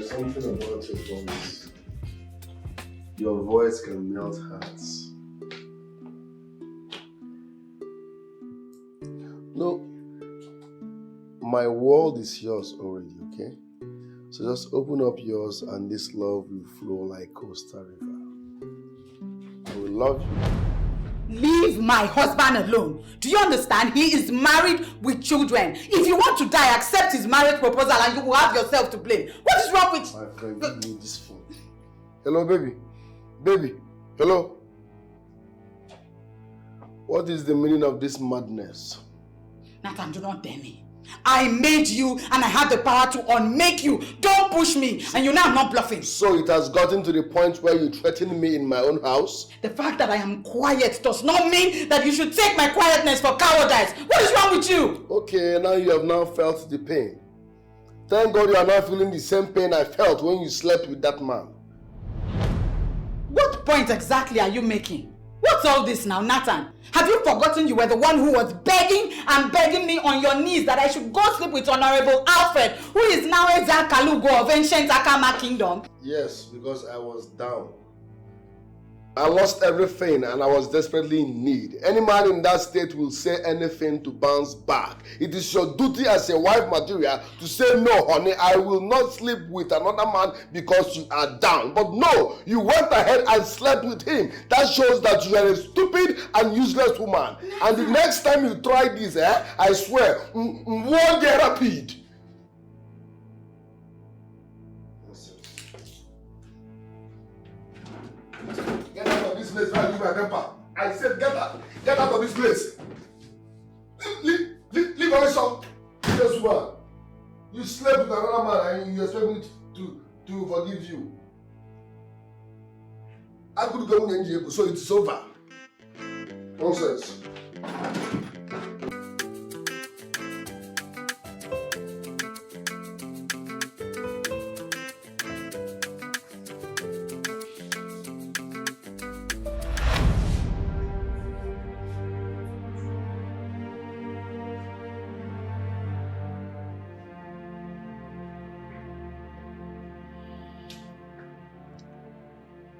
There's something about your voice. Your voice can melt hearts. No, my world is yours already, okay? So just open up yours and this love will flow like Costa River. I will love you. Leave my husband alone. Do you understand? He is married with children. If you want to die, accept his marriage proposal and you will have yourself to blame. What is wrong with... My friend, give me this phone. Hello, baby. Baby, hello. What is the meaning of this madness? Nathan, do not dare me. I made you and I have the power to unmake you. Don't push me. And you know I'm not bluffing. So it has gotten to the point where you threaten me in my own house? The fact that I am quiet does not mean that you should take my quietness for cowardice. What is wrong with you? Okay, now you have now felt the pain. Thank God you are not feeling the same pain I felt when you slept with that man. What point exactly are you making? What's all this now, Nathan? Have you forgotten you were the one who was begging and begging me on your knees that I should go sleep with Honorable Alfred, who is now Eza Kalugo of ancient Akama Kingdom? Yes, because I was down. I lost everything and I was desperately in need. Any man in that state will say anything to bounce back. It is your duty as a wife material to say, no, honey, I will not sleep with another man because you are down. But no, you went ahead and slept with him. That shows that you are a stupid and useless woman. And the next time you try this, I swear, won't get rapid. Get out of this place before I lose my temper. I said get out of this place. Leave on son. Yes, woman. You slept with another man and you expect me to forgive you. I could go in jail, so it's over. Nonsense.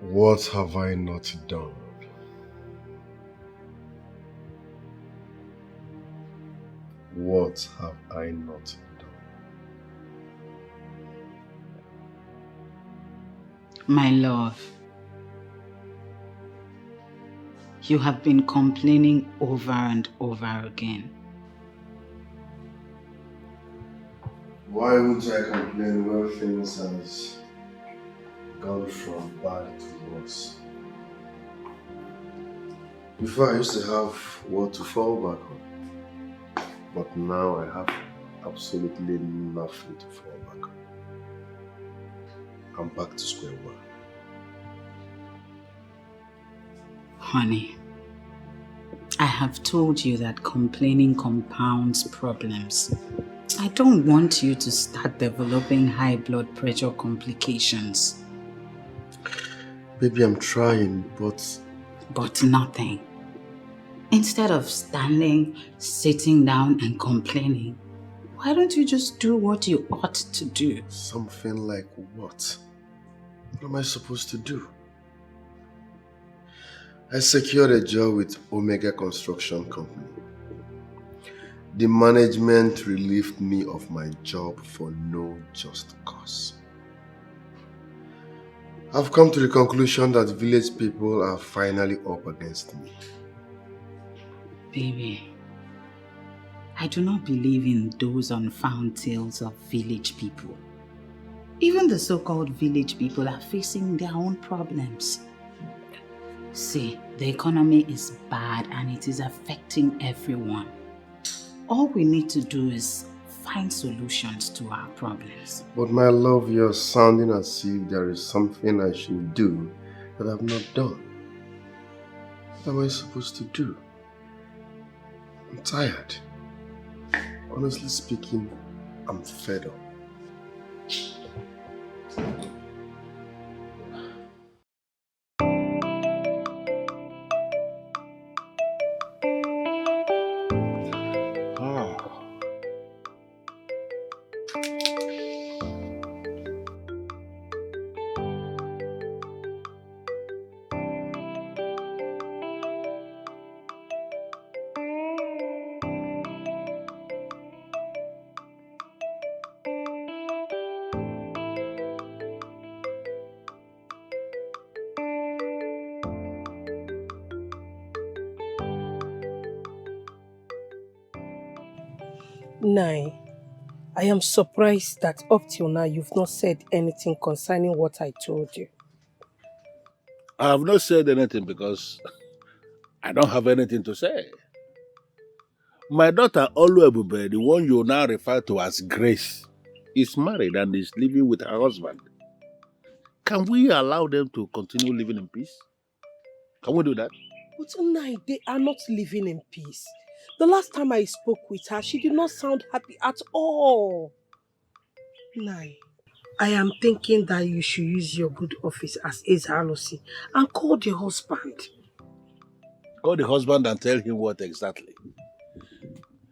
What have I not done? What have I not done? My love, you have been complaining over and over again. Why would I complain when things has gone from bad to worse? Before I used to have what to fall back on, but now I have absolutely nothing to fall back on. I'm back to square one. Honey, I have told you that complaining compounds problems. I don't want you to start developing high blood pressure complications. Baby, I'm trying, but... But nothing. Instead of standing, sitting down and complaining, why don't you just do what you ought to do? Something like what? What am I supposed to do? I secured a job with Omega Construction Company. The management relieved me of my job for no just cause. I've come to the conclusion that village people are finally up against me. Baby, I do not believe in those unfound tales of village people. Even the so-called village people are facing their own problems. See, the economy is bad and it is affecting everyone. All we need to do is find solutions to our problems. But my love, you're sounding as if there is something I should do that I've not done. What am I supposed to do? I'm tired. Honestly speaking, I'm fed up. Nai, I am surprised that up till now you've not said anything concerning what I told you. I have not said anything because I don't have anything to say. My daughter Oluebube, the one you now refer to as Grace, is married and is living with her husband. Can we allow them to continue living in peace? Can we do that? But Nai, they are not living in peace. The last time I spoke with her, she did not sound happy at all. Nai, I am thinking that you should use your good office as Ezalosi and call the husband. Call the husband and tell him what exactly?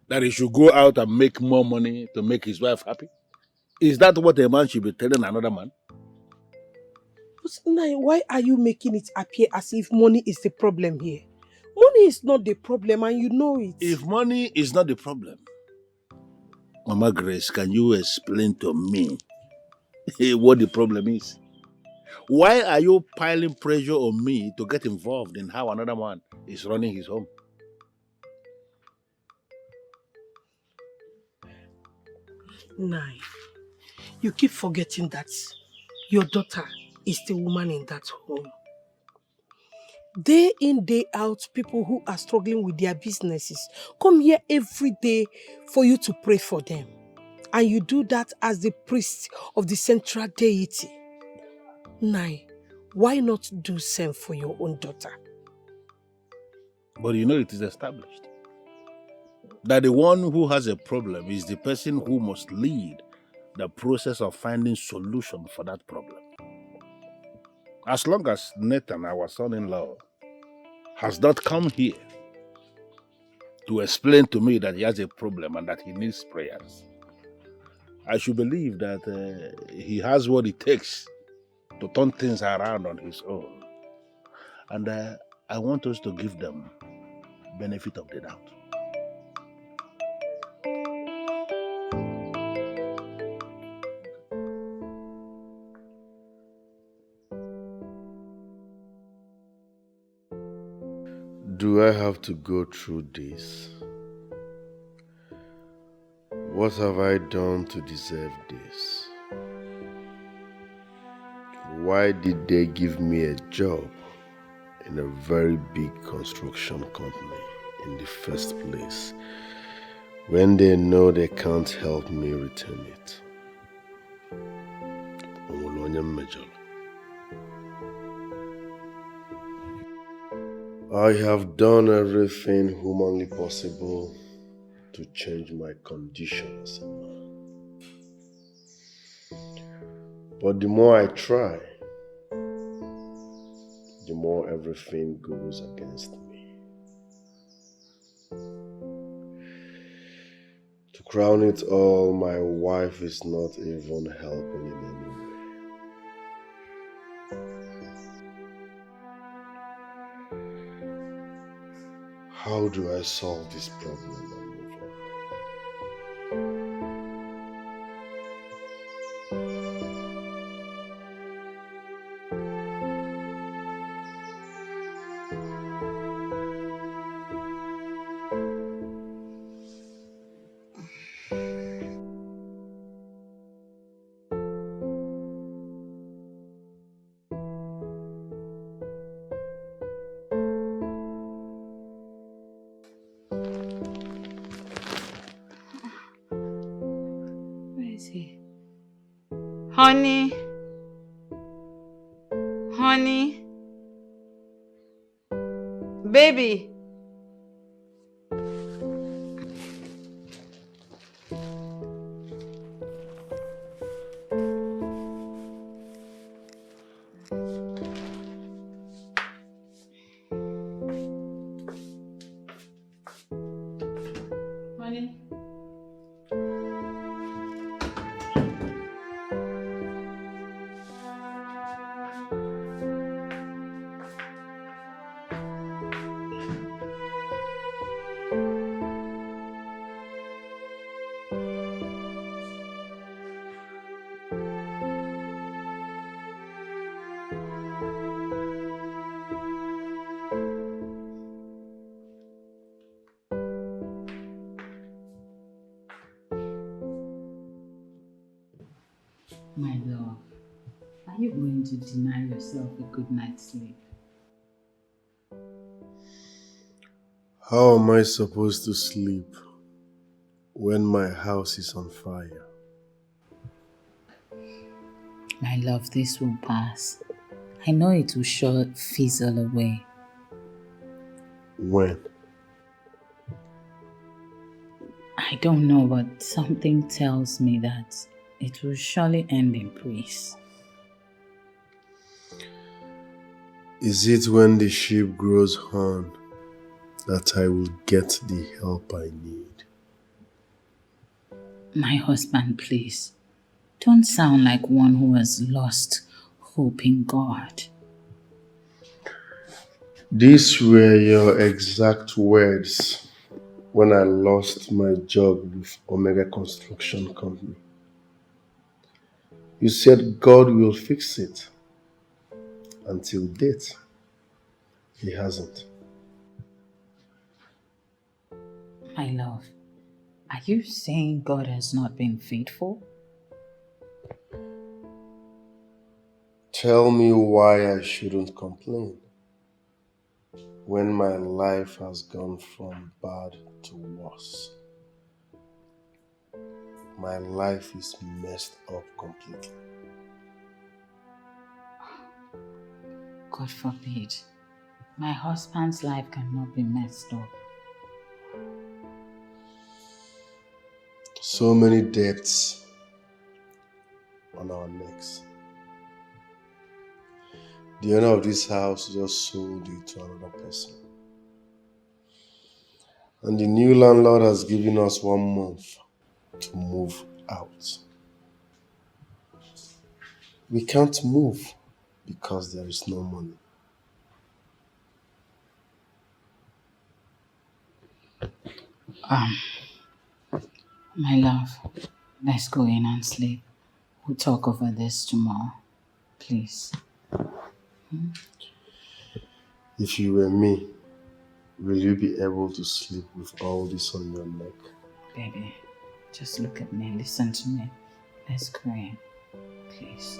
That he should go out and make more money to make his wife happy? Is that what a man should be telling another man? But Nai, why are you making it appear as if money is the problem here? Money is not the problem and you know it. If money is not the problem, Mama Grace, can you explain to me what the problem is? Why are you piling pressure on me to get involved in how another man is running his home? Nai, you keep forgetting that your daughter is the woman in that home. Day in, day out, people who are struggling with their businesses come here every day for you to pray for them. And you do that as the priest of the central deity. Nai, why not do same for your own daughter? But you know it is established that the one who has a problem is the person who must lead the process of finding solution for that problem. As long as Nathan, our son-in-law, has not come here to explain to me that he has a problem and that he needs prayers, I should believe that he has what it takes to turn things around on his own. And I want us to give them benefit of the doubt. Do I have to go through this? What have I done to deserve this? Why did they give me a job in a very big construction company in the first place when they know they can't help me return it? I have done everything humanly possible to change my condition as a man. But the more I try, the more everything goes against me. To crown it all, my wife is not even helping in any way. How do I solve this problem and move on? Where is he? Honey? Honey? Baby? Honey? My love, are you going to deny yourself a good night's sleep? How am I supposed to sleep when my house is on fire? My love, this will pass. I know it will sure fizzle away. When? I don't know, but something tells me that it will surely end in peace. Is it when the sheep grows horn that I will get the help I need? My husband, please, don't sound like one who has lost hope in God. These were your exact words when I lost my job with Omega Construction Company. You said God will fix it. Until date, He hasn't. My love, are you saying God has not been faithful? Tell me why I shouldn't complain when my life has gone from bad to worse. My life is messed up completely. God forbid. My husband's life cannot be messed up. So many debts on our necks. The owner of this house just sold it to another person. And the new landlord has given us 1 month to move out. We can't move because there is no money. My love, let's go in and sleep. We'll talk over this tomorrow. Please. If you were me, will you be able to sleep with all this on your neck? Baby, just look at me, listen to me. Let's go in. Please.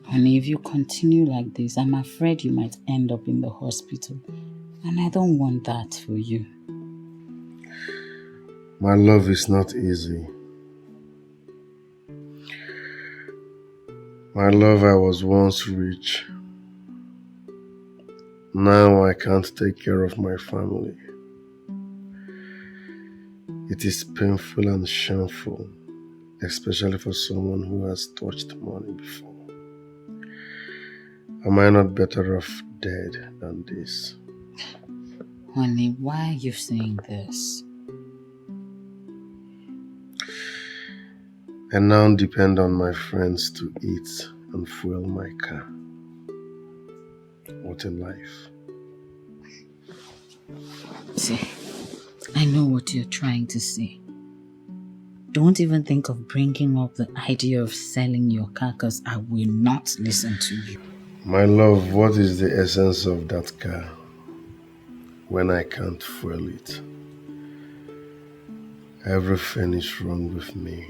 Honey, if you continue like this, I'm afraid you might end up in the hospital. And I don't want that for you. My love is not easy. My love, I was once rich. Now I can't take care of my family. It is painful and shameful, especially for someone who has touched money before. Am I not better off dead than this? Honey, why are you saying this? I now depend on my friends to eat and fuel my car. What a life. See, I know what you're trying to say. Don't even think of bringing up the idea of selling your car, because I will not listen to you. My love, what is the essence of that car when I can't fuel it? Everything is wrong with me.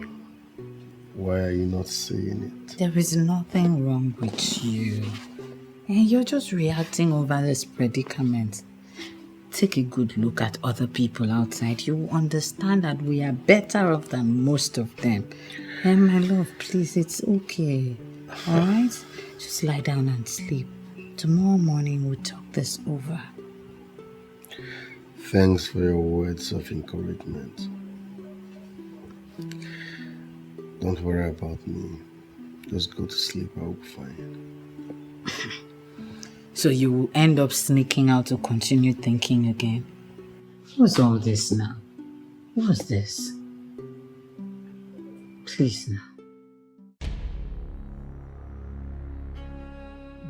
Why are you not saying it? There is nothing wrong with you. And you're just reacting over this predicament. Take a good look at other people outside. You will understand that we are better off than most of them. And my love, please, it's okay. Alright? Just lie down and sleep. Tomorrow morning we'll talk this over. Thanks for your words of encouragement. Don't worry about me. Just go to sleep, I'll be fine. So you will end up sneaking out to continue thinking again? What's all this now? What's this? Please now.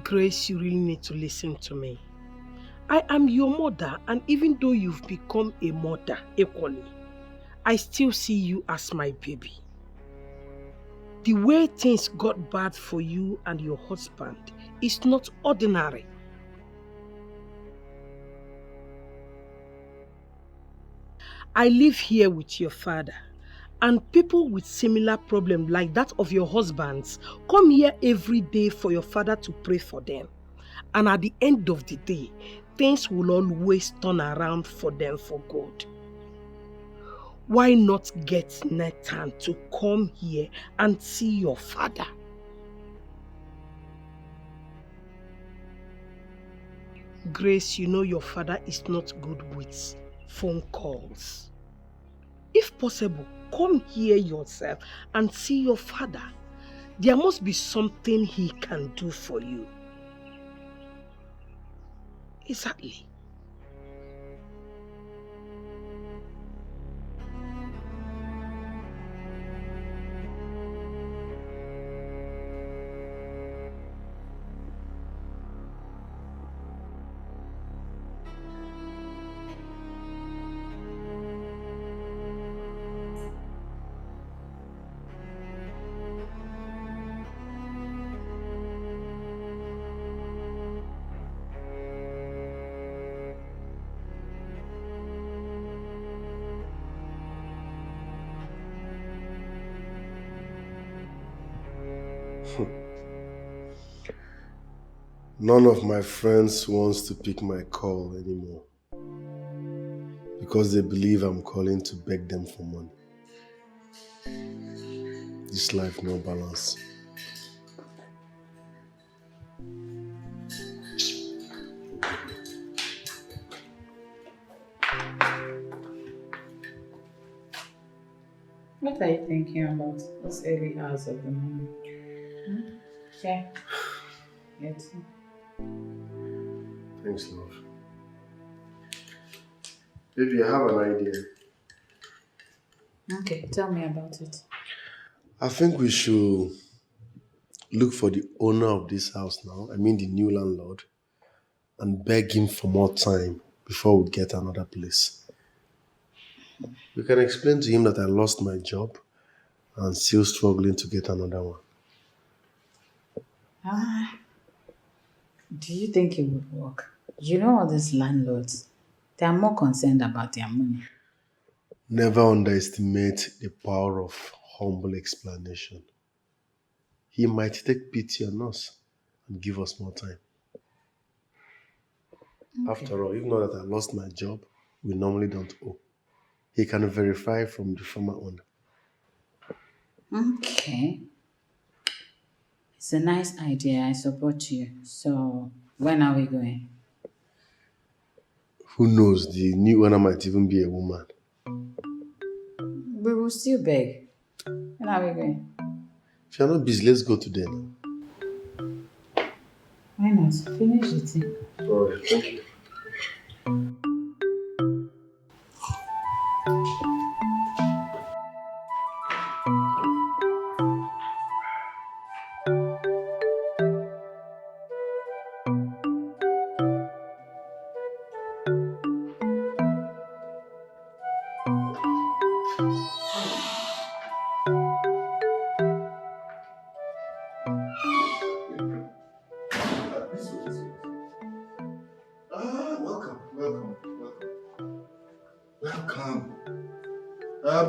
Grace, you really need to listen to me. I am your mother, and even though you've become a mother equally, I still see you as my baby. The way things got bad for you and your husband is not ordinary. I live here with your father, and people with similar problems like that of your husbands come here every day for your father to pray for them. And at the end of the day, things will always turn around for them for good. Why not get Nathan to come here and see your father? Grace, you know your father is not good with phone calls. If possible, come here yourself and see your father. There must be something he can do for you. Exactly. None of my friends wants to pick my call anymore because they believe I'm calling to beg them for money. This life no balance. What are you thinking about this early hours of the morning? Yeah. Yes. Thanks, love. Baby, I have an idea. Okay, tell me about it. I think we should look for the owner of this house now, I mean the new landlord, and beg him for more time before we get another place. We can explain to him that I lost my job and still struggling to get another one. Do you think it would work? You know all these landlords, they are more concerned about their money. Never underestimate the power of humble explanation. He might take pity on us and give us more time. Okay. After all, even though that I lost my job, we normally don't owe. He can verify from the former owner. Okay. It's a nice idea. I support you. So, when are we going? Who knows? The new owner might even be a woman. We will still beg. When are we going? If you're not busy, let's go today now. Why not? Finish the thing. Alright, thank you.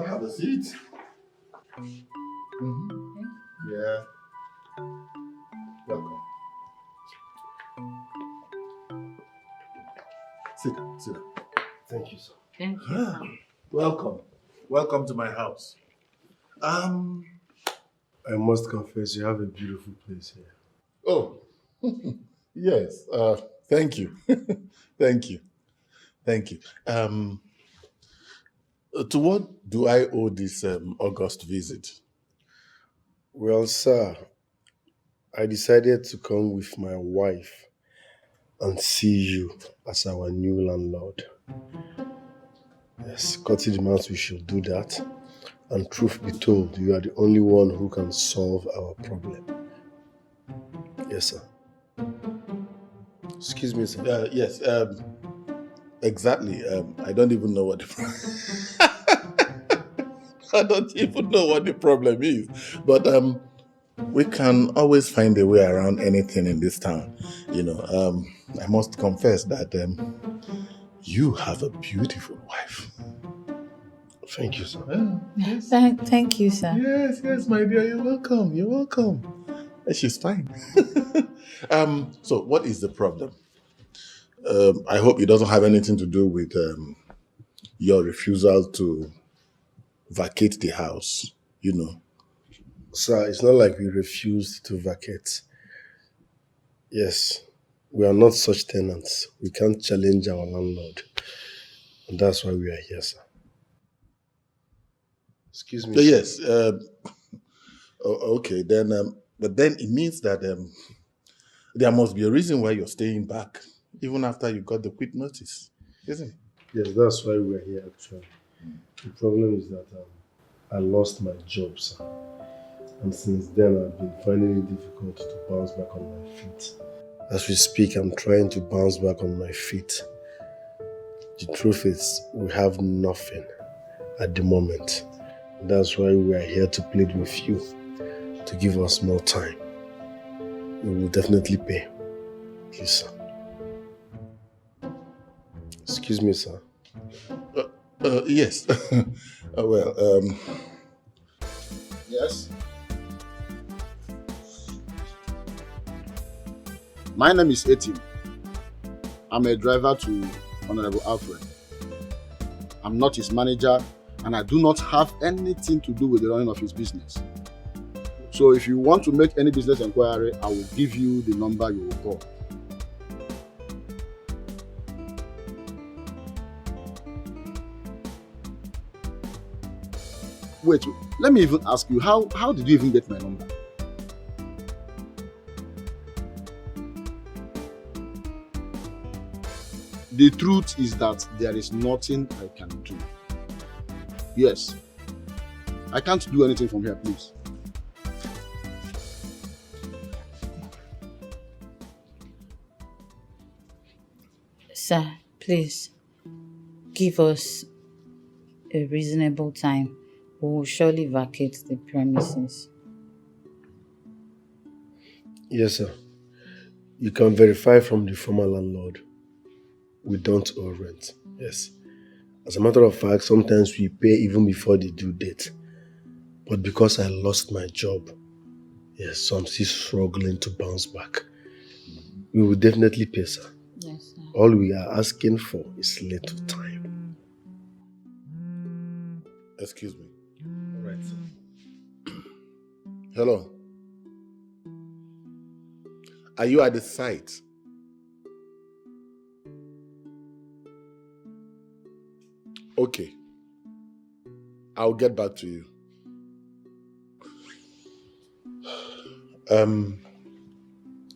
Have a seat. Yeah. Welcome. Sit down, sit down. Thank you, sir. Thank you. Welcome. Welcome to my house. I must confess, you have a beautiful place here. Oh, yes. Thank you. Thank you. Thank you. To what do I owe this August visit? Well, sir, I decided to come with my wife and see you as our new landlord. Yes, Scotty demands we should do that. And truth be told, you are the only one who can solve our problem. Yes, sir. Excuse me, sir. Yes. Exactly. I don't even know what I don't even know what the problem is. But we can always find a way around anything in this town. I must confess that you have a beautiful wife. Thank you, sir. Yes. Thank you, sir. Yes, my dear. You're welcome. You're welcome. She's fine. So what is the problem? I hope it doesn't have anything to do with your refusal to vacate the house, Sir, it's not like we refused to vacate. Yes, we are not such tenants. We can't challenge our landlord. And that's why we are here, sir. Excuse me, sir. Yes. Okay, then, but then it means that there must be a reason why you're staying back, even after you got the quit notice, isn't it? Yes, that's why we are here, actually. The problem is that I lost my job, sir. And since then, I've been finding it difficult to bounce back on my feet. As we speak, I'm trying to bounce back on my feet. The truth is, we have nothing at the moment. That's why we are here to plead with you to give us more time. We will definitely pay. Please, sir. Excuse me, sir. Yes. Yes. My name is Etim. I'm a driver to Honorable Alfred. I'm not his manager, and I do not have anything to do with the running of his business. So if you want to make any business inquiry, I will give you the number you will call. Wait, let me even ask you, how did you even get my number? The truth is that there is nothing I can do. Yes. I can't do anything from here, please. Sir, please give us a reasonable time. We will surely vacate the premises. Yes, sir. You can verify from the former landlord. We don't owe rent. Yes. As a matter of fact, sometimes we pay even before the due date. But because I lost my job, yes, so I'm still struggling to bounce back. We will definitely pay, sir. Yes, sir. All we are asking for is little time. Excuse me. All right, sir. Hello. Are you at the site? Okay. I'll get back to you.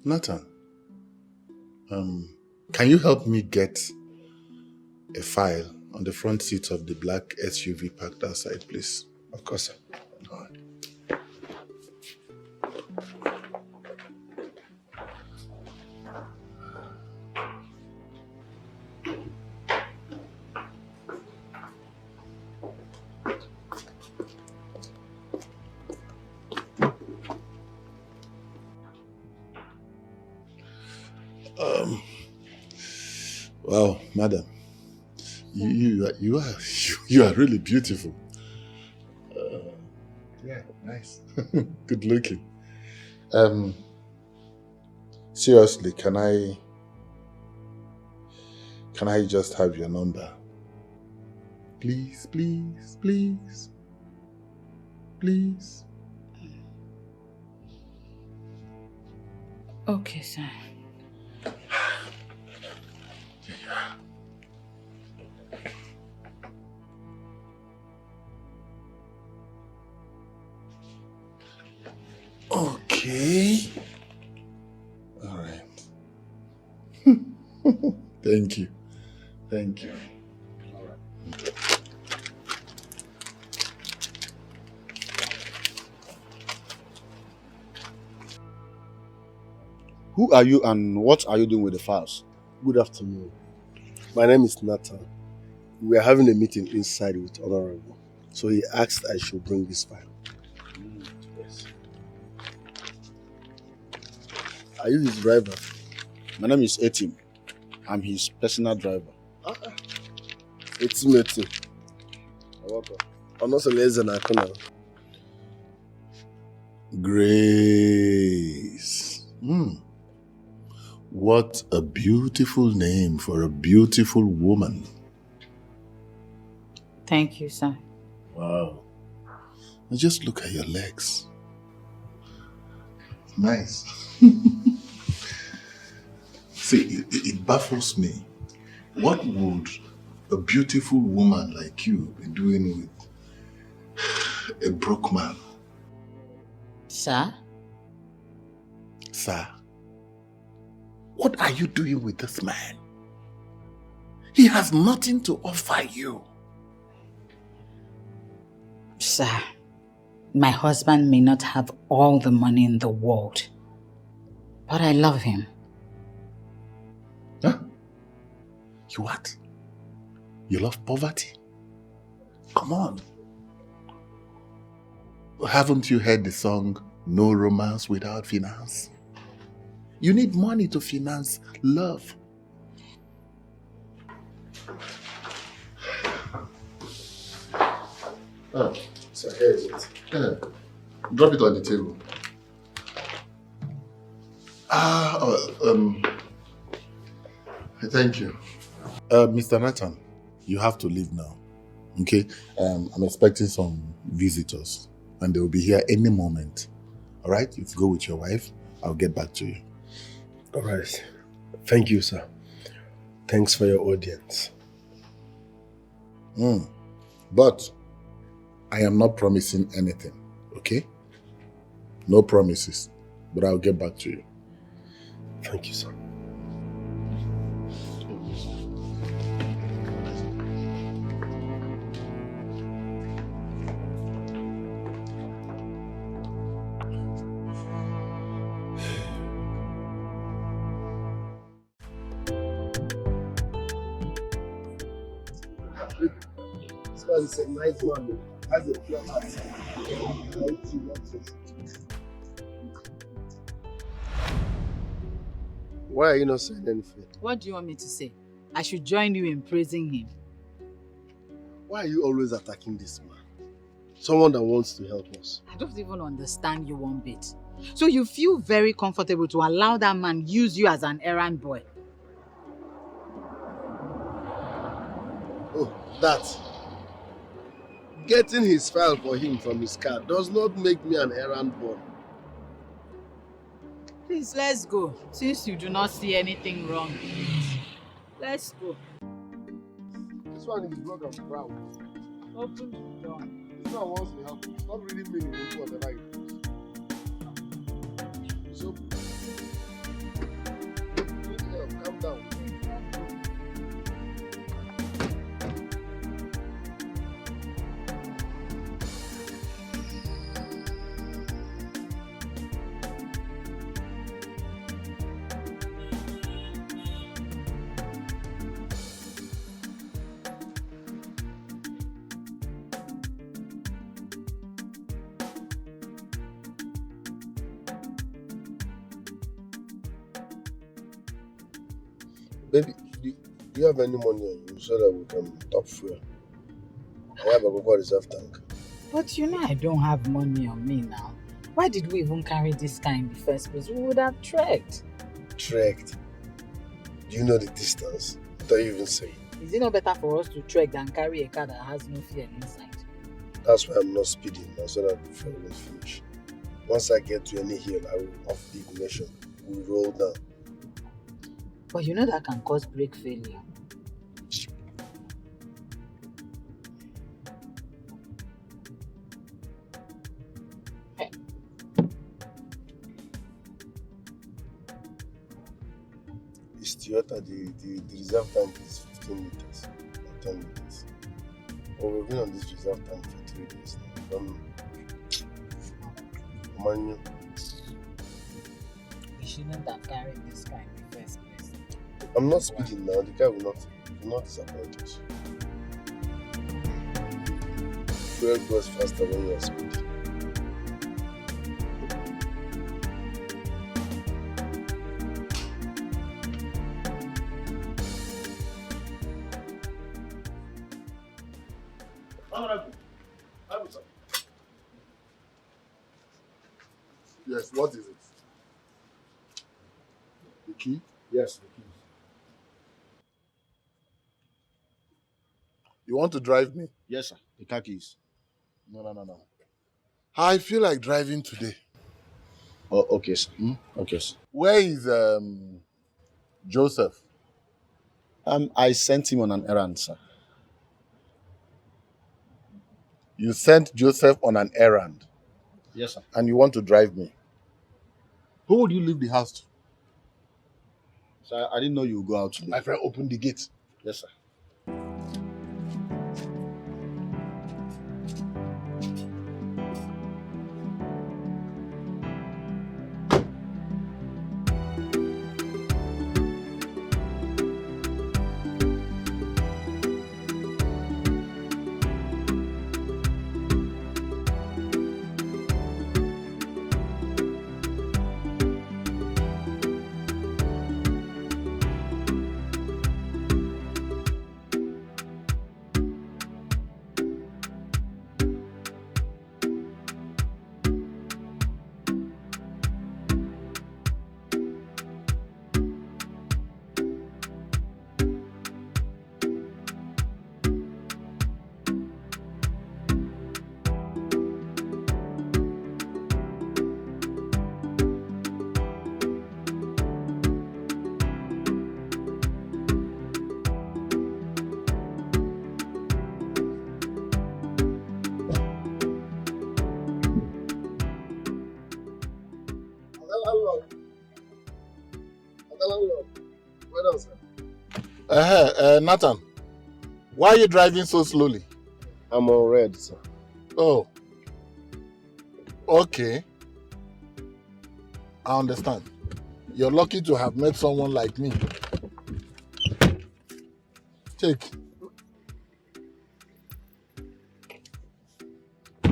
Nathan, can you help me get a file on the front seat of the black SUV parked outside, please? Of course, sir. All right. Wow, madam, you are really beautiful. Yeah, nice, good looking. Seriously, can I just have your number? Please, please, please, please. Okay, sir. Okay. All right. Thank you. Thank you. All right. Who are you and what are you doing with the files? Good afternoon. My name is Nathan. We are having a meeting inside with Honorable. So he asked I should bring this file. Yes. Are you his driver? My name is Etim. I'm his personal driver. It's me, Etim. You're welcome. I'm not so lazy now. Grace. What a beautiful name for a beautiful woman. Thank you, sir. Wow. Now just look at your legs. Nice. See, it baffles me. What would a beautiful woman like you be doing with a broke man? Sir? Sir, what are you doing with this man? He has nothing to offer you. Sir, my husband may not have all the money in the world, but I love him. Huh? You what? You love poverty? Come on. Haven't you heard the song, No Romance Without Finance? You need money to finance love. Oh, so here is it. Drop it on the table. Thank you. Mr. Nathan, you have to leave now. Okay? I'm expecting some visitors and they will be here any moment. All right? You go with your wife. I'll get back to you. All right. Thank you, sir. Thanks for your audience. But I am not promising anything, okay? No promises, but I'll get back to you. Thank you, sir. This guy is a nice man. Has a pure heart. Why are you not saying anything? What do you want me to say? I should join you in praising him. Why are you always attacking this man? Someone that wants to help us. I don't even understand you one bit. So you feel very comfortable to allow that man use you as an errand boy? Oh, that. Getting his file for him from his car does not make me an errand boy. Please, let's go. Since you do not see anything wrong in it. Let's go. This one is broke and proud. Open the door. This one wants to help. It's not really meaning to do whatever he does. So, need help. Calm down. Baby, do you have any money on you so that we can top fuel? I have a Cocoa reserve tank. But you know I don't have money on me now. Why did we even carry this car in the first place? We would have trekked. Trekked? Do you know the distance? I thought you even say it. Is it not better for us to trek than carry a car that has no fuel inside? That's why I'm not speeding now so that the fuel will finish. Once I get to any hill, I will off the ignition we roll down. But you know that can cause brake failure. It's Toyota, the reserve tank is 15 liters or 10 liters. Well, we've been on this reserve tank for 3 days now. Man, We shouldn't have carried this car in the first place. I'm not speeding now. The car will not disappoint us. Fuel goes faster when you are speeding. Yes, what is it? The key? Yes, the keys. You want to drive me? Yes, sir. The car keys. No. I feel like driving today. Oh, okay, sir. Okay, sir. Where is Joseph? I sent him on an errand, sir. You sent Joseph on an errand Yes, sir. and you want to drive me. Who would you leave the house to? Sir, I didn't know you would go out today. My friend, open the gate. Yes, sir. Well done, sir. Nathan, why are you driving so slowly? I'm on red, sir. Oh, okay. I understand. You're lucky to have met someone like me. Take.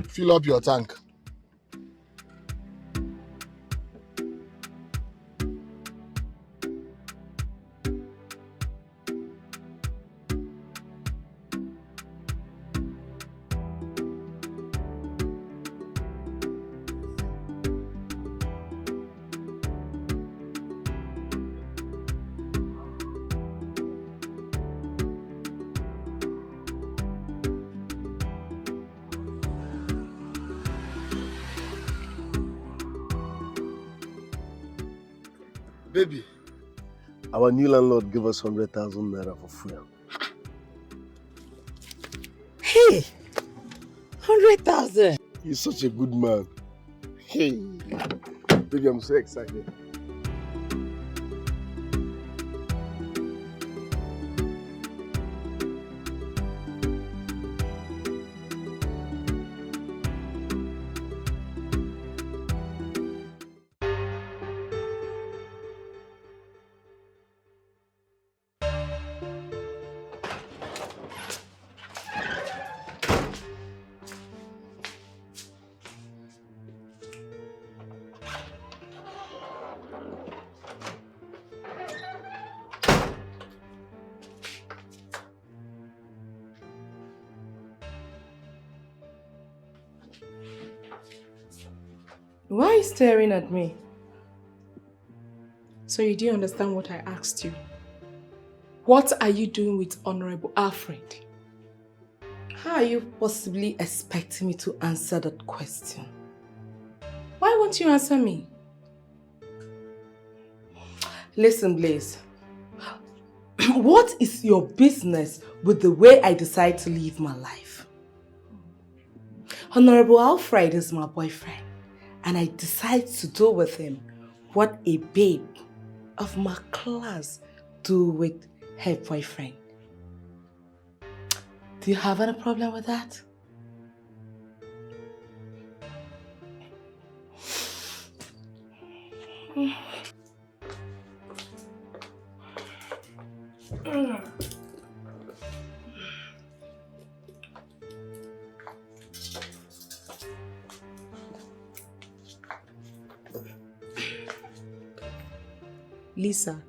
Fill up your tank. Baby, our new landlord gave us 100,000 naira for fuel. Hey! 100,000! He's such a good man. Hey! Baby, I'm so excited. Why are you staring at me? So you didn't understand what I asked you. What are you doing with Honorable Alfred? How are you possibly expecting me to answer that question? Why won't you answer me? Listen, Blaze. What is your business with the way I decide to live my life? Honorable Alfred is my boyfriend, and I decide to do with him what a babe of my class do with her boyfriend. Do you have any problem with that? Lisa,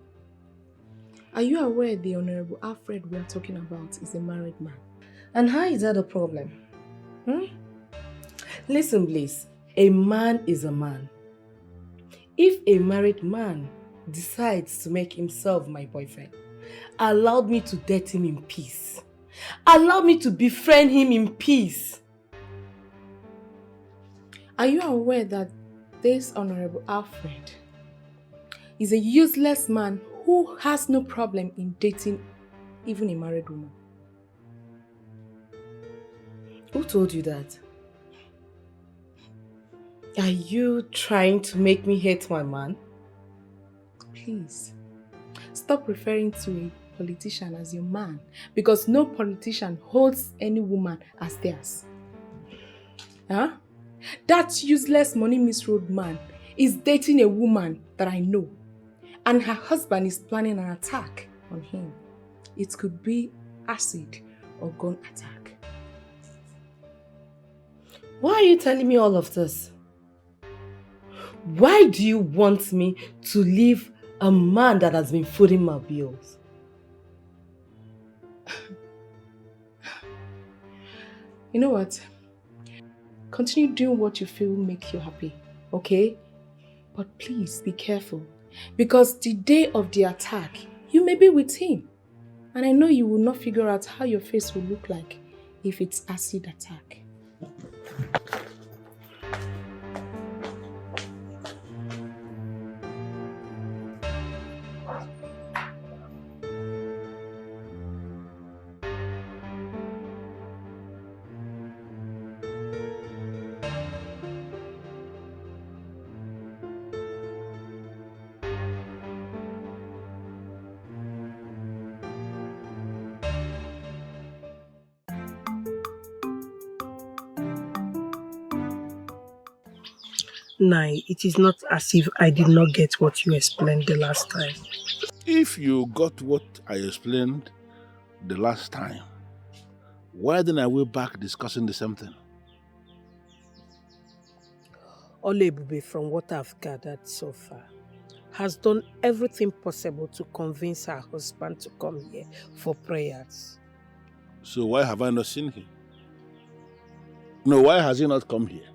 are you aware the Honorable Alfred we are talking about is a married man? And how is that a problem? Listen, Blaze, a man is a man. If a married man decides to make himself my boyfriend, allow me to date him in peace. Allow me to befriend him in peace. Are you aware that this Honorable Alfred is a useless man who has no problem in dating even a married woman? Who told you that? Are you trying to make me hate my man? Please, stop referring to a politician as your man, because no politician holds any woman as theirs. Huh? That useless money misruled man is dating a woman that I know, and her husband is planning an attack on him. It could be acid or gun attack. Why are you telling me all of this? Why do you want me to leave a man that has been footing my bills? You know what? Continue doing what you feel makes you happy, okay? But please be careful, because the day of the attack, you may be with him. And I know you will not figure out how your face will look like if it's acid attack. Nai, it is not as if I did not get what you explained the last time. If you got what I explained the last time, why then are we back discussing the same thing? Olebube, from what I've gathered so far, has done everything possible to convince her husband to come here for prayers. So why have I not seen him? No, why has he not come here?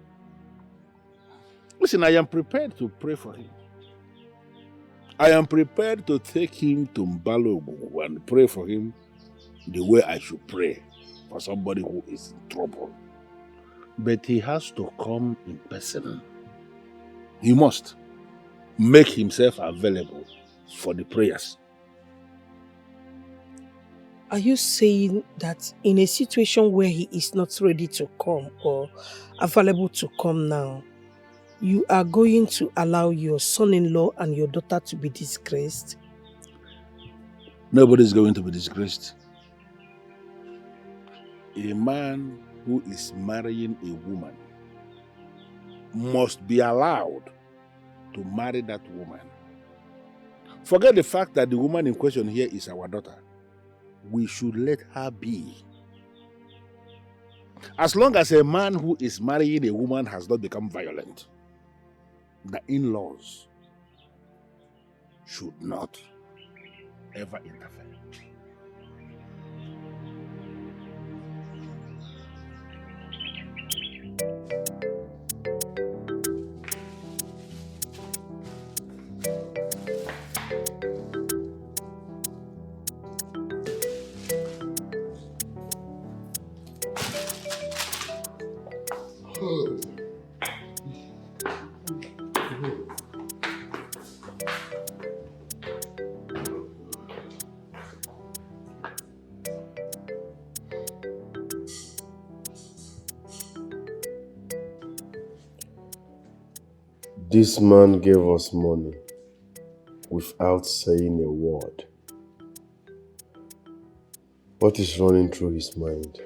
Listen, I am prepared to pray for him. I am prepared to take him to Mbalogu and pray for him the way I should pray for somebody who is in trouble. But he has to come in person. He must make himself available for the prayers. Are you saying that in a situation where he is not ready to come or available to come now, you are going to allow your son-in-law and your daughter to be disgraced? Nobody is going to be disgraced. A man who is marrying a woman must be allowed to marry that woman. Forget the fact that the woman in question here is our daughter. We should let her be. As long as a man who is marrying a woman has not become violent, the in-laws should not ever interfere. This man gave us money without saying a word. What is running through his mind?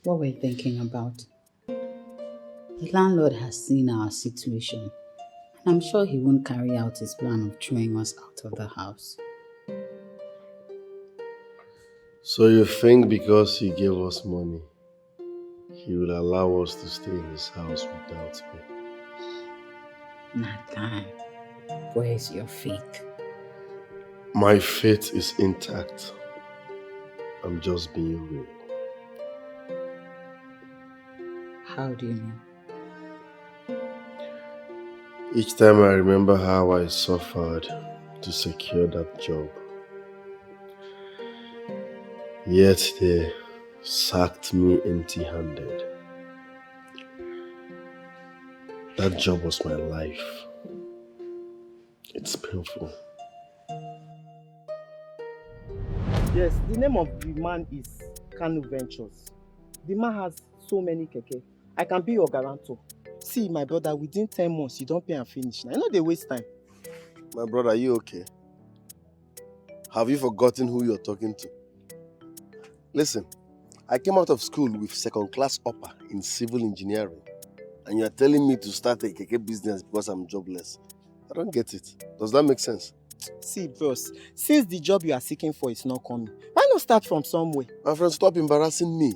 What we're thinking about. The landlord has seen our situation, and I'm sure he won't carry out his plan of throwing us out of the house. So you think because he gave us money, he will allow us to stay in his house without pay? Nathan, where's your faith? My faith is intact. I'm just being real. How do you mean? Each time I remember how I suffered to secure that job, yet they sacked me empty-handed. That job was my life. It's painful. Yes, the name of the man is Kanu Ventures. The man has so many keke. I can be your guarantor. See, my brother, within 10 months, you don't pay and finish. Now, I know they waste time. My brother, are you okay? Have you forgotten who you're talking to? Listen, I came out of school with second-class upper in civil engineering, and you're telling me to start a keke business because I'm jobless. I don't get it. Does that make sense? See, bros, since the job you are seeking for is not coming, why not start from somewhere? My friend, stop embarrassing me.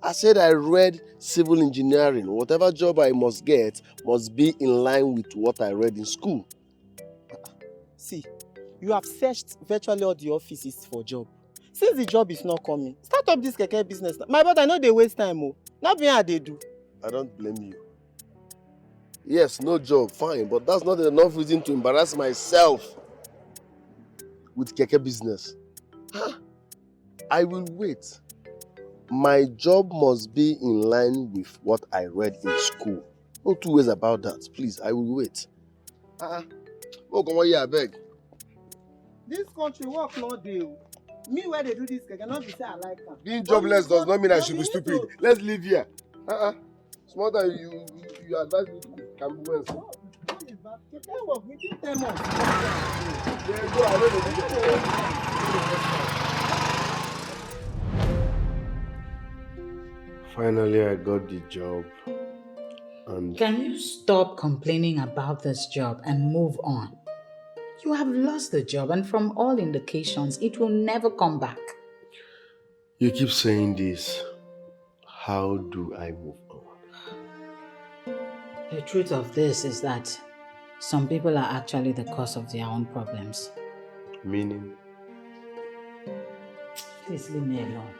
I said I read civil engineering. Whatever job I must get must be in line with what I read in school. See, you have searched virtually all the offices for job. Since the job is not coming, start up this keke business. My brother, I know they waste time. Oh. Not me how they do. I don't blame you. Yes, no job, fine, but that's not enough reason to embarrass myself with keke business. Huh? I will wait. My job must be in line with what I read in school. No two ways about that. Please, I will wait. Oh, come on here, I beg. This country work no deal. Me where they do this keke, not be say I like them. Being jobless does not mean I should be stupid. Let's live here. Small time you advise me to come once. No, is bad. Keke work within 10 months. Finally, I got the job. And Can you stop complaining about this job and move on? You have lost the job, and from all indications, it will never come back. you keep saying this. How do I move on? The truth of this is that some people are actually the cause of their own problems. Meaning? Please leave me alone.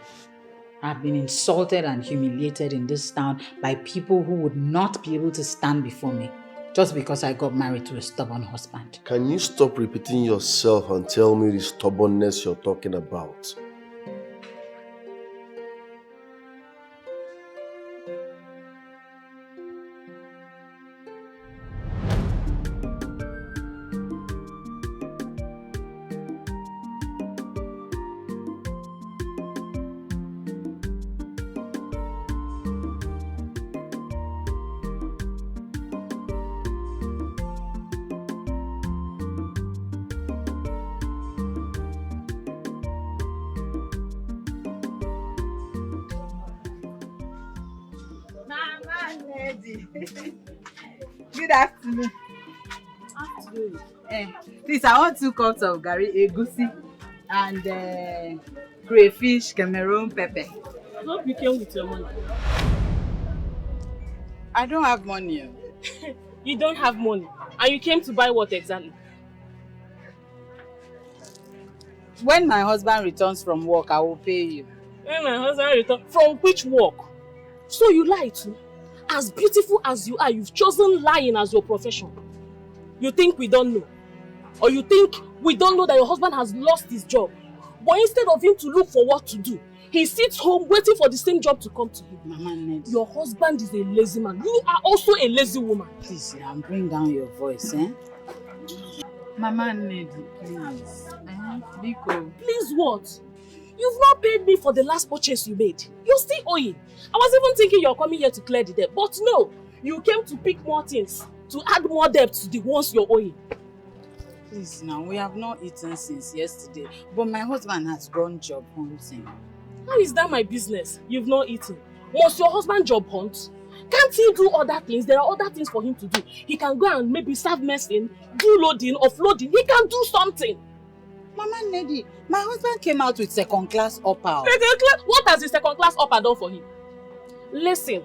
I've been insulted and humiliated in this town by people who would not be able to stand before me just because I got married to a stubborn husband. Can you stop repeating yourself and tell me the stubbornness you're talking about? Good afternoon. Afternoon. Please, I want 2 cups of gari egusi and crayfish Cameroon pepper. I hope you came with your money. I don't have money. You don't have money, and you came to buy what exactly? When my husband returns from work, I will pay you. When my husband returns from which work? So you lied to me. As beautiful as you are, you've chosen lying as your profession. You think we don't know? Or you think we don't know that your husband has lost his job? But instead of him to look for what to do, he sits home waiting for the same job to come to him. Mama Ned. Your husband is a lazy man. You are also a lazy woman. Please, now bring down your voice, eh? Mama Ned, please. Biko. Please what? You've not paid me for the last purchase you made. You're still owing. I was even thinking you're coming here to clear the debt. But no, you came to pick more things, to add more debt to the ones you're owing. Please now, we have not eaten since yesterday. But my husband has gone job hunting. How is that my business? You've not eaten. Must your husband job hunt? Can't he do other things? There are other things for him to do. He can go and maybe serve medicine, do loading, offloading. He can do something. Mama Neddy, my husband came out with second-class upper. What has the second-class upper done for him? Listen,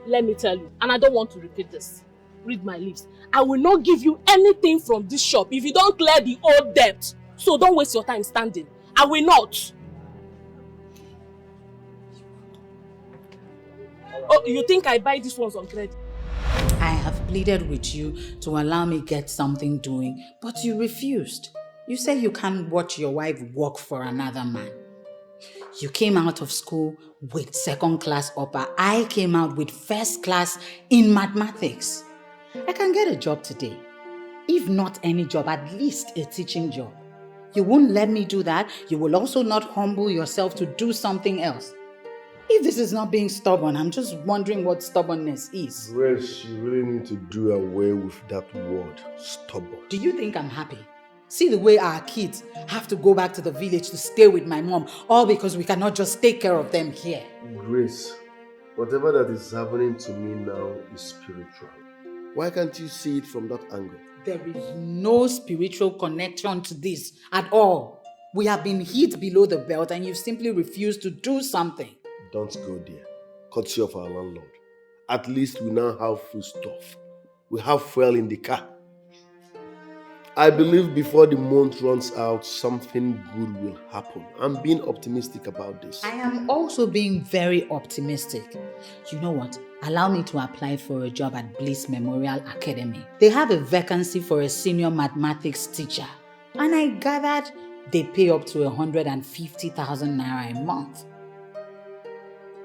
let me tell you, and I don't want to repeat this. Read my lips. I will not give you anything from this shop if you don't clear the old debt. So don't waste your time standing. I will not. Oh, you think I buy these ones on credit? I have pleaded with you to allow me get something doing, but you refused. You say you can't watch your wife work for another man. You came out of school with second-class upper. I came out with first class in mathematics. I can get a job today. If not any job, at least a teaching job. You won't let me do that. You will also not humble yourself to do something else. If this is not being stubborn, I'm just wondering what stubbornness is. Grace, you really need to do away with that word, stubborn. Do you think I'm happy? See the way our kids have to go back to the village to stay with my mom, all because we cannot just take care of them here. Grace, whatever that is happening to me now is spiritual. Why can't you see it from that angle? There is no spiritual connection to this at all. We have been hit below the belt and you simply refused to do something. Don't go there. Courtesy of our landlord. At least we now have food stuff. We have fuel in the car. I believe before the month runs out, something good will happen. I'm being optimistic about this. I am also being very optimistic. You know what? Allow me to apply for a job at Bliss Memorial Academy. They have a vacancy for a senior mathematics teacher. And I gathered they pay up to 150,000 naira a month.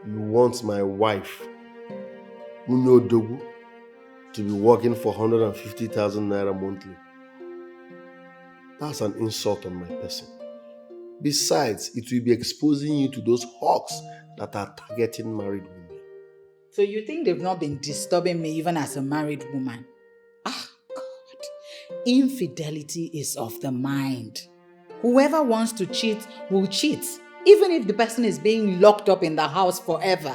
You want my wife, Munyo Dogu, to be working for 150,000 naira monthly? That's an insult on my person. Besides, it will be exposing you to those hawks that are targeting married women. So you think they've not been disturbing me even as a married woman? Ah, God. Infidelity is of the mind. Whoever wants to cheat will cheat, even if the person is being locked up in the house forever.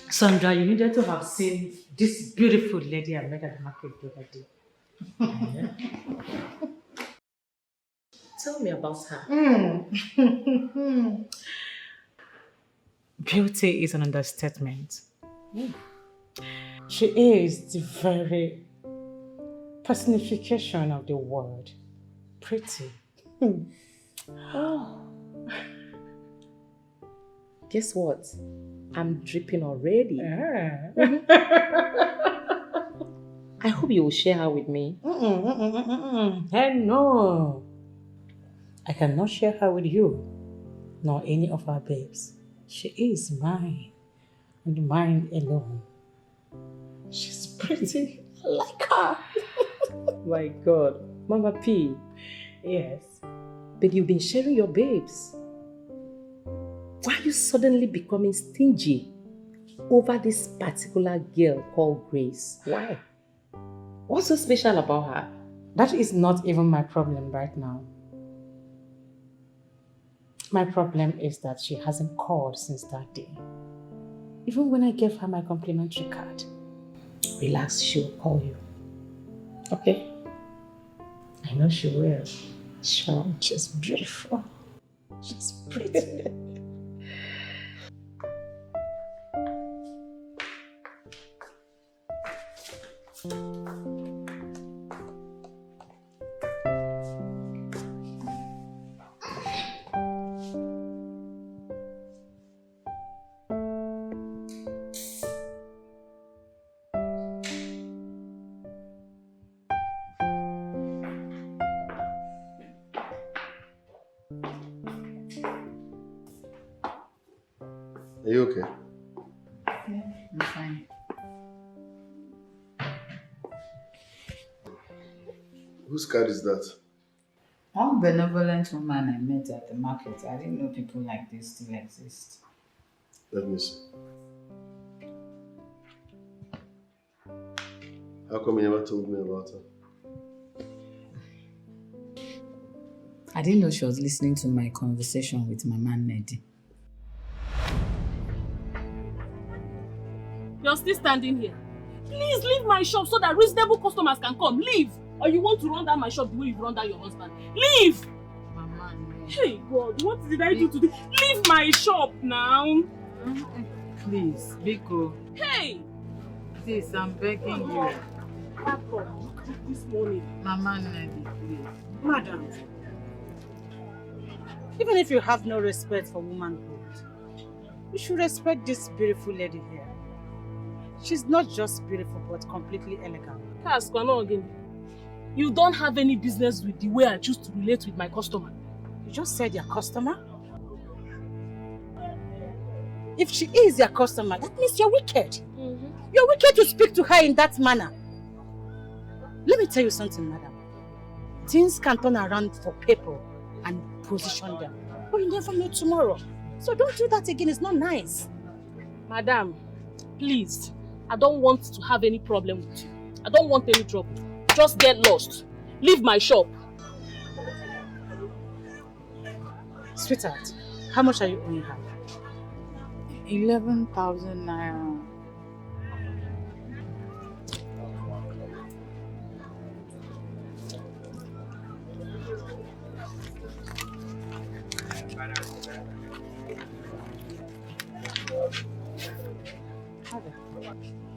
Sandra, you needed to have seen this beautiful lady I met at the market the other day. Tell me about her. Beauty is an understatement. She is the very personification of the word pretty. Guess what? I'm dripping already. I hope you will share her with me. Hey, no. I cannot share her with you, nor any of our babes. She is mine, and mine alone. She's pretty. I like her. My God. Mama P. Yes. But you've been sharing your babes. Why are you suddenly becoming stingy over this particular girl called Grace? Why? What's so special about her? That is not even my problem right now. My problem is that she hasn't called since that day. Even when I gave her my complimentary card. Relax, she'll call you. Okay? I know she will. Sure. She's beautiful. She's pretty. Are you okay? Yeah, I'm fine. Whose card is that? One benevolent woman I met at the market. I didn't know people like this still exist. Let me see. How come you never told me about her? I didn't know she was listening to my conversation with my man Neddy. You're still standing here. Please leave my shop so that reasonable customers can come. Leave! Or you want to run down my shop the way you run down your husband. Leave! Mama, no. Hey God, what did I do today? Leave my shop now! Please, Biko. Hey! Please, I'm begging you. This morning. Mama Neddy, please. Madam, even if you have no respect for womanhood, you should respect this beautiful lady here. She's not just beautiful, but completely elegant. Again. You don't have any business with the way I choose to relate with my customer. You just said your customer? If she is your customer, that means you're wicked. You're wicked to speak to her in that manner. Let me tell you something, madam. Things can turn around for people and position them. But you never know tomorrow. So don't do that again. It's not nice. Madam, please. I don't want to have any problem with you. I don't want any trouble. Just get lost. Leave my shop. Sweetheart, how much are you owing her? 11,000 naira.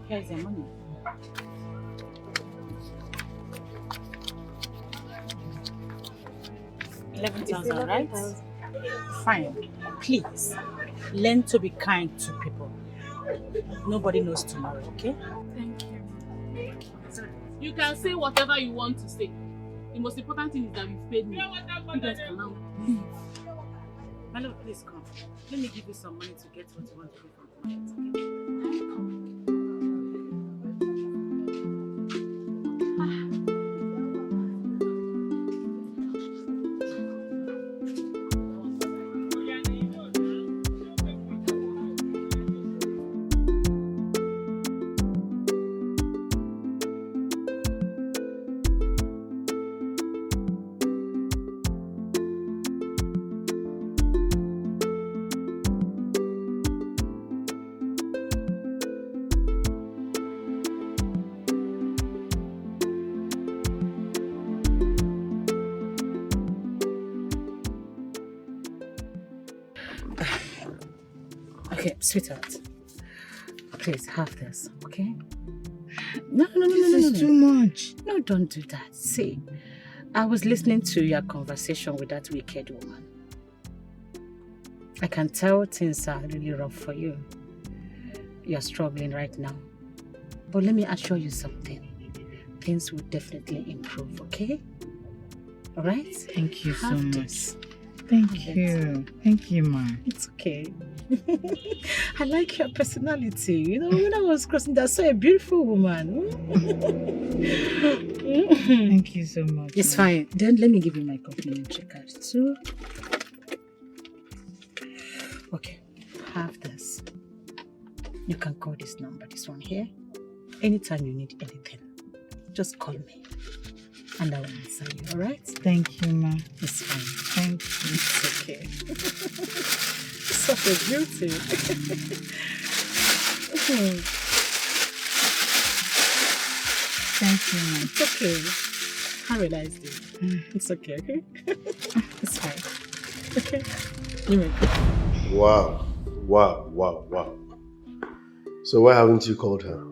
Here's your money. $11,000, right? Fine. Please, learn to be kind to people. Nobody knows tomorrow, okay? Thank you. You can say whatever you want to say. The most important thing is that you've paid me. You guys can now leave. My lord, please come. Let me give you some money to get what you want to do from the market, okay? Okay, sweetheart. Please have this, okay? No. This is too much. No, don't do that. See, I was listening to your conversation with that wicked woman. I can tell things are really rough for you. You're struggling right now. But let me assure you something. Things will definitely improve, okay? All right? Thank you so Have much. this. Thank you. Thank you, ma. It's okay. I like your personality. You know, when I was crossing that, I saw a beautiful woman. Thank you so much. It's ma. fine. Then let me give you my complimentary card too. Okay, have this. You can call this number, this one here. Anytime you need anything, just call me. And I will answer you, alright? Thank you, ma. It's fine. Thank you. It's okay. Such a beauty. Thank you, ma. It's okay. I realized it. It's okay, okay? It's fine. Okay? You may go. Wow. So why haven't you called her?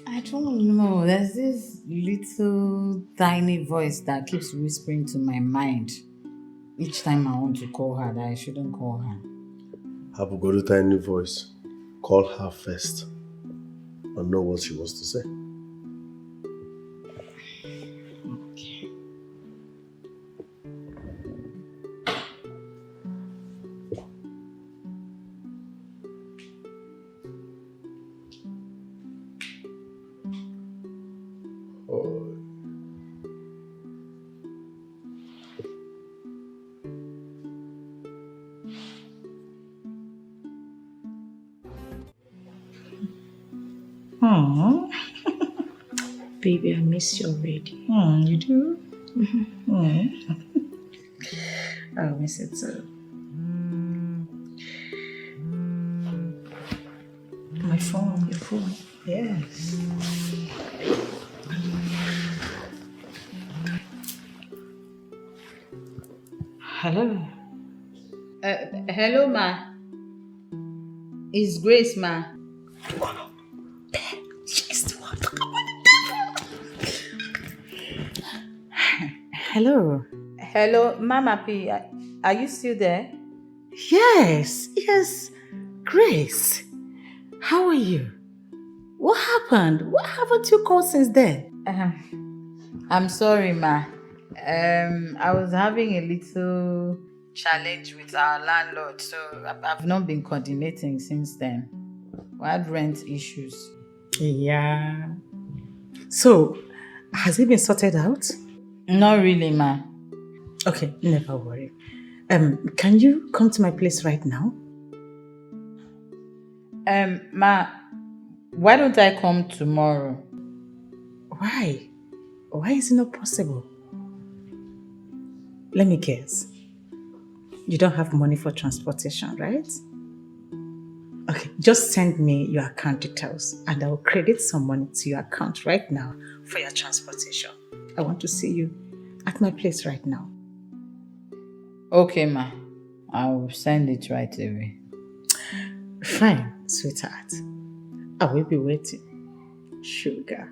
I don't know. There's this little tiny voice that keeps whispering to my mind each time I want to call her that I shouldn't call her. Have a good tiny voice. Call her first and know what she wants to say. Okay. Oh, Baby, I miss you already. you do? I'll miss it too. My phone, your phone. Yes. Hello. Hello, ma. It's Grace, ma. Hello. Hello, Mama P. Are you still there? Yes. Grace. How are you? What happened? What haven't you called since then? I'm sorry, ma. I was having a little challenge with our landlord, so I've not been coordinating since then. We had rent issues. Yeah. So, has it been sorted out? Not really, ma. Okay, never worry. Can you come to my place right now? Ma, why don't I come tomorrow? Why? Why is it not possible? Let me guess. You don't have money for transportation, right? Okay, just send me your account details and I will credit some money to your account right now for your transportation. I want to see you at my place right now. Okay, ma. I will send it right away. Fine, sweetheart. I will be waiting. Sugar.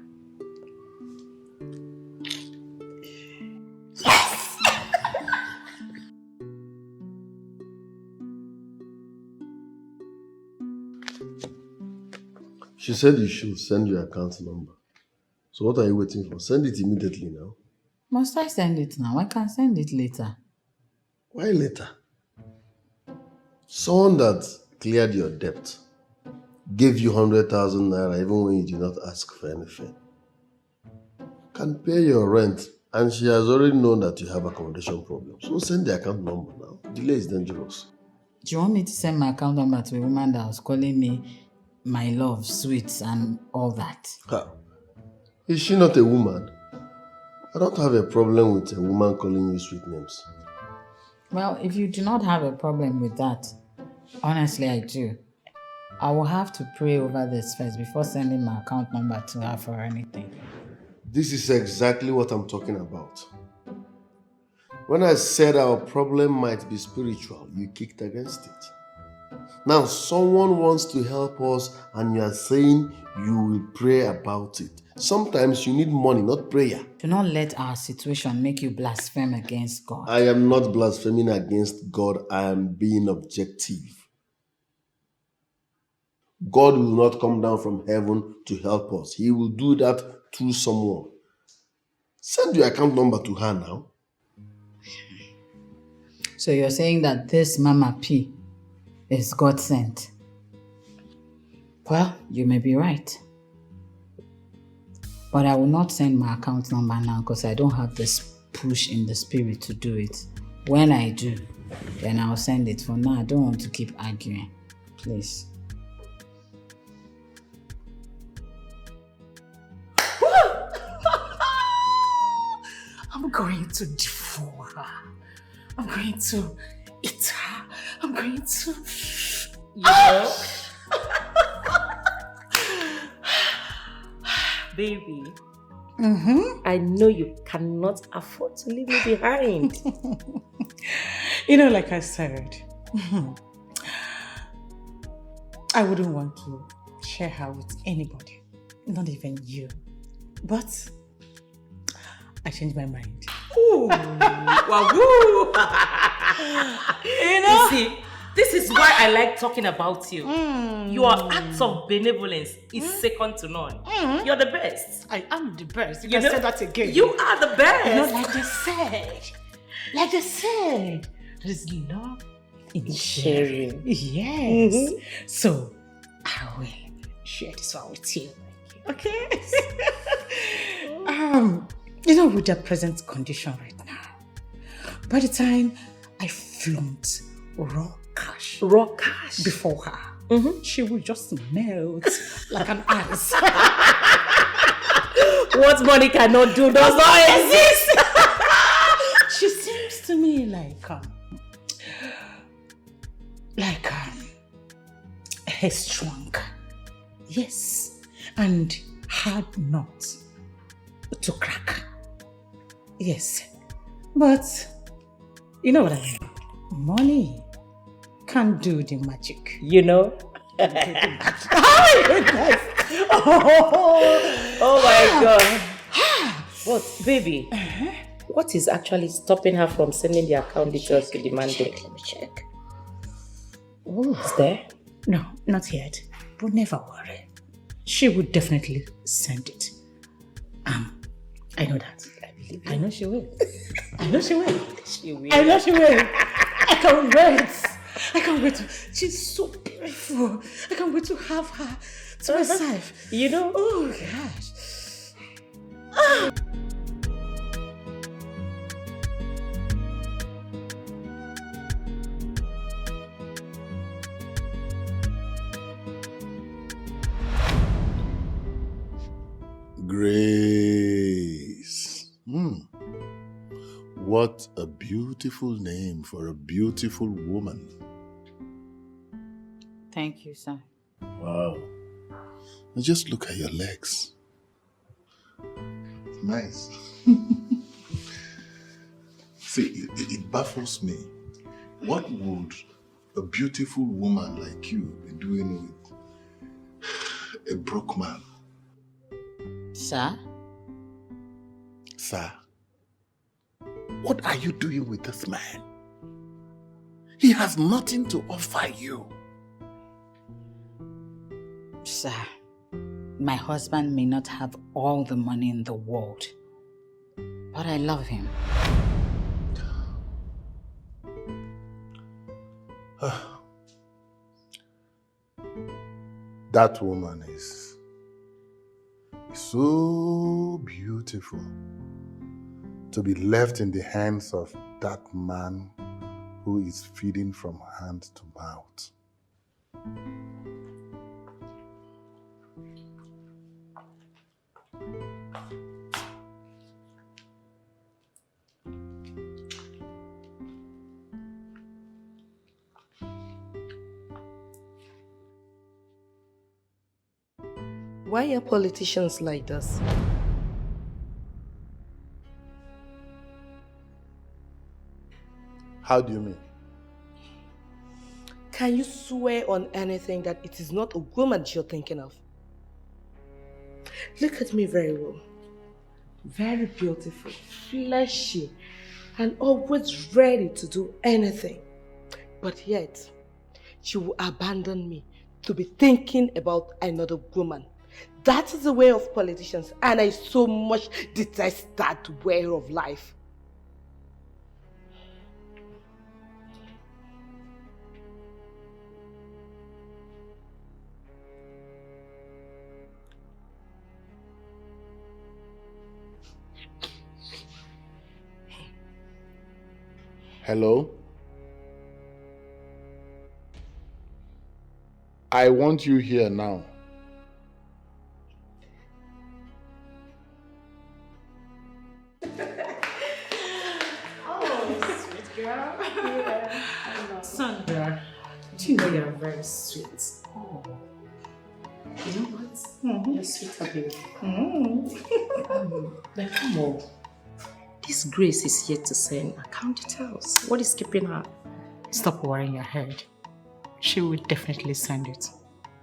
She said you should send your account number. So what are you waiting for? Send it immediately now. Must I send it now? I can send it later. Why later? Someone that cleared your debt gave you 100,000 naira even when you did not ask for anything, can pay your rent, and she has already known that you have accommodation problems. So send the account number now. Delay is dangerous. Do you want me to send my account number to a woman that was calling me my love, sweets, and all that? Is she not a woman? I don't have a problem with a woman calling you sweet names. Well, if you do not have a problem with that, honestly, I do. I will have to pray over this first before sending my account number to her for anything. This is exactly what I'm talking about. When I said our problem might be spiritual, you kicked against it. Now, someone wants to help us and you are saying you will pray about it. Sometimes you need money, not prayer. Do not let our situation make you blaspheme against God. I am not blaspheming against God. I am being objective. God will not come down from heaven to help us. He will do that through someone. Send your account number to her now. So you're saying that this Mama P is God sent? Well, you may be right. But I will not send my account number now because I don't have this push in the spirit to do it. When I do, then I'll send it. For now, I don't want to keep arguing. Please. I'm going to devour her. I'm going to eat her. I'm going to... You know? Baby, I know you cannot afford to leave me behind. You know, like I said, I wouldn't want to share her with anybody, not even you. But I changed my mind. Ooh, wahoo! You know? You see, this is why I like talking about you. Your acts of benevolence is second to none. You're the best. I am the best. You can say that again. You are the best. You know, like they said, there is love in sharing. Yes. So, I will share this one with you. Okay? You know, with the present condition right now, by the time I flaunt raw cash before her, she will just melt like an ice. What money cannot do does not exist. She seems to me like headstrong. Yes, and hard nut to crack. Yes, but you know what I mean. Money can't do the magic. You know? Oh my God. But baby, what is actually stopping her from sending the account details to the mandate? Let me check. Is there? No, not yet. But never worry. She would definitely send it. I know that. I know she will. I know she will. She will. I know she will. I can't wait. I can't wait to. She's so beautiful. I can't wait to have her to myself. You know? Oh gosh. Grace. What a beautiful name for a beautiful woman. Thank you, sir. Wow. Now just look at your legs. Nice. See, it baffles me. What would a beautiful woman like you be doing with a broke man? Sir? Sir, what are you doing with this man? He has nothing to offer you. Sir, my husband may not have all the money in the world, but I love him. That woman is so beautiful to be left in the hands of that man who is feeding from hand to mouth. Why are politicians like this? How do you mean? Can you swear on anything that it is not a woman you're thinking of? Look at me very well. Very beautiful, fleshy, and always ready to do anything. But yet, you will abandon me to be thinking about another woman. That is the way of politicians, and I so much detest that way of life. Hello? I want you here now. Oh, sweet girl. Yeah. Sandra, do you know you're very sweet? Oh. You know what? You're sweet, baby. Like, come on. This Grace is yet to send account details. What is keeping her? Stop worrying your head. She will definitely send it.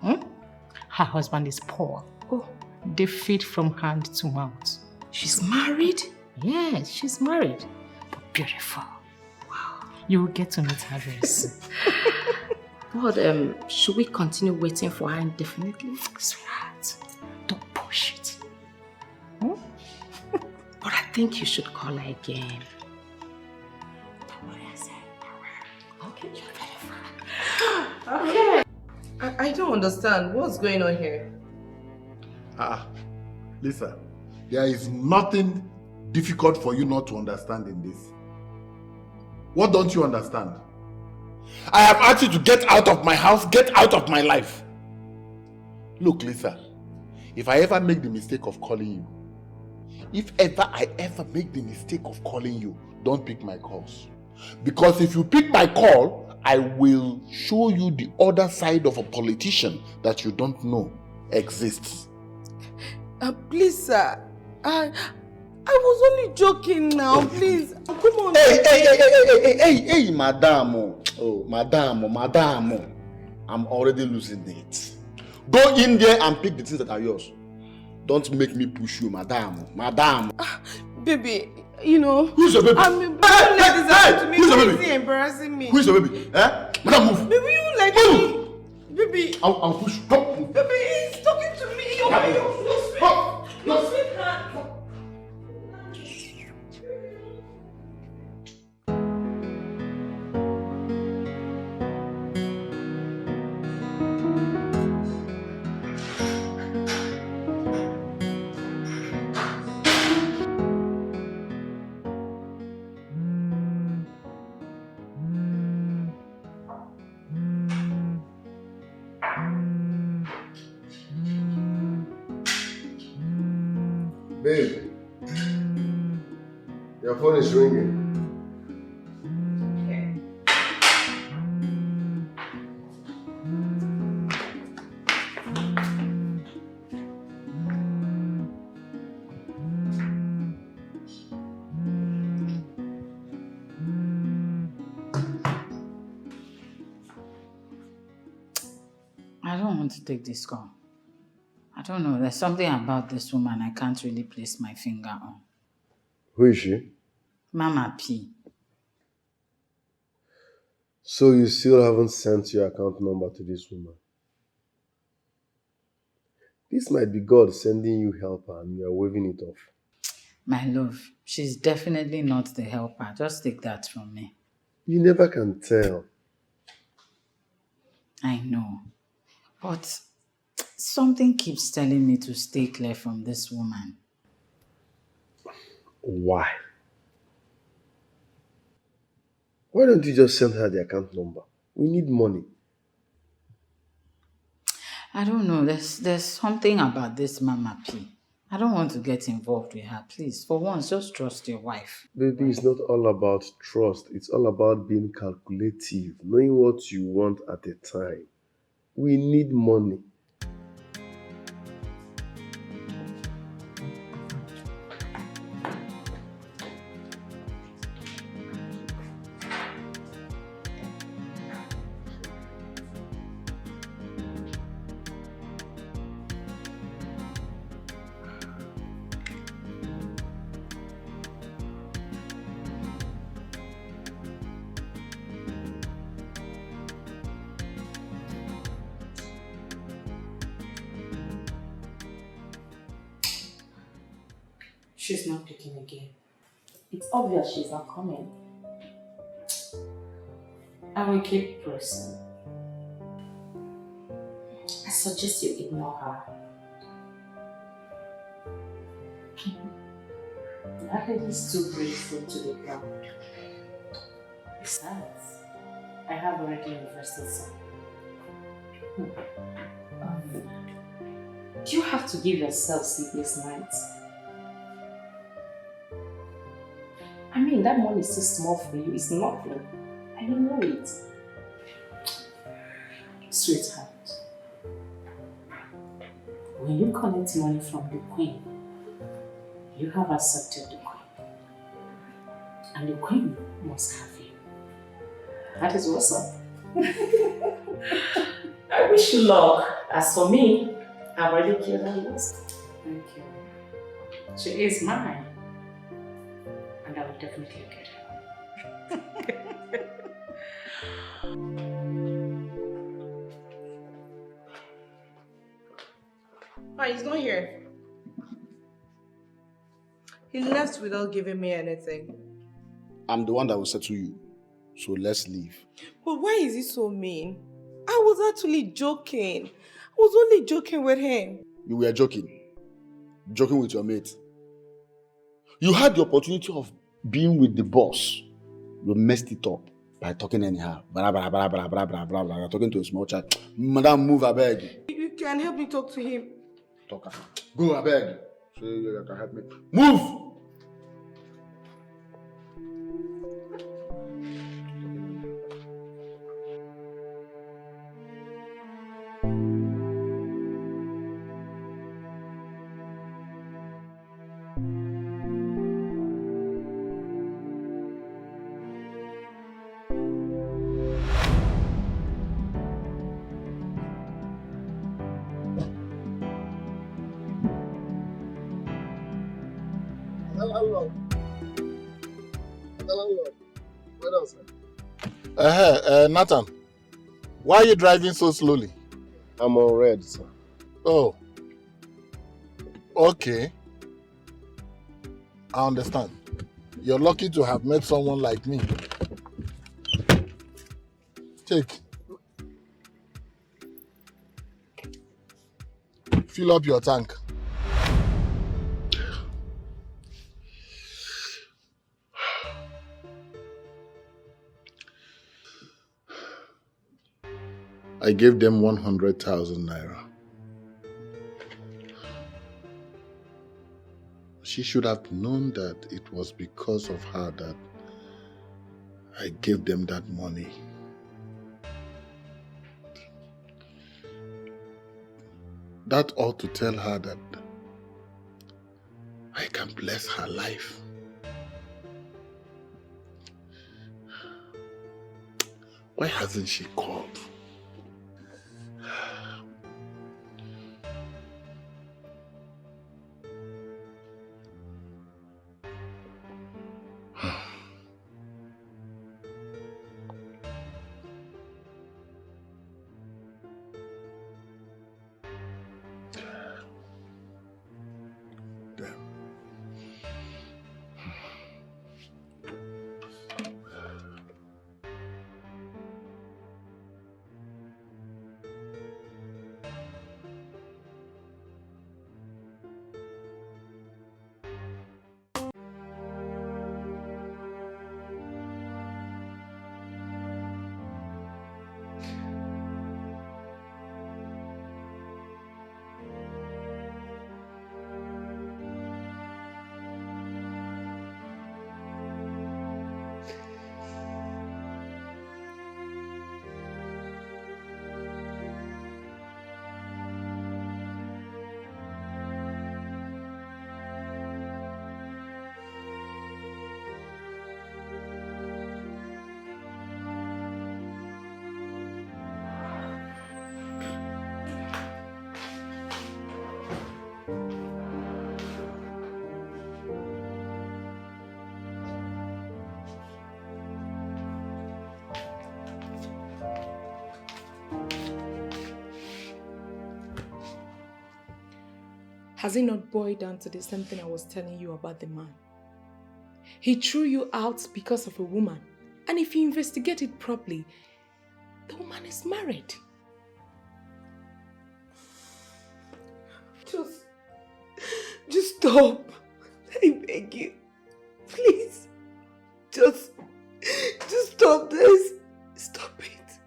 Her husband is poor. Oh. They feed from hand to mouth. She's married? Yes, she's married. But beautiful. Wow. You will get to meet her very soon. But should we continue waiting for her indefinitely? Sweetheart, don't push it. But I think you should call her again. Don't worry, I said. Okay, you're Okay. I don't understand. What's going on here? Lisa, there is nothing difficult for you not to understand in this. What don't you understand? I have asked you to get out of my house, get out of my life. Look, Lisa, if I ever make the mistake of calling you, don't pick my calls. Because if you pick my call, I will show you the other side of a politician that you don't know exists. Please, sir. I was only joking now, please. Come on. Hey, madam. Oh, madam. I'm already losing it. Go in there and pick the things that are yours. Don't make me push you, madam. Baby, you know. Who's your baby? Who's your baby? Who's Embarrassing me. Who's your baby? Eh? Madam, move. Baby, you like me. Baby. I'll push you. Come, move. Baby, he's talking to me. Your sweetheart. Babe, your phone is ringing. I don't want to take this call. I don't know. There's something about this woman I can't really place my finger on. Who is she? Mama P. So you still haven't sent your account number to this woman? This might be God sending you helper and you are waving it off. My love, she's definitely not the helper. Just take that from me. You never can tell. I know. But something keeps telling me to stay clear from this woman. Why? Why don't you just send her the account number? We need money. I don't know. There's something about this Mama P. I don't want to get involved with her. Please, for once, just trust your wife. Baby, it's not all about trust. It's all about being calculative, knowing what you want at a time. We need money. She's not picking again. It's obvious she's not coming. I will keep pressing. I suggest you ignore her. That lady is too grateful to the ground. Besides, I have already invested some. Do you have to give yourself sleepless nights? I mean, that money is too small for you. It's nothing. I don't know it. Sweetheart, when you collect money from the queen, you have accepted the queen. And the queen must have you. That is what's up. I wish you luck. As for me, I've already killed her list. Thank you. She is mine. And I will definitely get her. Oh, he's not here. He left without giving me anything. I'm the one that will settle you. So let's leave. But why is he so mean? I was actually joking. I was only joking with him. You were joking. Joking with your mate. You had the opportunity of being with the boss. You messed it up. by talking anyhow. Blah, blah, blah, blah, blah, blah, blah, blah. You're talking to a small child. Madam, move, I beg. You can help me talk to him. Talk. Go, I beg. So you can help me. Move! Nathan, why are you driving so slowly? I'm on red, sir. Oh, okay. I understand. You're lucky to have met someone like me. Take. Fill up your tank. I gave them 100,000 naira. She should have known that it was because of her that I gave them that money. That ought to tell her that I can bless her life. Why hasn't she called? Has it not boiled down to the same thing I was telling you about the man? He threw you out because of a woman. And if you investigate it properly, the woman is married. Just stop. I beg you. Please. Just stop this. Stop it.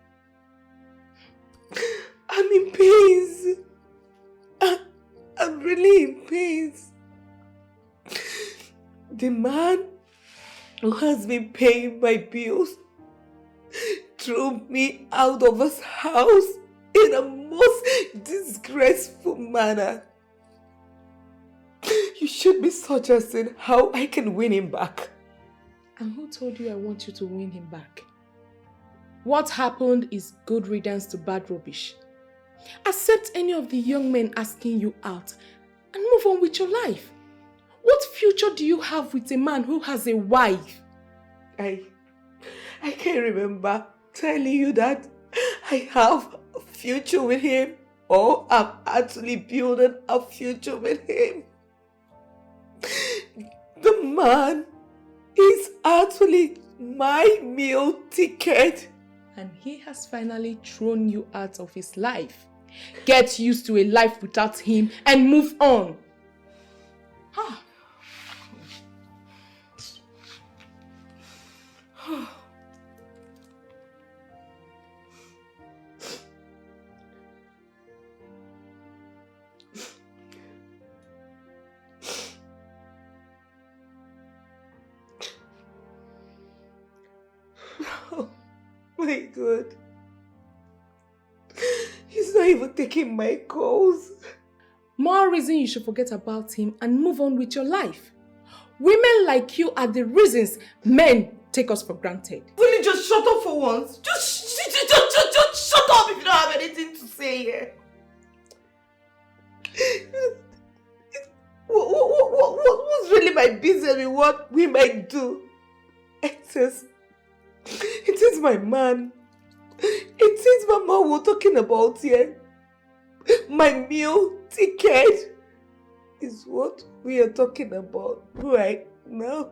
I'm in pains. I'm really in pains. The man who has been paying my bills threw me out of his house in a most disgraceful manner. You should be suggesting how I can win him back. And who told you I want you to win him back? What happened is good riddance to bad rubbish. Accept any of the young men asking you out and move on with your life. What future do you have with a man who has a wife? I can't remember telling you that I have a future with him, or I'm actually building a future with him. The man is actually my meal ticket. And he has finally thrown you out of his life. Get used to a life without him and move on. My God. He's not even taking my calls. More reason you should forget about him and move on with your life. Women like you are the reasons men take us for granted. Will you just shut up for once? Just shut up if you don't have anything to say here. What's really my business with what women do? It is my man. It is Mama we're talking about here. My meal ticket is what we are talking about right now.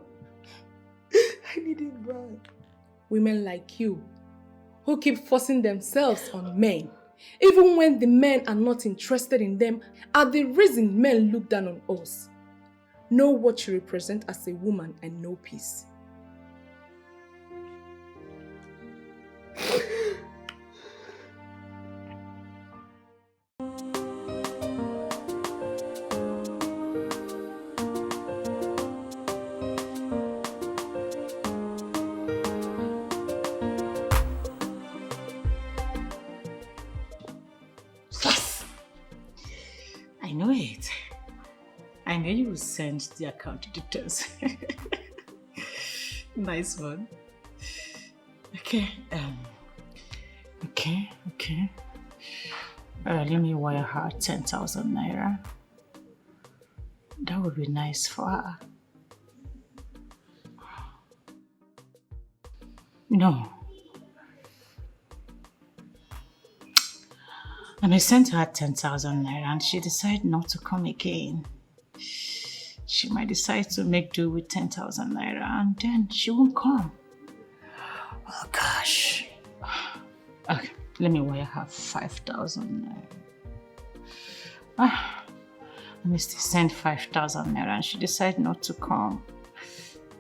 I need it back. Women like you, who keep forcing themselves on men, even when the men are not interested in them, are the reason men look down on us. Know what you represent as a woman and know peace. I know it. I know you will send the account details. Nice one. Okay. Okay. Let me wire her 10,000 naira. That would be nice for her. No. And I sent her 10,000 naira and she decided not to come again. She might decide to make do with 10,000 naira and then she won't come. Oh gosh. Okay, let me wire her 5,000 naira. Let me still send 5,000 naira and she decided not to come.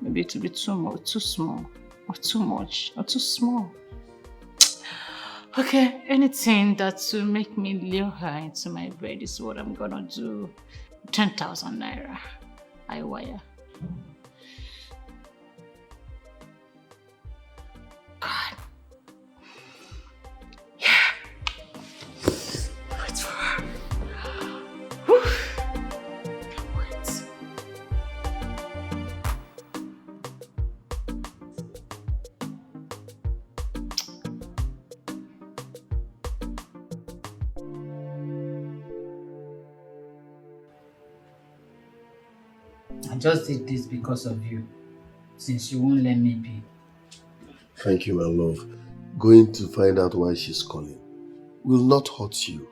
Maybe it will be too small, or too much, or too small. Okay, anything that will make me lure her into my bed is what I'm gonna do. 10,000 naira. I wire. God. Yeah. Wait for her. Whew. Can't wait. I just did this because of you, since you won't let me be. Thank you, my love. Going to find out why she's calling will not hurt you.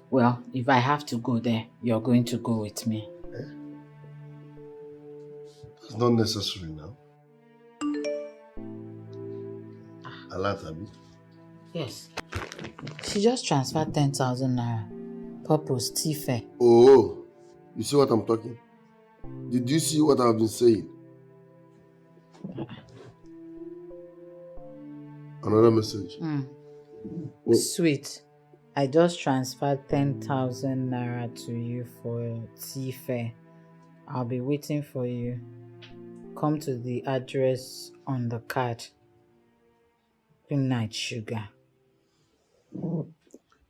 Well, if I have to go there, you're going to go with me. It's not necessary now. Alatabi? Yes. She just transferred 10,000 naira. Purpose, Tife. Oh, you see what I'm talking? Did you see what I've been saying? Another message. Oh. Sweet. I just transferred 10,000 naira to you for Tife. I'll be waiting for you. Come to the address on the card. Good night, sugar.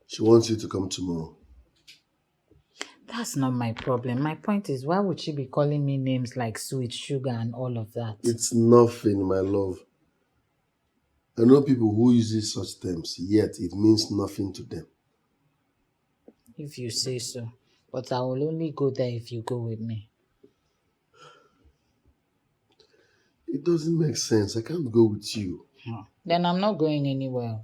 She wants you to come tomorrow. That's not my problem. My point is, why would she be calling me names like sweet, sugar, and all of that? It's nothing, my love. I know people who use such terms, yet it means nothing to them. If you say so. But I will only go there if you go with me. It doesn't make sense. I can't go with you. Then I'm not going anywhere.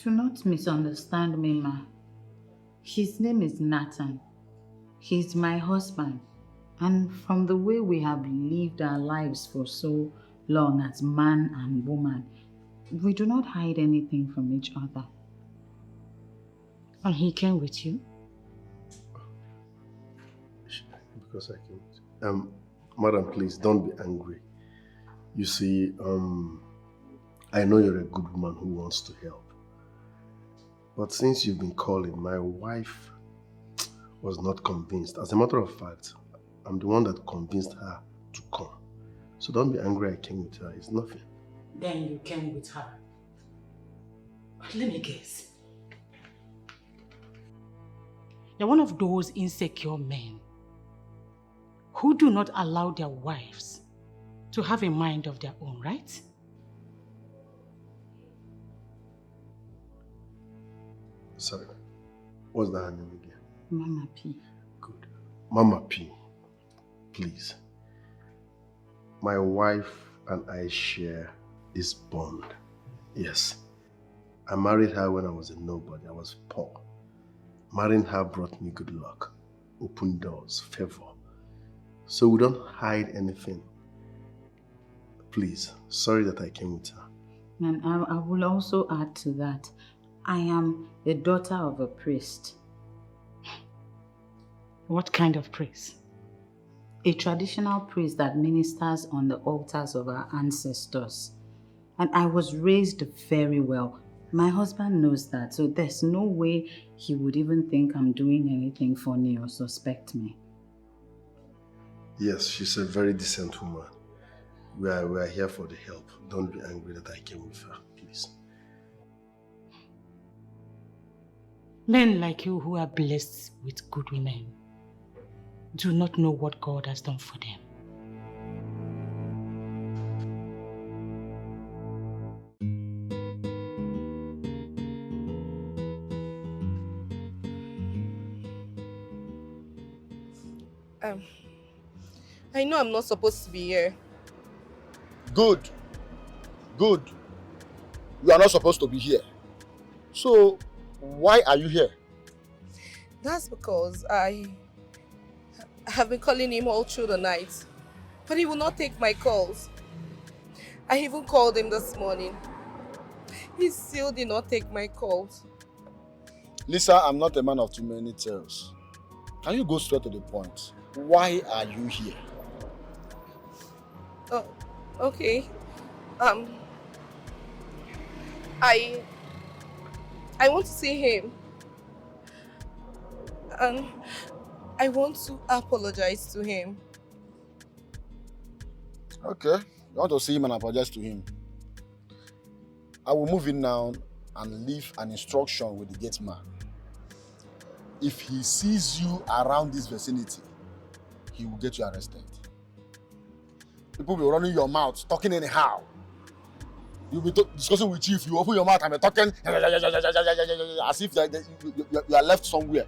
Do not misunderstand me, ma. His name is Nathan. He's my husband. And from the way we have lived our lives for so long as man and woman, we do not hide anything from each other. And he came with you? Because I can. Madam, please don't be angry. You see, I know you're a good woman who wants to help. But since you've been calling, my wife was not convinced. As a matter of fact, I'm the one that convinced her to come. So don't be angry I came with her. It's nothing. Then you came with her. But let me guess. You're one of those insecure men who do not allow their wives to have a mind of their own, right? Sorry. What's that name again? Mama P. Good. Mama P. Please. My wife and I share this bond. Yes. I married her when I was a nobody. I was poor. Marrying her brought me good luck, open doors, favor. So we don't hide anything. Please, sorry that I came with her. And I will also add to that. I am the daughter of a priest. What kind of priest? A traditional priest that ministers on the altars of our ancestors. And I was raised very well. My husband knows that, so there's no way he would even think I'm doing anything funny or suspect me. Yes, she's a very decent woman. We are here for the help. Don't be angry that I came with her, please. Men like you who are blessed with good women do not know what God has done for them. I know I'm not supposed to be here. Good. Good. You are not supposed to be here. So, why are you here? That's because I have been calling him all through the night, but he will not take my calls. I even called him this morning. He still did not take my calls. Lisa, I'm not a man of too many tales. Can you go straight to the point? Why are you here? Oh, okay. I want to see him. And I want to apologize to him. Okay, you want to see him and apologize to him. I will move in now and leave an instruction with the gate man. If he sees you around this vicinity, he will get you arrested. People will be running your mouth, talking anyhow. You'll be discussing with chief, you open your mouth and be talking as if you are left somewhere.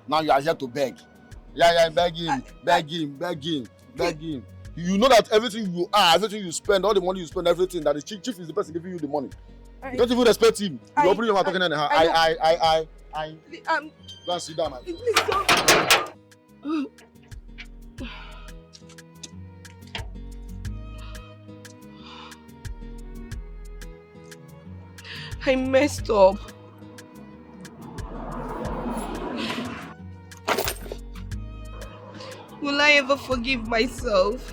Now you are here to beg. Beg him. You know that everything you are, everything you spend, all the money you spend, everything, that the chief is the person giving you the money. You don't even respect him. You open your mouth talking anyhow. Go and sit down, man. Please don't. I messed up. Will I ever forgive myself?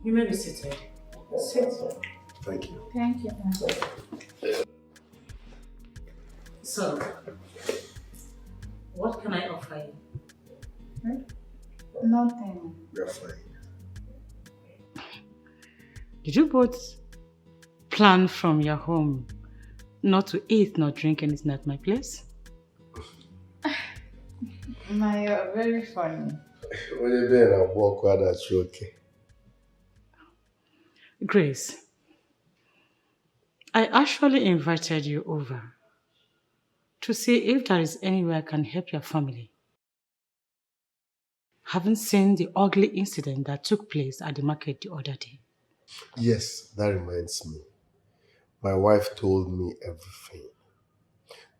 You may be seated. Sit. Thank you. Thank you. So, what can I offer you? Nothing. We are fine. Did you both plan from your home not to eat nor drink anything at my place? Ma, you're very funny. When you're there, I'll walk out, that's okay. Grace, I actually invited you over to see if there is any way I can help your family. Having seen the ugly incident that took place at the market the other day. Yes, that reminds me. My wife told me everything.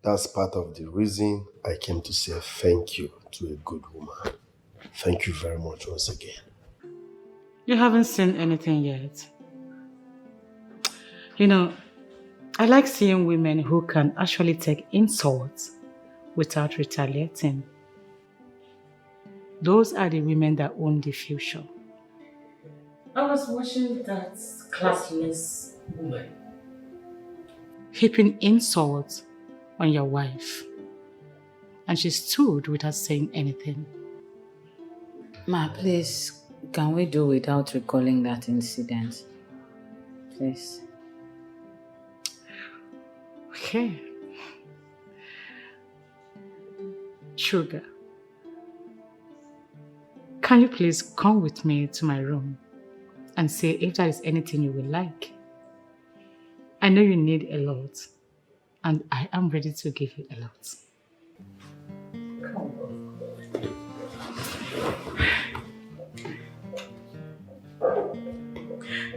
That's part of the reason I came to say thank you to a good woman. Thank you very much once again. You haven't seen anything yet. You know, I like seeing women who can actually take insults without retaliating. Those are the women that own the future. I was watching that classless woman heaping insults on your wife, and she stood without saying anything. Ma, please, can we do without recalling that incident? Please. Okay. Sugar, can you please come with me to my room and say if there is anything you would like? I know you need a lot, and I am ready to give you a lot.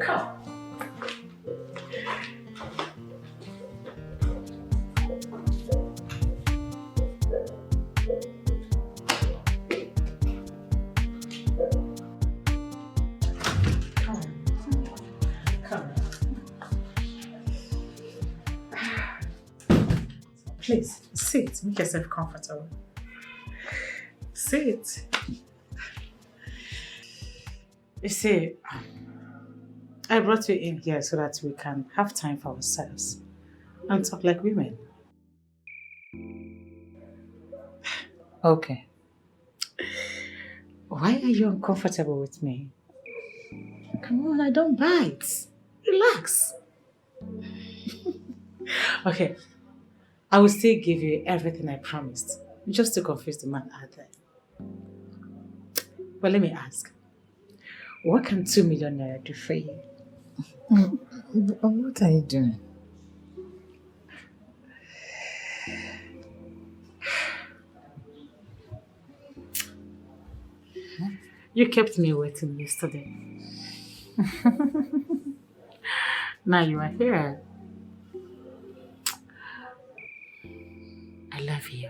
Come. Please, sit. Make yourself comfortable. Sit. You see, I brought you in here so that we can have time for ourselves and talk like women. Okay. Why are you uncomfortable with me? Come on, I don't bite. Relax. Okay. I will still give you everything I promised, just to confuse the man out there. But let me ask, what can 2 million naira do for you? What are you doing? You kept me waiting yesterday. Now you are here. I love you.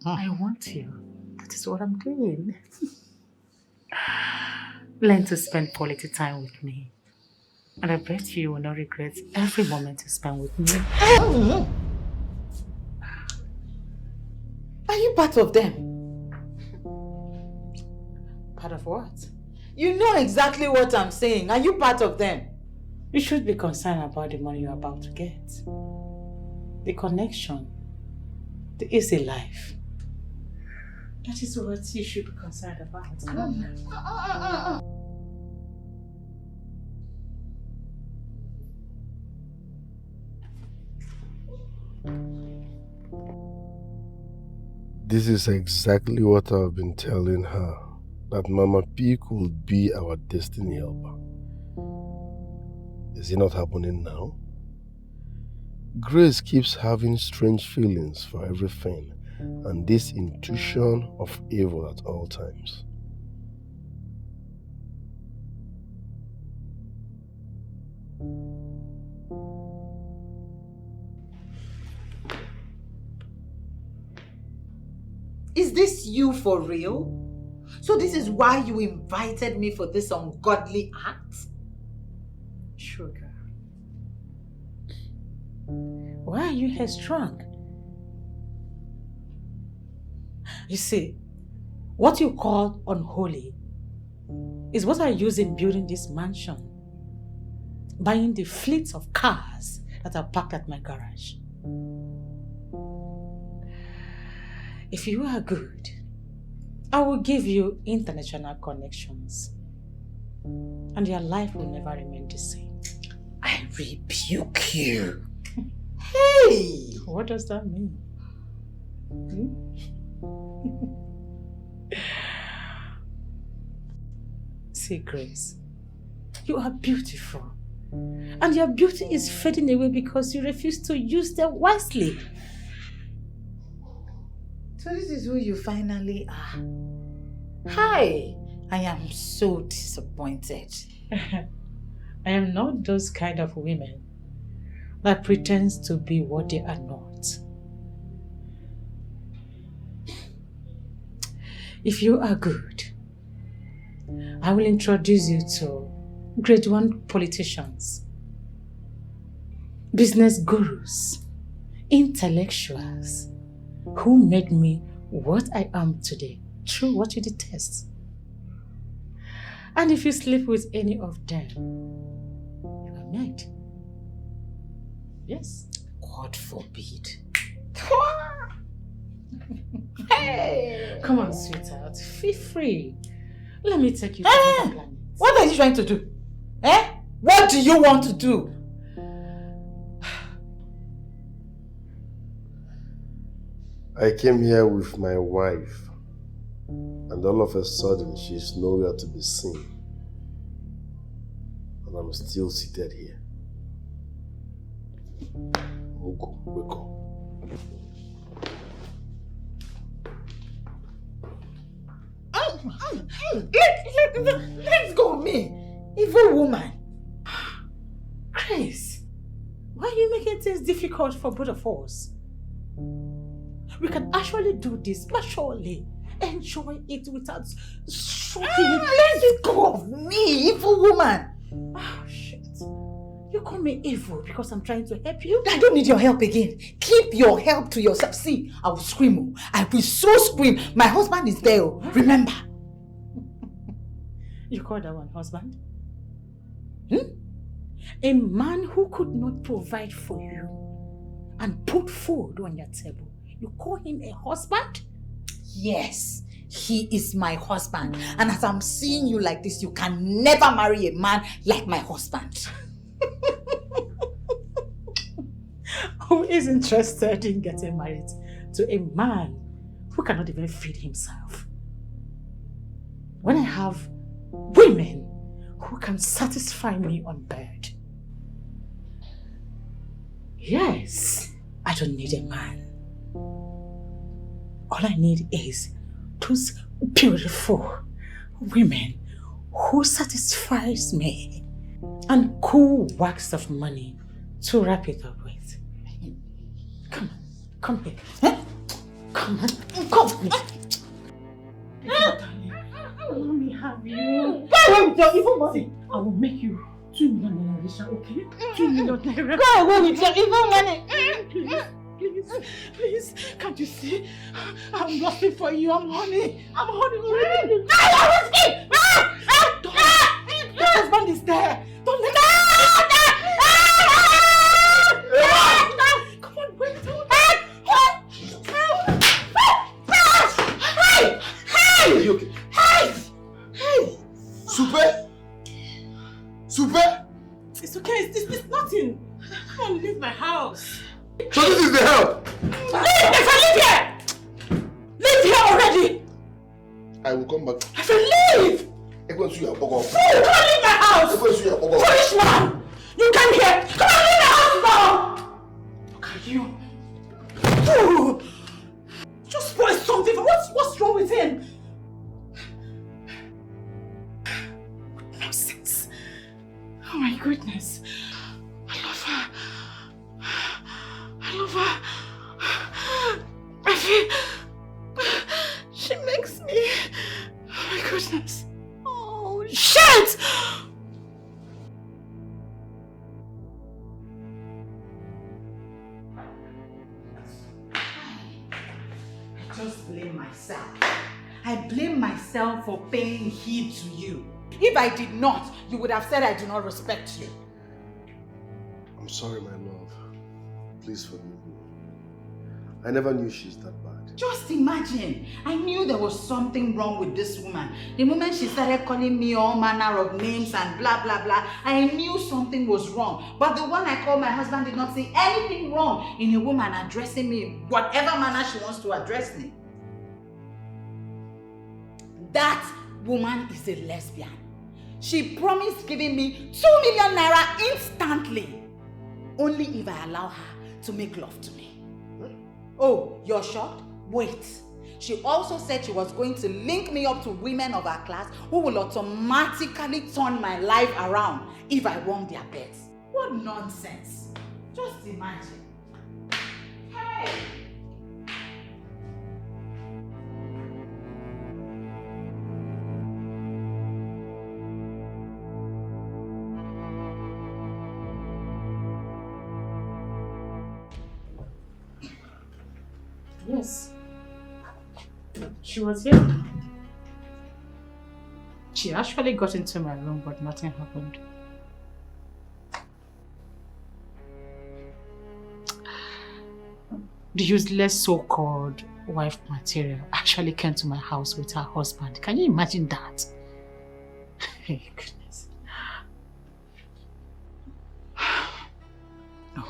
I want you. That is what I'm doing. Learn to spend quality time with me. And I bet you will not regret every moment you spend with me. Are you part of them? Part of what? You know exactly what I'm saying. Are you part of them? You should be concerned about the money you're about to get. The connection. The easy life. That is what you should be concerned about. This is exactly what I've been telling her. That Mama P could be our destiny helper. Is it not happening now? Grace keeps having strange feelings for everything and this intuition of evil at all times. Is this you for real? So this is why you invited me for this ungodly act? Sugar. Why are you headstrong? You see, what you call unholy is what I use in building this mansion. Buying the fleets of cars that are parked at my garage. If you are good, I will give you international connections. And your life will never remain the same. I rebuke you. Hey! What does that mean? See, Grace, you are beautiful. And your beauty is fading away because you refuse to use them wisely. So this is who you finally are. Hi! I am so disappointed. I am not those kind of women that pretends to be what they are not. If you are good, I will introduce you to grade 1 politicians, business gurus, intellectuals who made me what I am today through what you detest. And if you sleep with any of them, you are mad. Yes. God forbid. Hey! Come on, sweetheart. Feel free. Let me take you to another planet. What are you trying to do? Eh? What do you want to do? I came here with my wife, and all of a sudden she's nowhere to be seen. And I'm still seated here. Ogo, wake up. Let's go, me. Evil woman. Grace, why are you making things difficult for both of us? We can actually do this maturely. Enjoy it without shocking. Let's go of me, evil woman. Oh, shit. You call me evil because I'm trying to help you? I don't need your help again. Keep your help to yourself. See, I will scream. I will so scream. My husband is there. Remember. You call that one husband? A man who could not provide for you and put food on your table. You call him a husband? Yes, he is my husband. And as I'm seeing you like this, you can never marry a man like my husband. Who is interested in getting married to a man who cannot even feed himself? When I have women who can satisfy me on bed. Yes, I don't need a man. All I need is those beautiful women who satisfies me and cool wax of money to wrap it up with. Come here. Huh? Come on, come. Let me have you. Go away with your evil money. I will make you 2 million naira, okay? 2 million naira. Go away with your evil money. Please, can't you see? I'm bluffing for you. I'm honey already. Your husband is there. Don't let Come on, wait. Are you okay? Super? It's okay. It's nothing. Come on, leave my house. So this is the help? Leave here! Leave here already! I will come back. I said leave! I'm going to see your pogo. You can't leave my house! I'm going to see your pogo. Foolish man! You come here! Come on, leave my house now! Look at you. Ooh. Just spoil something. What's wrong with him? Nonsense. Oh my goodness. I love her. I feel... She makes me... Oh my goodness. Oh, shit! I just blame myself. I blame myself for paying heed to you. If I did not, you would have said I do not respect you. I'm sorry, my love. Please forgive me. I never knew she's that bad. Just imagine. I knew there was something wrong with this woman. The moment she started calling me all manner of names and blah, blah, blah, I knew something was wrong. But the one I called my husband did not see anything wrong in a woman addressing me in whatever manner she wants to address me. That woman is a lesbian. She promised giving me 2 million naira instantly. Only if I allow her to make love to me. Oh, you're shocked? Wait. She also said she was going to link me up to women of her class who will automatically turn my life around if I won their bets. What nonsense. Just imagine. Hey! Yes. She was here. She actually got into my room, but nothing happened. The useless so-called wife material actually came to my house with her husband. Can you imagine that? Hey, goodness.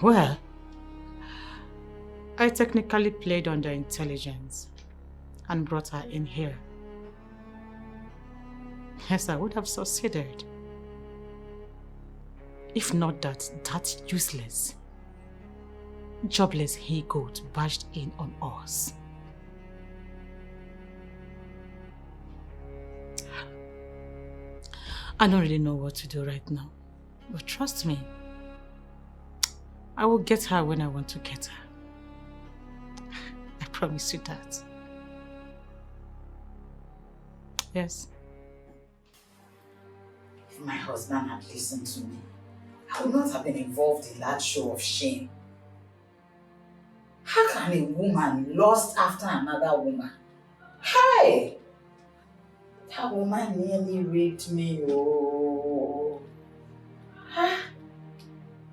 Well, I technically played on their intelligence and brought her in here. Yes, I would have succeeded. If not that useless, jobless he-goat barged in on us. I don't really know what to do right now, but trust me, I will get her when I want to get her. I promise you that. Yes. If my husband had listened to me, I would not have been involved in that show of shame. How can a woman lust after another woman? Hey! That woman nearly raped me, oh.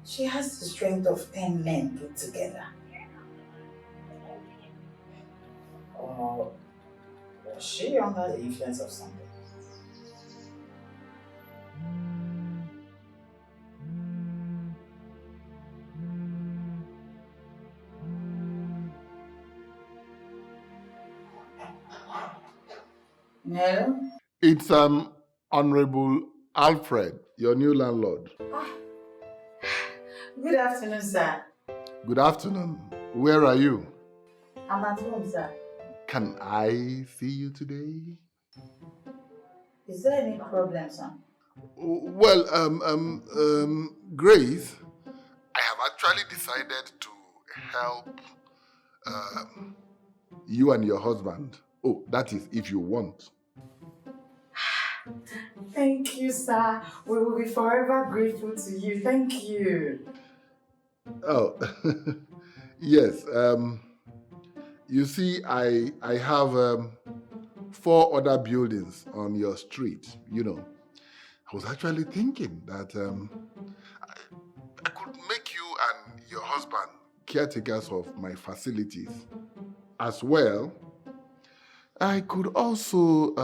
She has the strength of 10 men put together. Or was she under the influence of something? Hello? It's Honorable Alfred, your new landlord. Good afternoon, sir. Good afternoon. Where are you? I'm at home, sir. Can I see you today? Is there any problem, sir? Well, Grace, I have actually decided to help you and your husband. Oh, that is if you want. Thank you, sir. We will be forever grateful to you. Thank you. Oh, yes. You see, I have 4 other buildings on your street, you know. I was actually thinking that I could make you and your husband caretakers of my facilities. As well, I could also,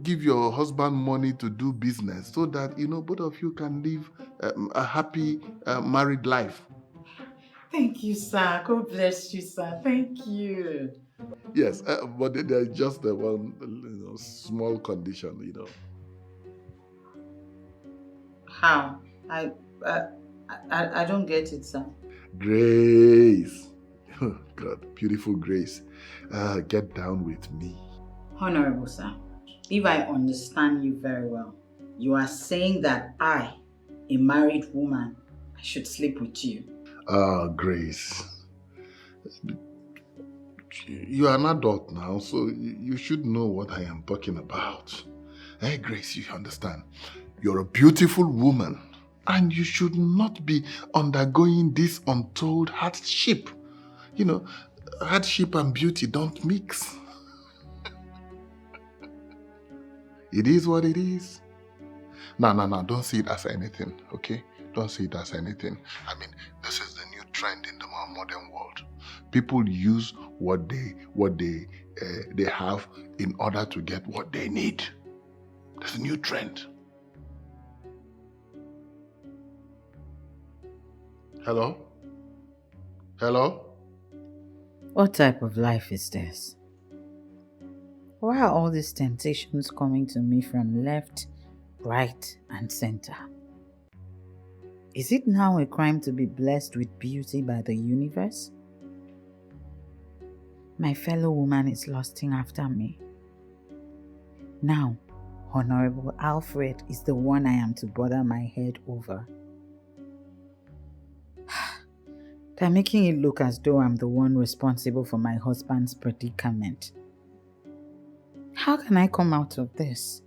give your husband money to do business so that, both of you can live a happy married life. Thank you, sir. God bless you, sir. Thank you. Yes, but there's just one small condition, How? I don't get it, sir. Grace. Oh, God, beautiful Grace. Get down with me. Honorable, sir, if I understand you very well, you are saying that I, a married woman, I should sleep with you. Grace. You are an adult now, so you should know what I am talking about. Hey, Grace, you understand. You're a beautiful woman, and you should not be undergoing this untold hardship. Hardship and beauty don't mix. It is what it is. No, don't see it as anything, okay? Don't see it as anything. I mean, this is the new trend in the modern world. People use what they have in order to get what they need. There's a new trend. Hello? Hello? What type of life is this? Why are all these temptations coming to me from left, right, and center? Is it now a crime to be blessed with beauty by the universe? My fellow woman is lusting after me. Now, Honorable Alfred is the one I am to bother my head over. They're making it look as though I'm the one responsible for my husband's predicament. How can I come out of this?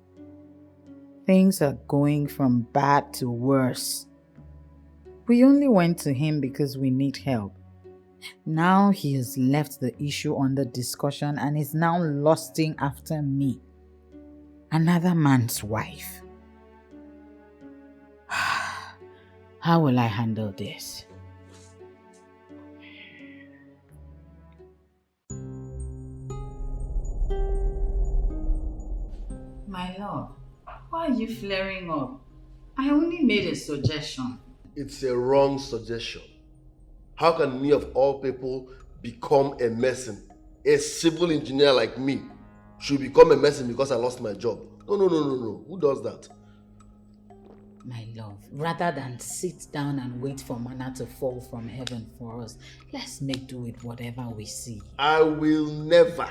Things are going from bad to worse. We only went to him because we need help. Now he has left the issue under discussion and is now lusting after me. Another man's wife. How will I handle this? My love, why are you flaring up? I only made a suggestion. It's a wrong suggestion. How can me of all people become a mason? A civil engineer like me should become a mason because I lost my job. No. Who does that? My love, rather than sit down and wait for manna to fall from heaven for us, let's make do with whatever we see. I will never.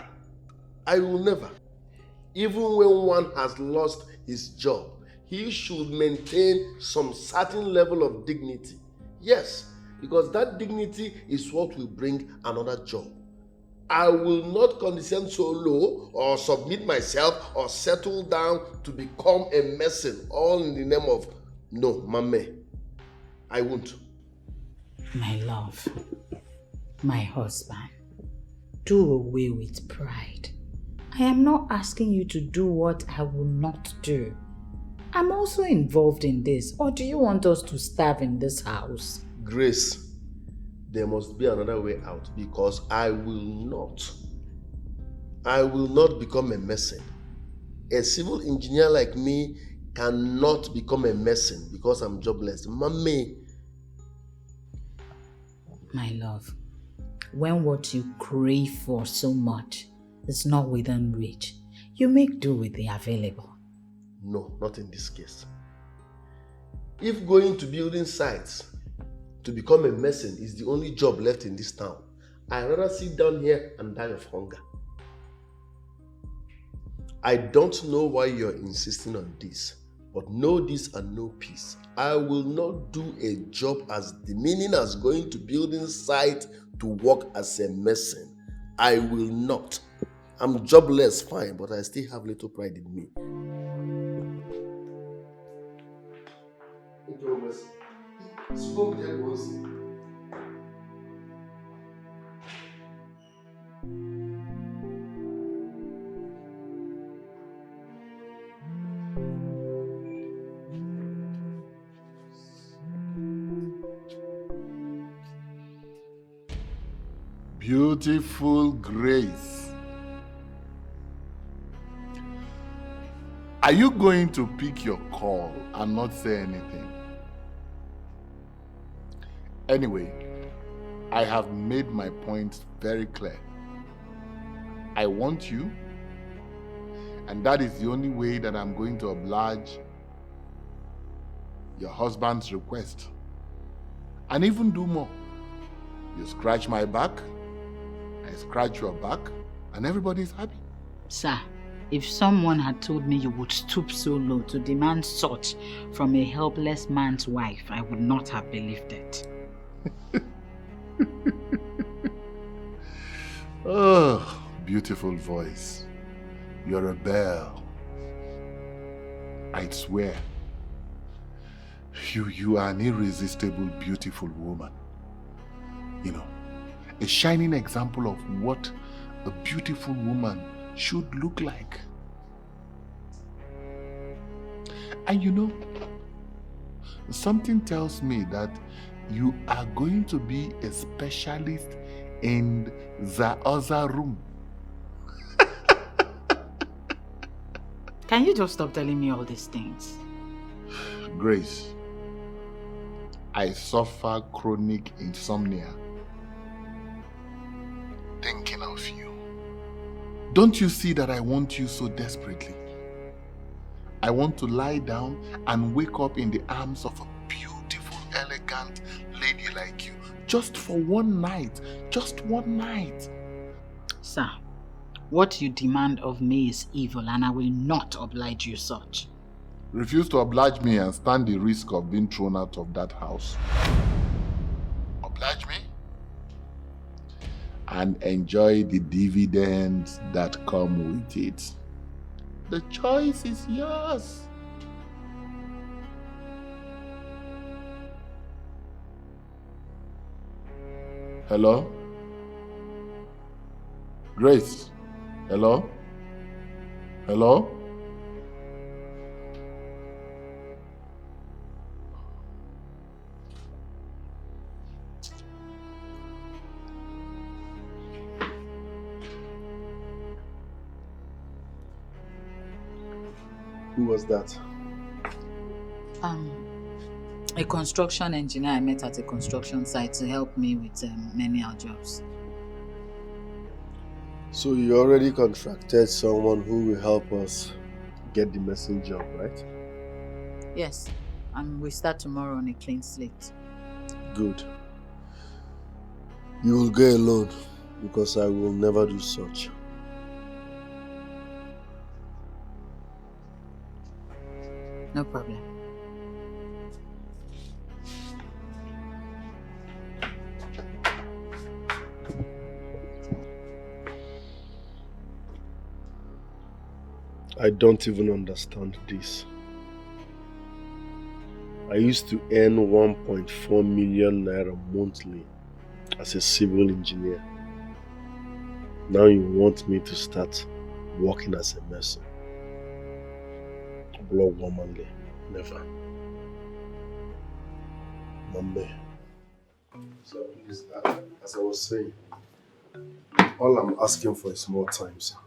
Even when one has lost his job, he should maintain some certain level of dignity. Yes, because that dignity is what will bring another job. I will not condescend so low or submit myself or settle down to become a mason, all in the name of, no, mame. I won't. My love, my husband, do away with pride. I am not asking you to do what I will not do. I'm also involved in this, or do you want us to starve in this house? Grace, there must be another way out because I will not become a mason. A civil engineer like me cannot become a mason because I'm jobless. Mommy. My love, when what you crave for so much is not within reach, you make do with the available. No, not in this case. If going to building sites to become a mason is the only job left in this town, I'd rather sit down here and die of hunger. I don't know why you're insisting on this, but know this and know peace. I will not do a job as demeaning as going to building site to work as a mason. I will not. I'm jobless, fine, but I still have little pride in me. Beautiful Grace. Are you going to pick your call and not say anything? Anyway, I have made my point very clear. I want you, and that is the only way that I'm going to oblige your husband's request. And even do more. You scratch my back, I scratch your back, and everybody's happy. Sir, if someone had told me you would stoop so low to demand such from a helpless man's wife, I would not have believed it. Oh, beautiful voice. You're a belle. I swear. You are an irresistible, beautiful woman. You know, a shining example of what a beautiful woman should look like. And you know, something tells me that you are going to be a specialist in the other room. Can you just stop telling me all these things? Grace, I suffer chronic insomnia thinking of you. Don't you see that I want you so desperately? I want to lie down and wake up in the arms of a beautiful, elegant lady like you. Just for one night. Just one night. Sir, what you demand of me is evil and I will not oblige you such. Refuse to oblige me and stand the risk of being thrown out of that house. Oblige me? and enjoy the dividends that come with it. The choice is yours. Hello? Grace? Hello? Hello? Who was that? A construction engineer I met at a construction site to help me with menial jobs. So you already contracted someone who will help us get the missing job, right? Yes, and we start tomorrow on a clean slate. Good. You will go alone because I will never do such. No problem. I don't even understand this. I used to earn 1.4 million naira monthly as a civil engineer. Now you want me to start working as a mason. Block womanly, never. Mame. So please, as I was saying, all I'm asking for is more time, sir.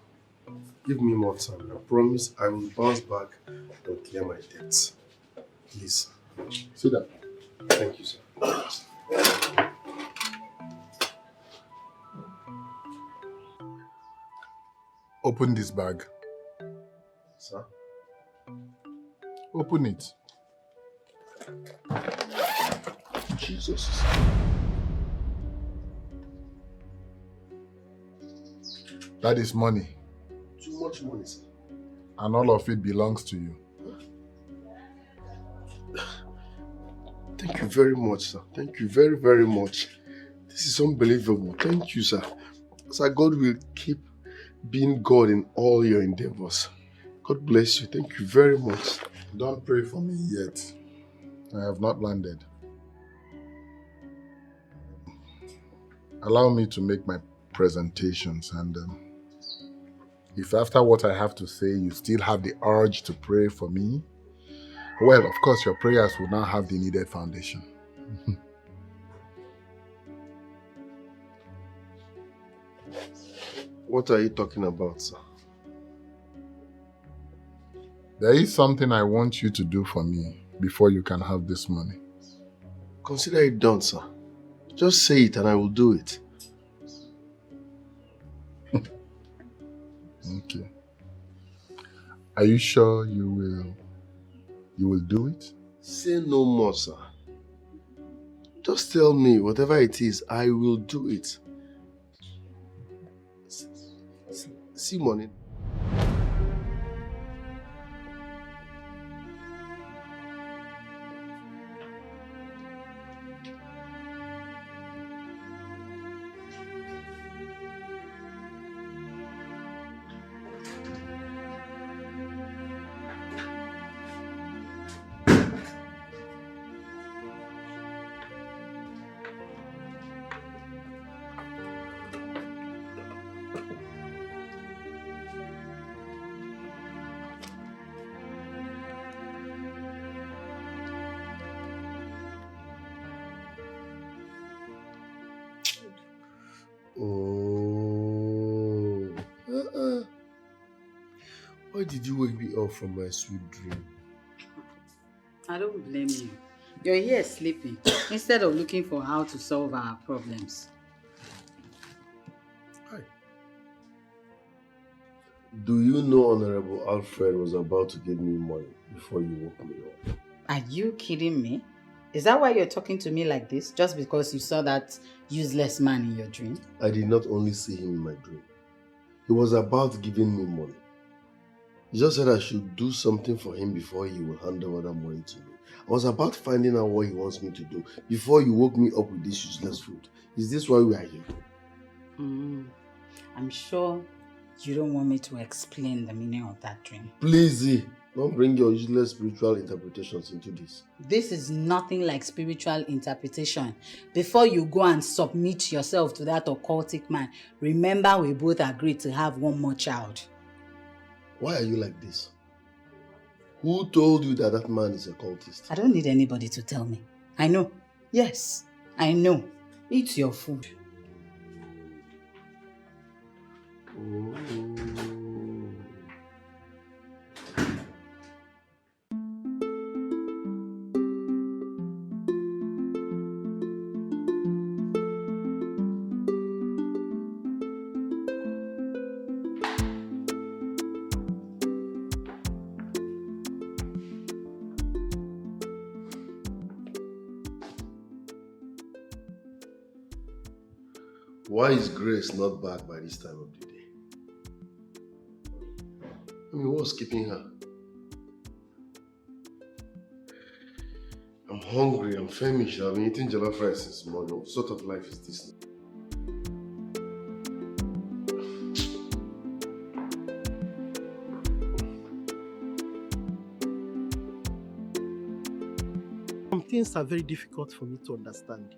Give me more time. I promise I will bounce back and clear my debts. Please. Sit down. Thank you, sir. Open this bag. Sir? Open it. Jesus. That is money. Too much money, sir. And all of it belongs to you. Thank you very much, sir. Thank you very, very much. This is unbelievable. Thank you, sir. Sir, God will keep being God in all your endeavors. God bless you. Thank you very much. Don't pray for me yet. I have not landed. Allow me to make my presentations, and if after what I have to say you still have the urge to pray for me, well, of course your prayers will now have the needed foundation. What are you talking about, sir? There is something I want you to do for me before you can have this money. Consider it done, sir. Just say it and I will do it. Okay. Are you sure you will do it? Say no more, sir. Just tell me whatever it is, I will do it. See money. Oh. Why did you wake me up from my sweet dream? I don't blame you. You're here sleeping instead of looking for how to solve our problems. Hi. Do you know Honorable Alfred was about to give me money before you woke me up? Are you kidding me? Is that why you're talking to me like this? Just because you saw that useless man in your dream? I did not only see him in my dream. He was about giving me money. He just said I should do something for him before he will hand over that money to me. I was about finding out what he wants me to do before you woke me up with this useless food. Is this why we are here? I'm sure you don't want me to explain the meaning of that dream. Please, Z, don't bring your useless spiritual interpretations into this. This is nothing like spiritual interpretation. Before you go and submit yourself to that occultic man, remember we both agreed to have one more child. Why are you like this? Who told you that that man is a cultist? I don't need anybody to tell me. I know. Yes, I know. Eat your food. Oh. Why is Grace not back by this time of the day? I mean, what's keeping her? I'm hungry, I'm famished, I've been eating jollof rice since morning. What sort of life is this? Some things are very difficult for me to understand.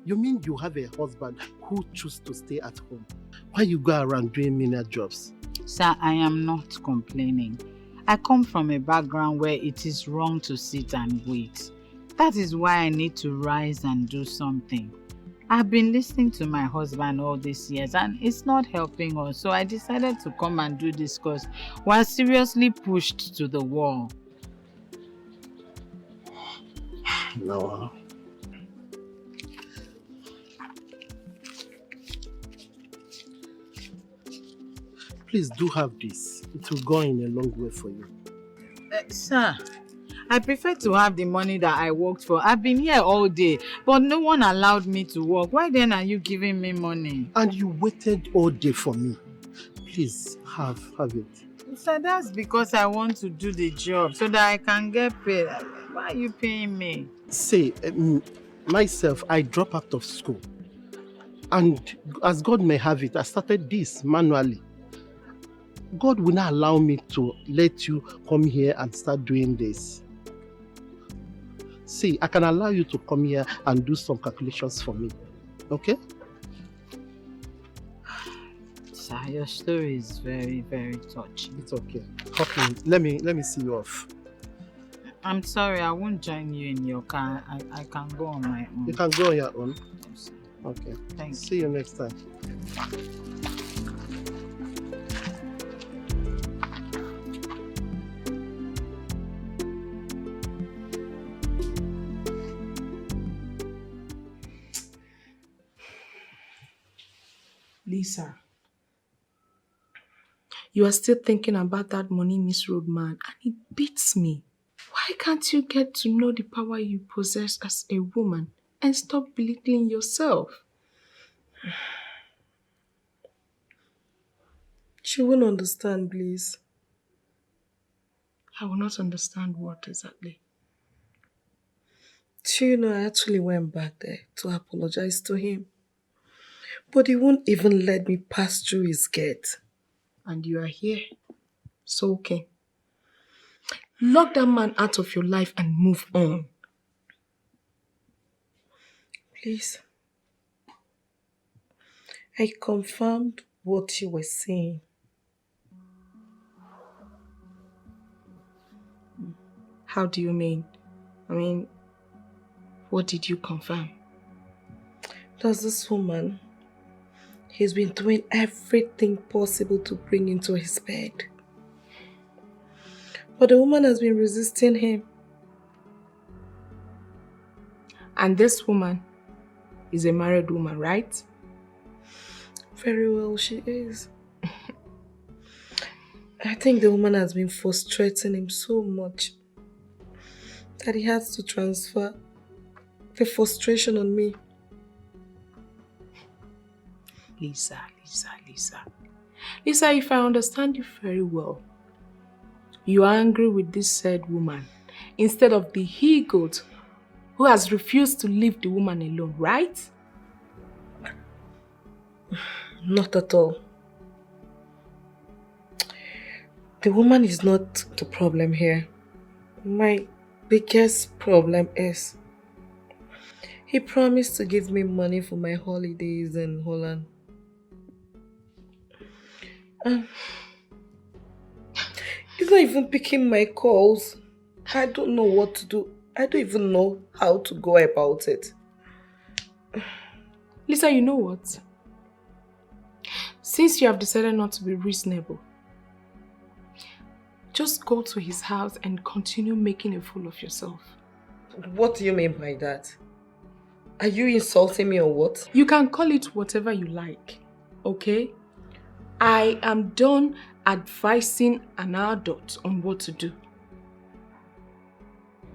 You mean you have a husband who chooses to stay at home while you go around doing menial jobs? Sir, I am not complaining. I come from a background where it is wrong to sit and wait. That is why I need to rise and do something. I've been listening to my husband all these years and it's not helping us. So I decided to come and do this course while seriously pushed to the wall. No. Please do have this. It will go in a long way for you. Sir, I prefer to have the money that I worked for. I've been here all day, but no one allowed me to work. Why then are you giving me money? And you waited all day for me. Please, have it. Sir, that's because I want to do the job so that I can get paid. Why are you paying me? Say, myself, I dropped out of school. And as God may have it, I started this manually. God will not allow me to let you come here and start doing this. See, I can allow you to come here and do some calculations for me. Okay? Sir, your story is very, very touching. It's okay. Hop in. Let me see you off. I'm sorry, I won't join you in your car. I can go on my own. You can go on your own? Yes. Okay. Thanks. See you next time. Lisa, you are still thinking about that money misruled man and it beats me. Why can't you get to know the power you possess as a woman and stop belittling yourself? She won't understand, please. I will not understand what exactly. I actually went back there to apologize to him. But he won't even let me pass through his gate. And you are here. So okay. Lock that man out of your life and move on. Please. I confirmed what you were saying. How do you mean? What did you confirm? There's this woman. He's been doing everything possible to bring into his bed. But the woman has been resisting him. And this woman is a married woman, right? Very well, she is. I think the woman has been frustrating him so much that he has to transfer the frustration on me. Lisa, if I understand you very well, you are angry with this said woman instead of the he-goat who has refused to leave the woman alone, right? Not at all. The woman is not the problem here. My biggest problem is he promised to give me money for my holidays in Holland. He's not even picking my calls. I don't know what to do. I don't even know how to go about it. Lisa, you know what? Since you have decided not to be reasonable, just go to his house and continue making a fool of yourself. What do you mean by that? Are you insulting me or what? You can call it whatever you like, okay? I am done advising an adult on what to do.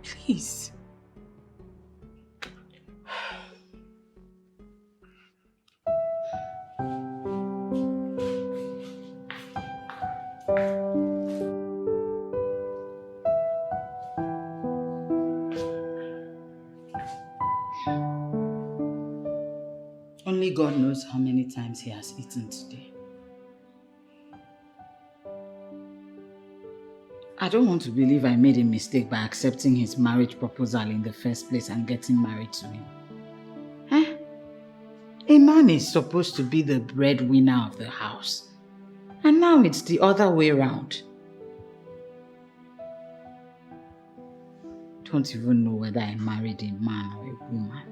Please. Only God knows how many times he has eaten today. I don't want to believe I made a mistake by accepting his marriage proposal in the first place and getting married to him. Eh? A man is supposed to be the breadwinner of the house. And now it's the other way around. Don't even know whether I married a man or a woman.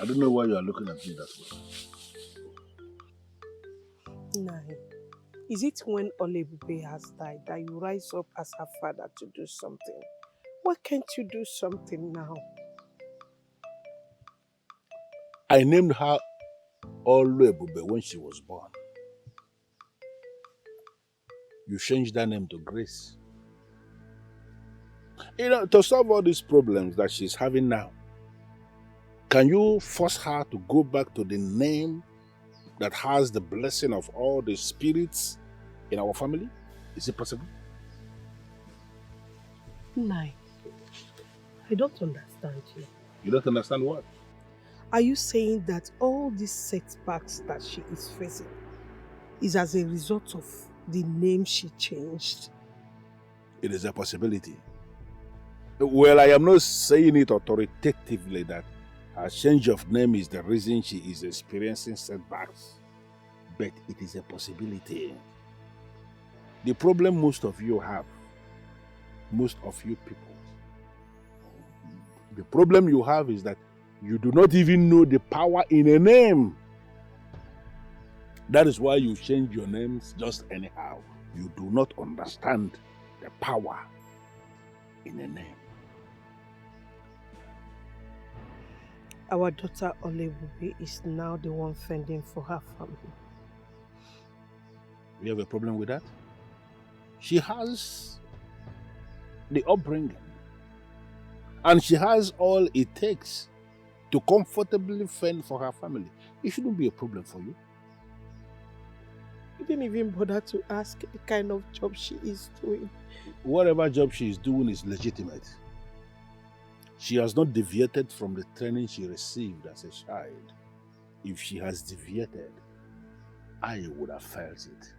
I don't know why you are looking at me that way. Nai, is it when Olebube has died that you rise up as her father to do something? Why can't you do something now? I named her Olebube when she was born. You changed that name to Grace. You know, to solve all these problems that she's having now, can you force her to go back to the name that has the blessing of all the spirits in our family? Is it possible? Nai, I don't understand you. You don't understand what? Are you saying that all these setbacks that she is facing is as a result of the name she changed? It is a possibility. Well, I am not saying it authoritatively that her change of name is the reason she is experiencing setbacks. But it is a possibility. The problem most of you have, most of you people, the problem you have is that you do not even know the power in a name. That is why you change your names just anyhow. You do not understand the power in a name. Our daughter Olebube is now the one fending for her family. You have a problem with that? She has the upbringing. And she has all it takes to comfortably fend for her family. It shouldn't be a problem for you. You didn't even bother to ask the kind of job she is doing. Whatever job she is doing is legitimate. She has not deviated from the training she received as a child. If she has deviated, I would have felt it.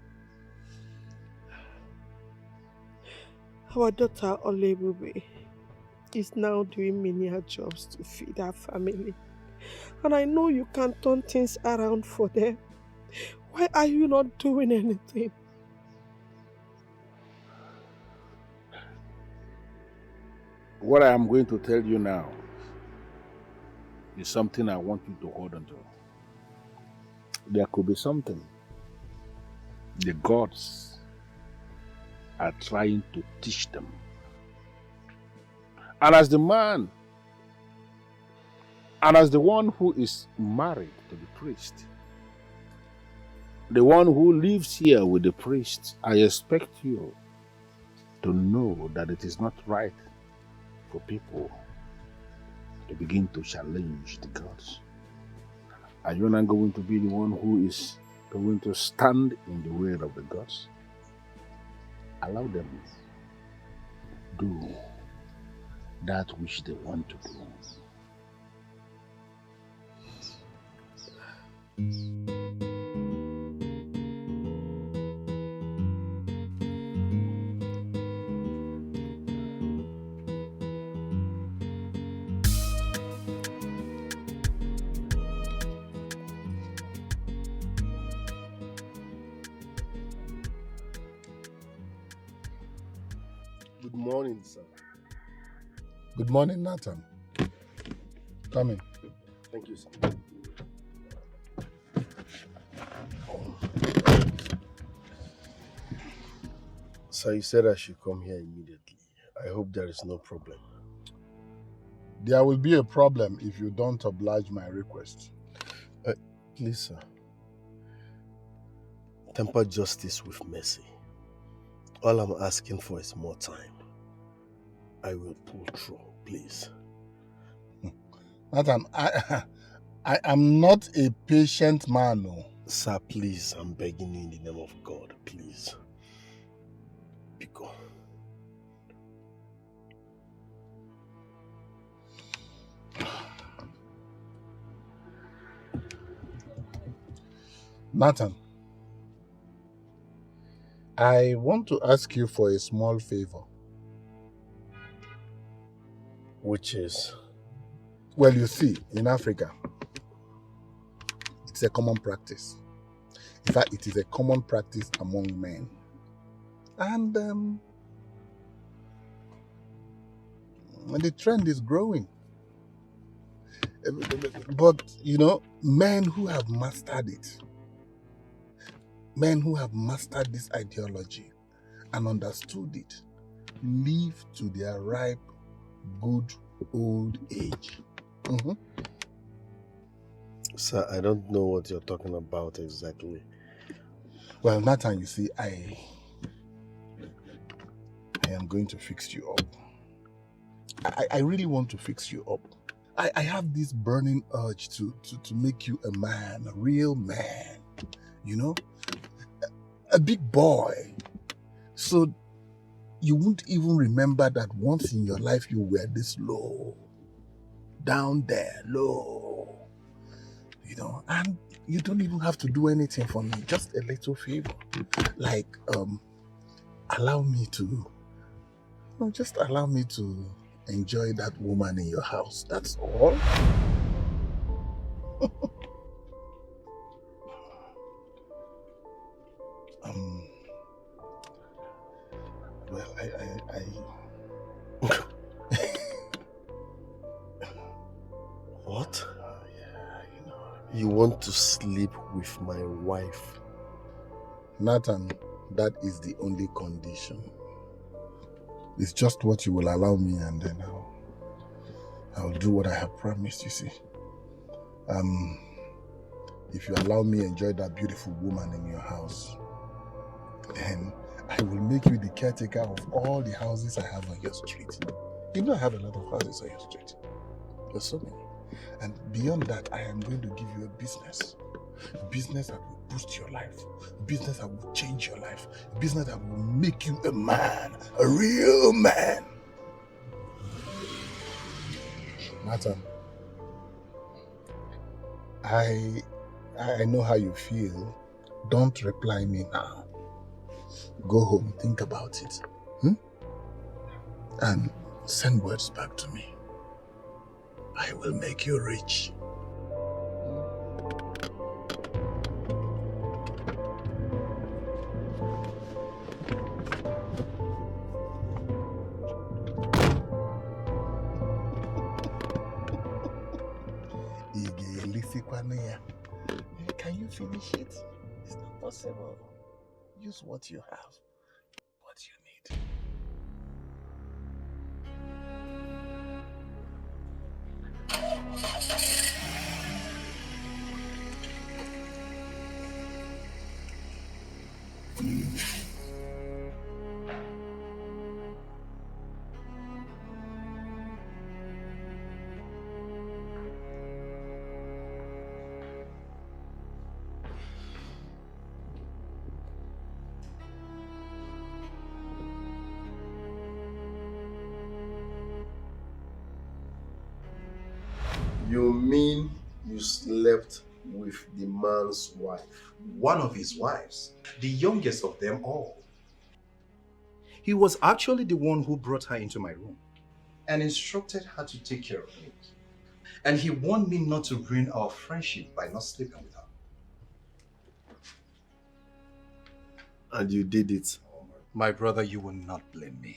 Our daughter Olebube is now doing menial jobs to feed her family. And I know you can turn things around for them. Why are you not doing anything? What I am going to tell you now is something I want you to hold on to. There could be something the gods are trying to teach them. And as the man, and as the one who is married to the priest, the one who lives here with the priest, I expect you to know that it is not right for people to begin to challenge the gods. Are you not going to be the one who is going to stand in the way of the gods? Allow them do that which they want to do. Good morning, sir. Good morning, Nathan. Come in. Thank you, sir. Sir, you said I should come here immediately. I hope there is no problem. There will be a problem if you don't oblige my request. Please, sir. Temper justice with mercy. All I'm asking for is more time. I will pull through, please. Nathan, I am not a patient man. No. Sir, please, I'm begging you in the name of God, please. Pico. Nathan, I want to ask you for a small favor. Which is? Well, you see, in Africa, it's a common practice. In fact, it is a common practice among men. And the trend is growing. But, you know, men who have mastered it, men who have mastered this ideology and understood it, live to their ripe, good old age. Mm-hmm. Sir, I don't know what you're talking about exactly. Well, Nathan, you see, I am going to fix you up. I really want to fix you up. I have this burning urge to make you a man, a real man, you know? A big boy. So you won't even remember that once in your life you were this low. Down there, low. You know, and you don't even have to do anything for me. Just a little favor. Like, allow me to, just allow me to enjoy that woman in your house. That's all. Well, What? Yeah, you know. You want to sleep with my wife? Nathan, that is the only condition. It's just what you will allow me, and then I'll do what I have promised, you see. If you allow me enjoy that beautiful woman in your house, then I will make you the caretaker of all the houses I have on your street. You know I have a lot of houses on your street. There's so many. And beyond that, I am going to give you a business. A business that will boost your life. A business that will change your life. A business that will make you a man. A real man. Nathan, I know how you feel. Don't reply me now. Go home, think about it. And send words back to me. I will make you rich. Can you finish it? It's not possible. Use what you have. What you need. You mean you slept with the man's wife? One of his wives, the youngest of them all. He was actually the one who brought her into my room and instructed her to take care of me. And he warned me not to ruin our friendship by not sleeping with her. And you did it? My brother, you will not blame me.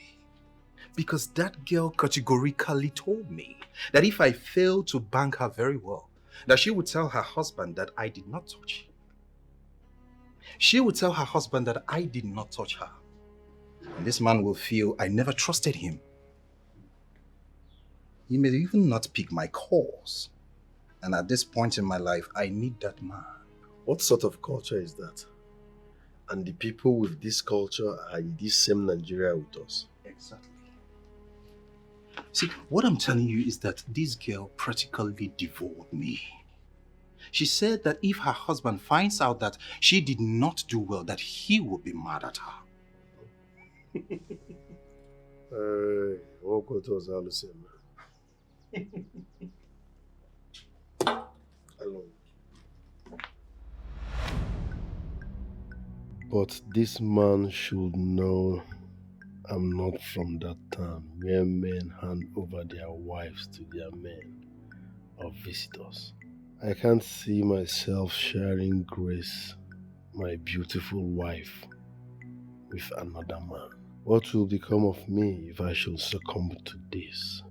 Because that girl categorically told me that if I failed to bank her very well, that she would tell her husband that I did not touch. She would tell her husband that I did not touch her. And this man will feel I never trusted him. He may even not pick my calls. And at this point in my life, I need that man. What sort of culture is that? And the people with this culture are in this same Nigeria with us? Exactly. See, what I'm telling you is that this girl practically devoured me. She said that if her husband finds out that she did not do well, that he will be mad at her. But this man should know I'm not from that town where men hand over their wives to their men or visitors. I can't see myself sharing Grace, my beautiful wife, with another man. What will become of me if I should succumb to this?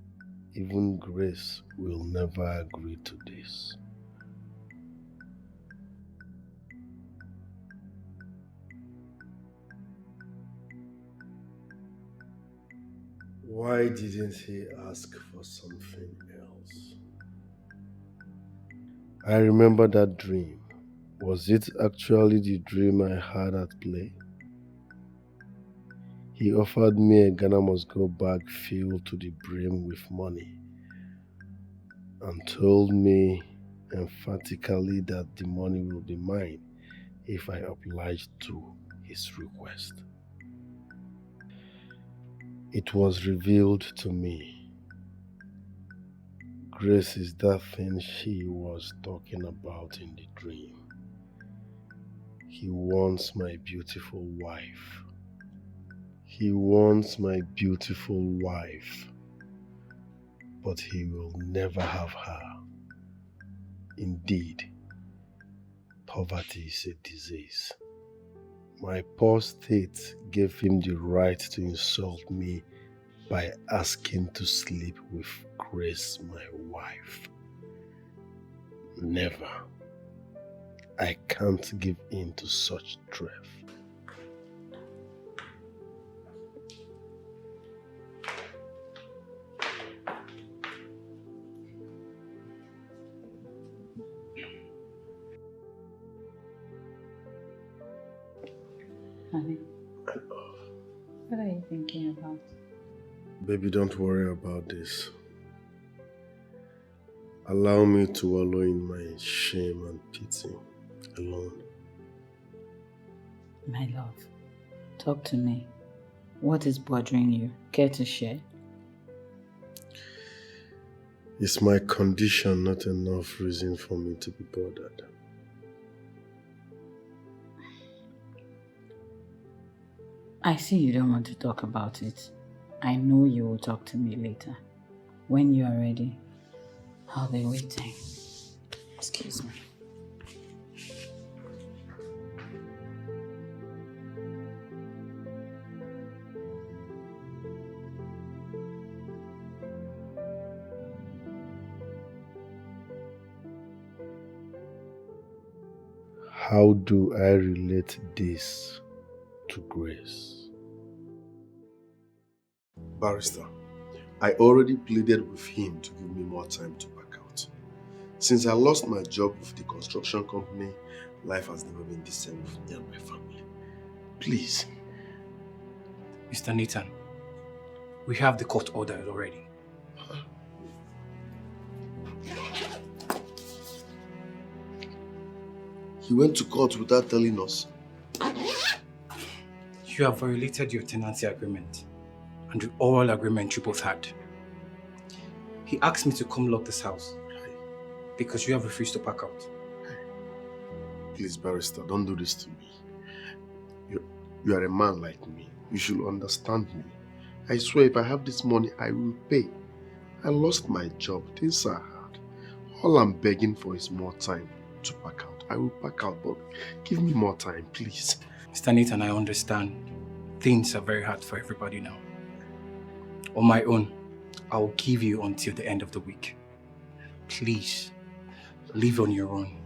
Even Grace will never agree to this. Why didn't he ask for something else? I remember that dream. Was it actually the dream I had at play? He offered me a Ghana must go bag filled to the brim with money and told me emphatically that the money will be mine if I obliged to his request. It was revealed to me. Grace is that thing she was talking about in the dream. He wants my beautiful wife. He wants my beautiful wife. But he will never have her. Indeed, poverty is a disease. My poor state gave him the right to insult me by asking to sleep with Grace, my wife. Never. I can't give in to such threat. Honey, what are you thinking about? Baby, don't worry about this. Allow me to wallow in my shame and pity alone. My love, talk to me. What is bothering you? Care to share? Is my condition not enough reason for me to be bothered? I see you don't want to talk about it. I know you will talk to me later. When you are ready, I'll be waiting. Excuse me. How do I relate this to Grace? Barrister, I already pleaded with him to give me more time to back out. Since I lost my job with the construction company, life has never been the same with me and my family. Please. Mr. Nathan, we have the court order already. He went to court without telling us. You have violated your tenancy agreement and the oral agreement you both had. He asked me to come lock this house because you have refused to pack out. Please, Barrister, don't do this to me. You are a man like me. You should understand me. I swear if I have this money, I will pay. I lost my job. Things are hard. All I'm begging for is more time to pack out. I will pack out, but give me more time, please. Mr. Nathan, I understand. Things are very hard for everybody now. On my own, I will give you until the end of the week. Please, live on your own.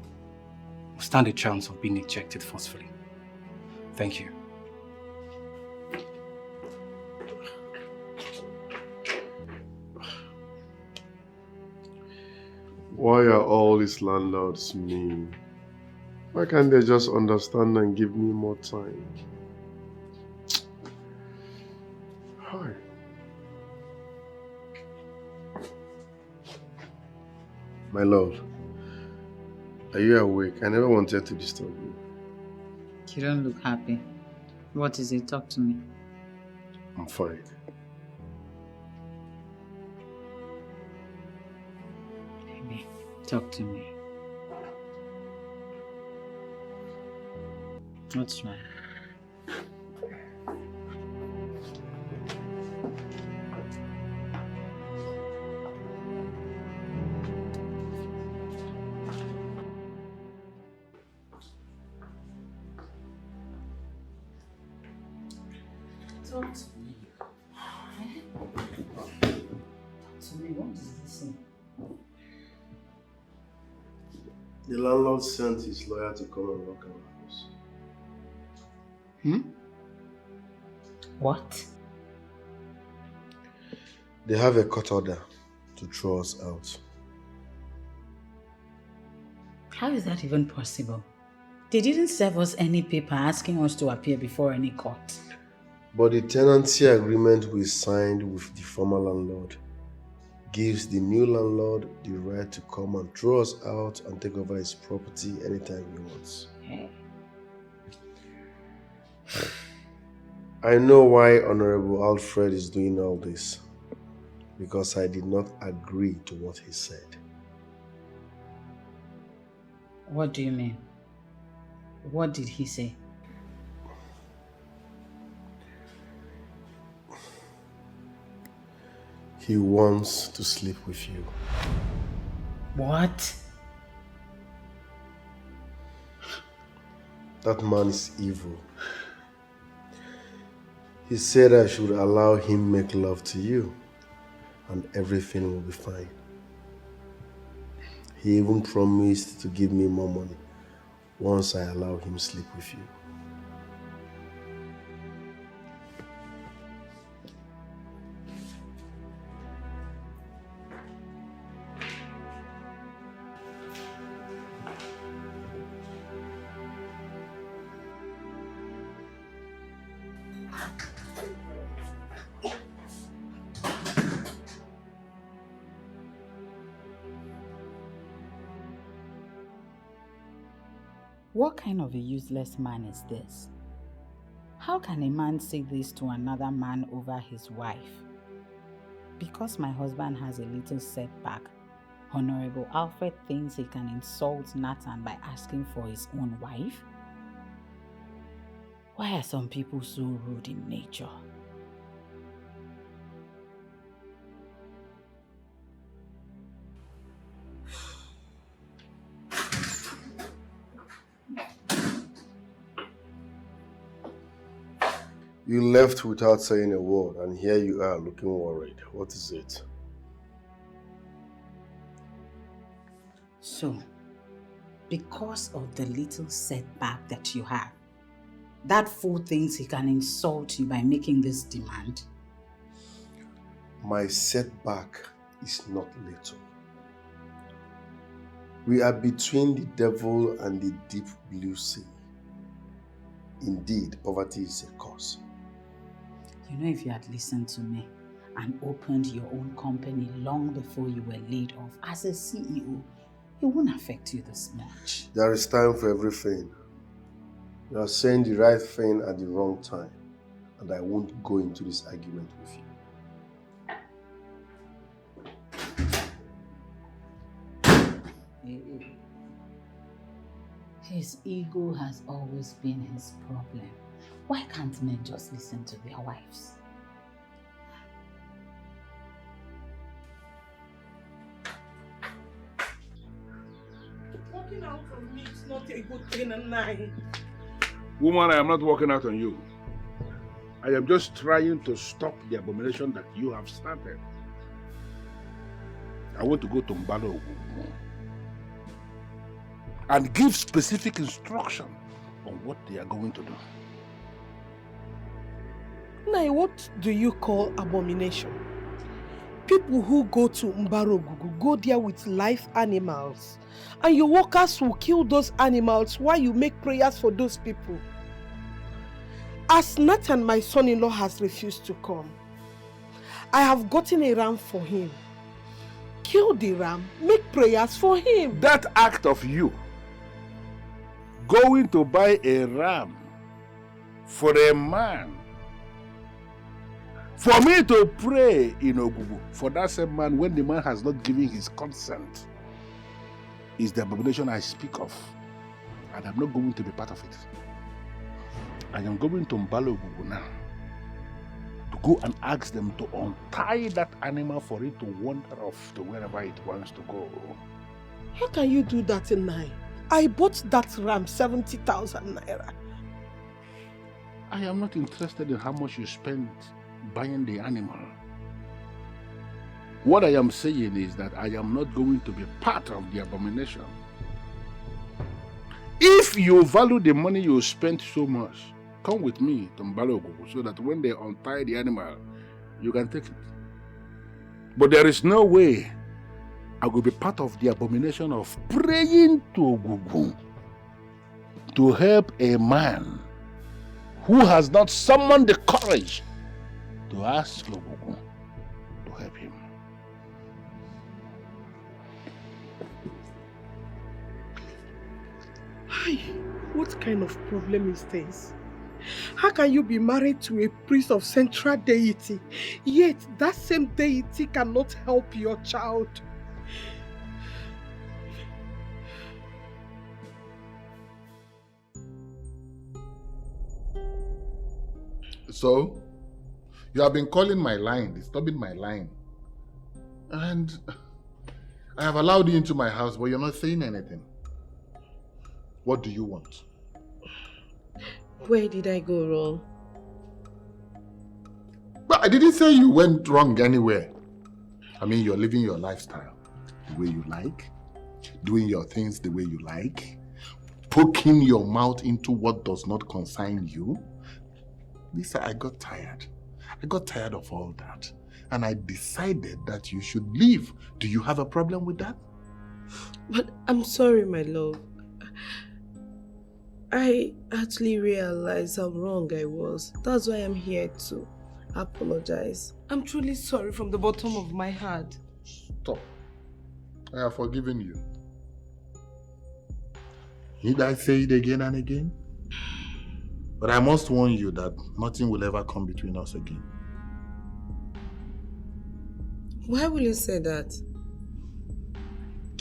Stand a chance of being ejected forcefully. Thank you. Why are all these landlords mean? Why can't they just understand and give me more time? Hi. My love, are you awake? I never wanted to disturb you. You don't look happy. What is it? Talk to me. I'm fine. Baby, talk to me. What's wrong? Talk to me. Talk to me. What is this thing? The landlord sent his lawyer to come and lock our house. What? They have a court order to throw us out. How is that even possible? They didn't serve us any paper asking us to appear before any court. But the tenancy agreement we signed with the former landlord gives the new landlord the right to come and throw us out and take over his property anytime he wants. Hey. I know why Honorable Alfred is doing all this. Because I did not agree to what he said. What do you mean? What did he say? He wants to sleep with you. What? That man is evil. He said I should allow him make love to you and everything will be fine. He even promised to give me more money once I allow him sleep with you. What kind of a useless man is this? How can a man say this to another man over his wife? Because my husband has a little setback, Honorable Alfred thinks he can insult Nathan by asking for his own wife? Why are some people so rude in nature? You left without saying a word, and here you are looking worried. What is it? So, because of the little setback that you have, that fool thinks he can insult you by making this demand? My setback is not little. We are between the devil and the deep blue sea. Indeed, poverty is a cause. You know, if you had listened to me and opened your own company long before you were laid off as a CEO, it wouldn't affect you this much. There is time for everything. You are saying the right thing at the wrong time, and I won't go into this argument with you. His ego has always been his problem. Why can't men just listen to their wives? Walking out on me is not a good thing, and I. Woman, I am not walking out on you. I am just trying to stop the abomination that you have started. I want to go to Mbalo and give specific instruction on what they are going to do. Nai, what do you call abomination? People who go to Mbarogugu go there with live animals, and your workers will kill those animals while you make prayers for those people. As Nathan, my son-in-law, has refused to come, I have gotten a ram for him. Kill the ram, make prayers for him. That act of you going to buy a ram for a man, for me to pray in Ogugu for that same man when the man has not given his consent, is the abomination I speak of, and I'm not going to be part of it. I am going to Mbalo Ogugu now to go and ask them to untie that animal for it to wander off to wherever it wants to go. How can you do that in Nai? I bought that ram 70,000 naira. I am not interested in how much you spent buying the animal. What I am saying is that I am not going to be part of the abomination. If you value the money you spent so much, come with me to Mbalo Ogugu so that when they untie the animal, you can take it. But there is no way I will be part of the abomination of praying to Ogugu to help a man who has not summoned the courage to ask Ogugu to help him. Hi, what kind of problem is this? How can you be married to a priest of central deity, yet that same deity cannot help your child? So, you have been calling my line, disturbing my line. And I have allowed you into my house, but you're not saying anything. What do you want? Where did I go wrong? But I didn't say you went wrong anywhere. I mean, you're living your lifestyle the way you like, doing your things the way you like, poking your mouth into what does not concern you. Lisa, I got tired. I got tired of all that. And I decided that you should leave. Do you have a problem with that? But I'm sorry, my love. I actually realized how wrong I was. That's why I'm here to apologize. I'm truly sorry from the bottom of my heart. Stop. I have forgiven you. Need I say it again and again? But I must warn you that nothing will ever come between us again. Why will you say that?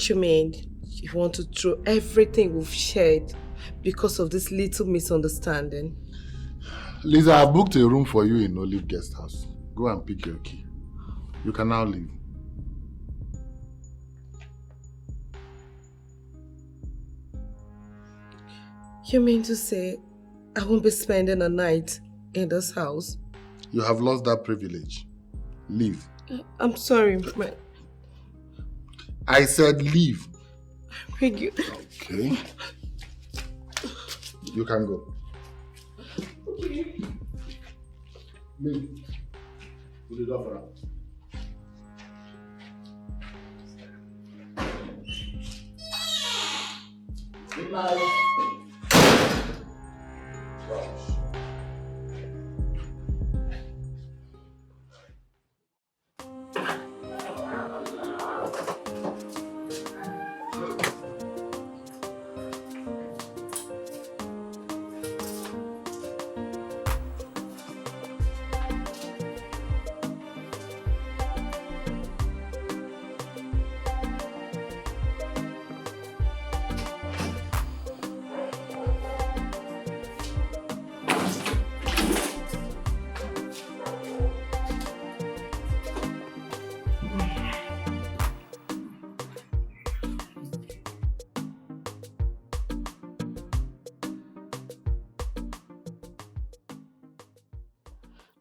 You mean you want to throw everything we've shared because of this little misunderstanding? Lisa, I booked a room for you in Olive Guest House. Go and pick your key. You can now leave. You mean to say I won't be spending a night in this house? You have lost that privilege. Leave. I'm sorry, I said leave. I'm Thank you. Okay. You can go. Okay. Me. Put it off around. Good night.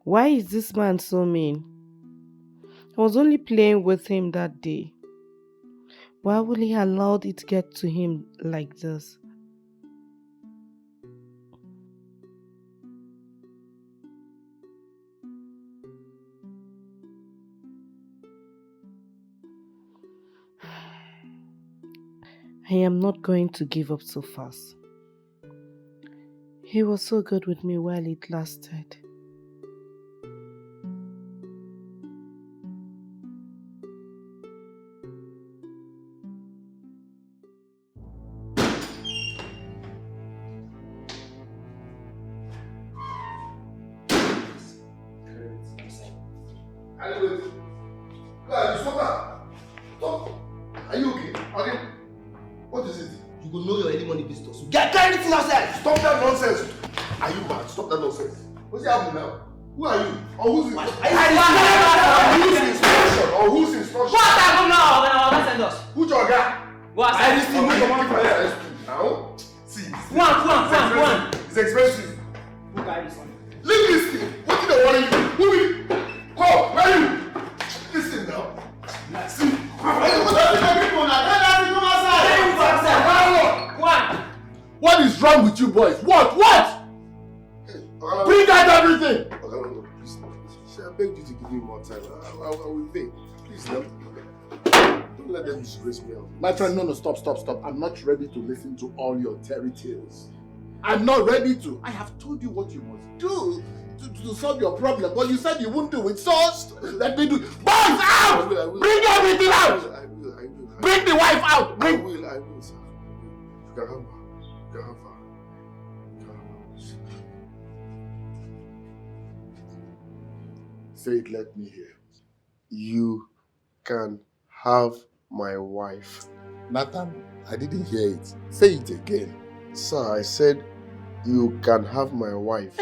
Why is this man so mean? I was only playing with him that day. Why will he allow it to get to him like this? I am not going to give up so fast. He was so good with me while it lasted. Are you okay? Okay. What is it? You will know your early money visitors. Get everything outside! Stop that nonsense! Are you mad? Stop that nonsense. What's happening now? Who are you? Or whose instruction? Or whose instruction? What happened now? When our send us. Who's your guy? What? I receive the money for here. Now? See. Go on. It's expensive. Who carry this one? Leave this thing. What did they worry you? Who will? Come, where are you? Listen now. See. What is wrong with you boys? What? Bring out everything! Please, I beg you to give me more time. I will pay. Please, no. Don't let them disgrace me. My friend, no, stop. I'm not ready to listen to all your terry tales. I'm not ready to. I have told you what you must do to solve your problem, but you said you wouldn't do it, so let me do it. Boys, out! Bring everything out! I will. Bring the wife out! I will, sir. You can have her. Say it, let me hear. You can have my wife. Nathan, I didn't hear it. Say it again. Sir, I said you can have my wife.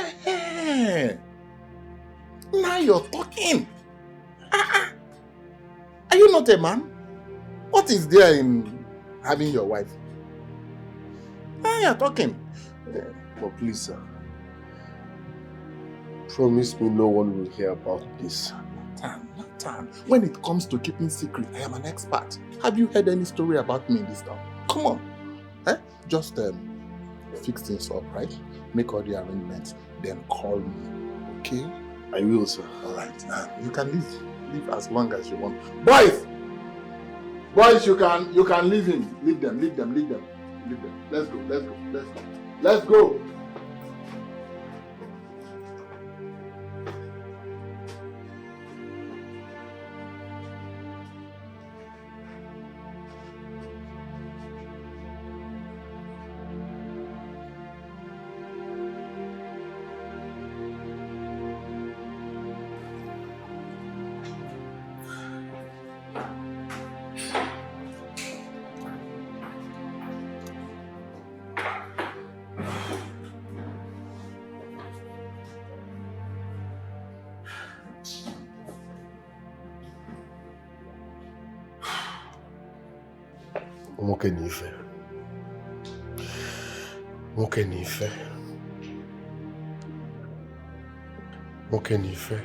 Now you're talking. Are you not a man? What is there in having your wife? Now you're talking. But please, sir, promise me no one will hear about this. Nathan, when it comes to keeping secret, I am an expert. Have you heard any story about me in this town? Come on. Just fix things up, right? Make all the arrangements, then call me, okay? I will, sir. Alright, you can leave as long as you want. Boys, you can leave him. Leave them. Let's go. Nwoke n'ife. Nwoke n'ife. Nwoke n'ife.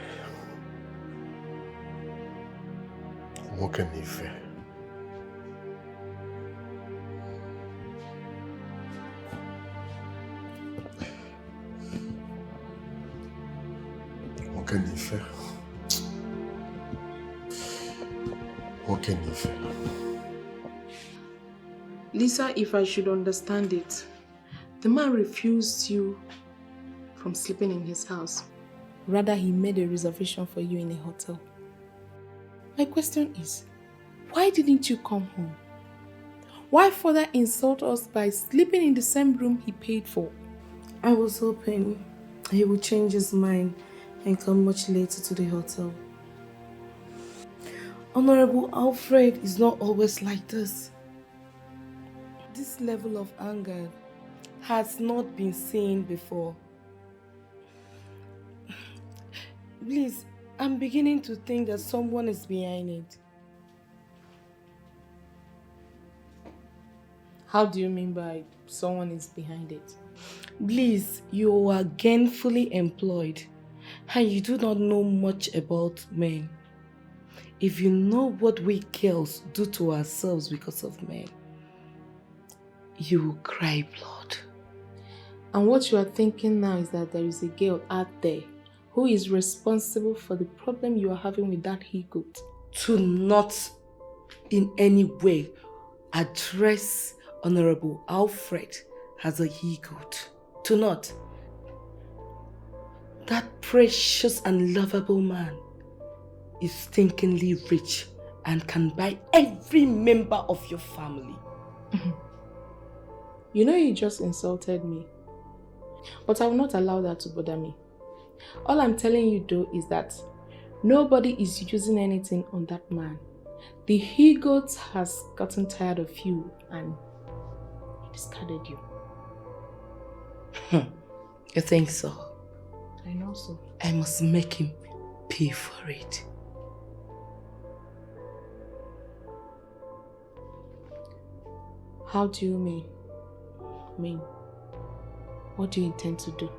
Nwoke n'ife. can you feel? What can you feel? Lisa, if I should understand it, the man refused you from sleeping in his house. Rather, he made a reservation for you in a hotel. My question is, why didn't you come home? Why further insult us by sleeping in the same room he paid for? I was hoping he would change his mind and come much later to the hotel. Honorable Alfred is not always like this. This level of anger has not been seen before. Please, I'm beginning to think that someone is behind it. How do you mean by someone is behind it? Please, you are gainfully employed and you do not know much about men. If you know what we girls do to ourselves because of men, you will cry blood. And what you are thinking now is that there is a girl out there who is responsible for the problem you are having with that he-goat. To not in any way address Honorable Alfred as a he-goat. To not. That precious and lovable man is stinkingly rich and can buy every member of your family. You know you just insulted me. But I will not allow that to bother me. All I'm telling you though is that nobody is using anything on that man. The he-goat has gotten tired of you and he discarded you. You think so? I know so. I must make him pay for it. How do you mean? What do you intend to do?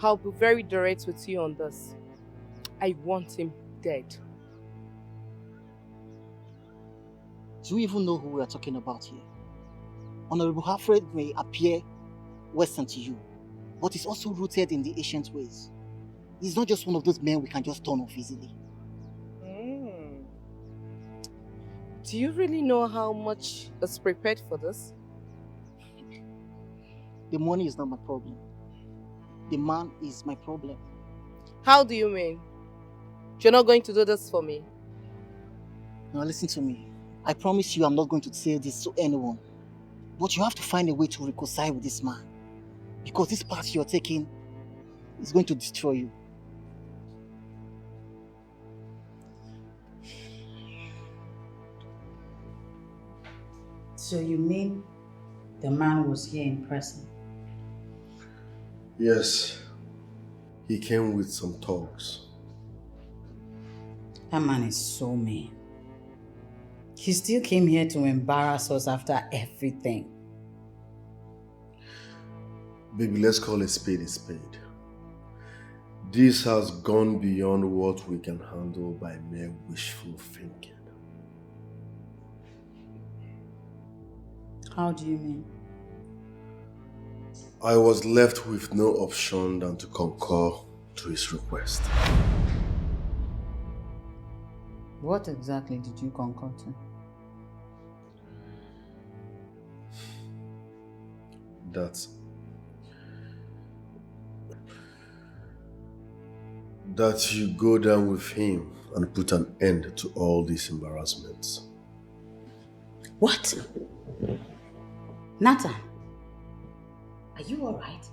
I'll be very direct with you on this. I want him dead. Do you even know who we are talking about here? Honorable Alfred may appear Western to you, but he's also rooted in the ancient ways. He's not just one of those men we can just turn off easily. Do you really know how much is prepared for this? The money is not my problem. The man is my problem. How do you mean? You're not going to do this for me? Now listen to me. I promise you I'm not going to say this to anyone. But you have to find a way to reconcile with this man. Because this path you're taking is going to destroy you. So you mean the man was here in person? Yes. He came with some talks. That man is so mean. He still came here to embarrass us after everything. Baby, let's call a spade a spade. This has gone beyond what we can handle by mere wishful thinking. How do you mean? I was left with no option than to concur to his request. What exactly did you concur to? That you go down with him and put an end to all these embarrassments. What? Nathan, are you alright?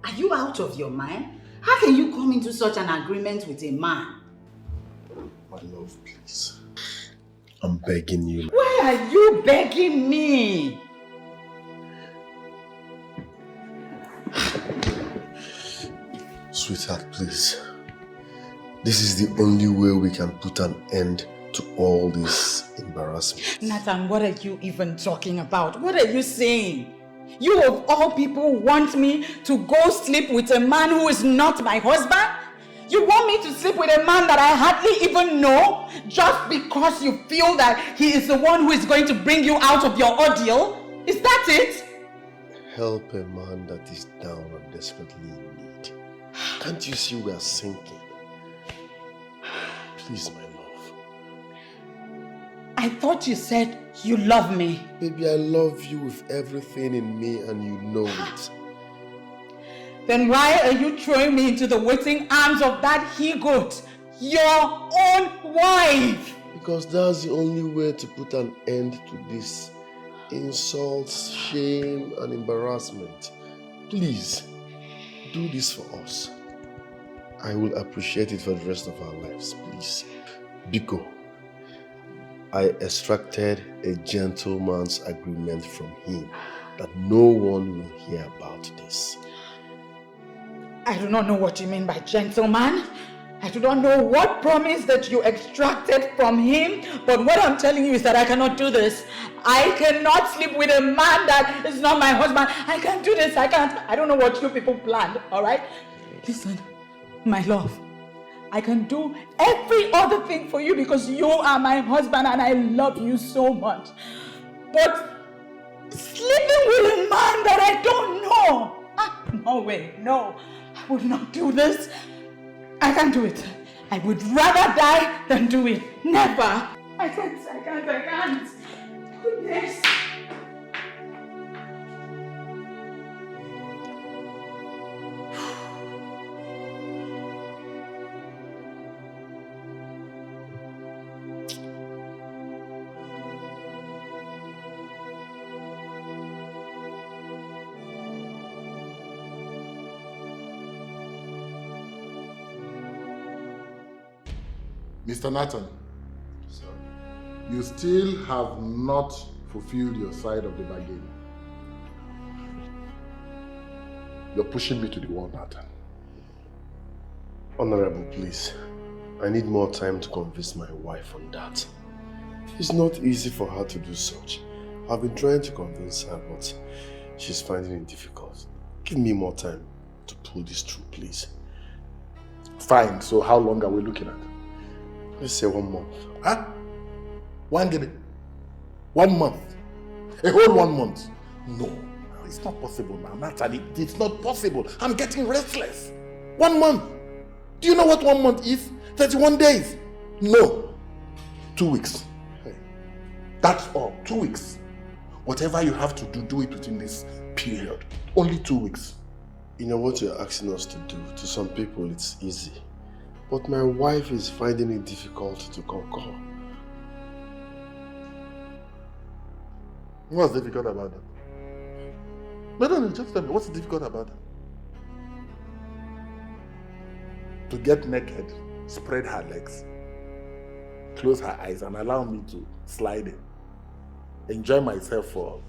Are you out of your mind? How can you come into such an agreement with a man? My love, please. I'm begging you. Why are you begging me? Sweetheart, please. This is the only way we can put an end to all this embarrassment. Nathan, what are you even talking about? What are you saying? You of all people want me to go sleep with a man who is not my husband? You want me to sleep with a man that I hardly even know just because you feel that he is the one who is going to bring you out of your ordeal? Is that it? Help a man that is down and desperately in need. Can't you see we are sinking? Please, my love. I thought you said you love me. Baby, I love you with everything in me and you know it. Then why are you throwing me into the waiting arms of that he-goat, your own wife? Because that's the only way to put an end to this insults, shame, and embarrassment. Please, do this for us. I will appreciate it for the rest of our lives, please. Biko, I extracted a gentleman's agreement from him that no one will hear about this. I do not know what you mean by gentleman. I do not know what promise that you extracted from him, but what I'm telling you is that I cannot do this. I cannot sleep with a man that is not my husband. I can't do this. I can't. I don't know what you people planned, all right? Listen, my love, I can do every other thing for you because you are my husband and I love you so much. But sleeping with a man that I don't know, no way, no. I would not do this. I can't do it. I would rather die than do it. Never. I can't. Goodness. Mr. Nathan, sir, you still have not fulfilled your side of the bargain. You're pushing me to the wall, Nathan. Honorable, please. I need more time to convince my wife on that. It's not easy for her to do such. I've been trying to convince her, but she's finding it difficult. Give me more time to pull this through, please. Fine, so how long are we looking at? Let's say 1 month. Huh? 1 month? A whole 1 month? No, it's not possible now, Natalie. It's not possible. I'm getting restless. 1 month? Do you know what 1 month is? 31 days. No. 2 weeks. That's all. 2 weeks. Whatever you have to do, do it within this period. Only 2 weeks. You know what you're asking us to do? To some people, it's easy. But my wife is finding it difficult to conquer. What's difficult about that? No, just tell me, what's difficult about that? To get naked, spread her legs, close her eyes and allow me to slide in. Enjoy myself for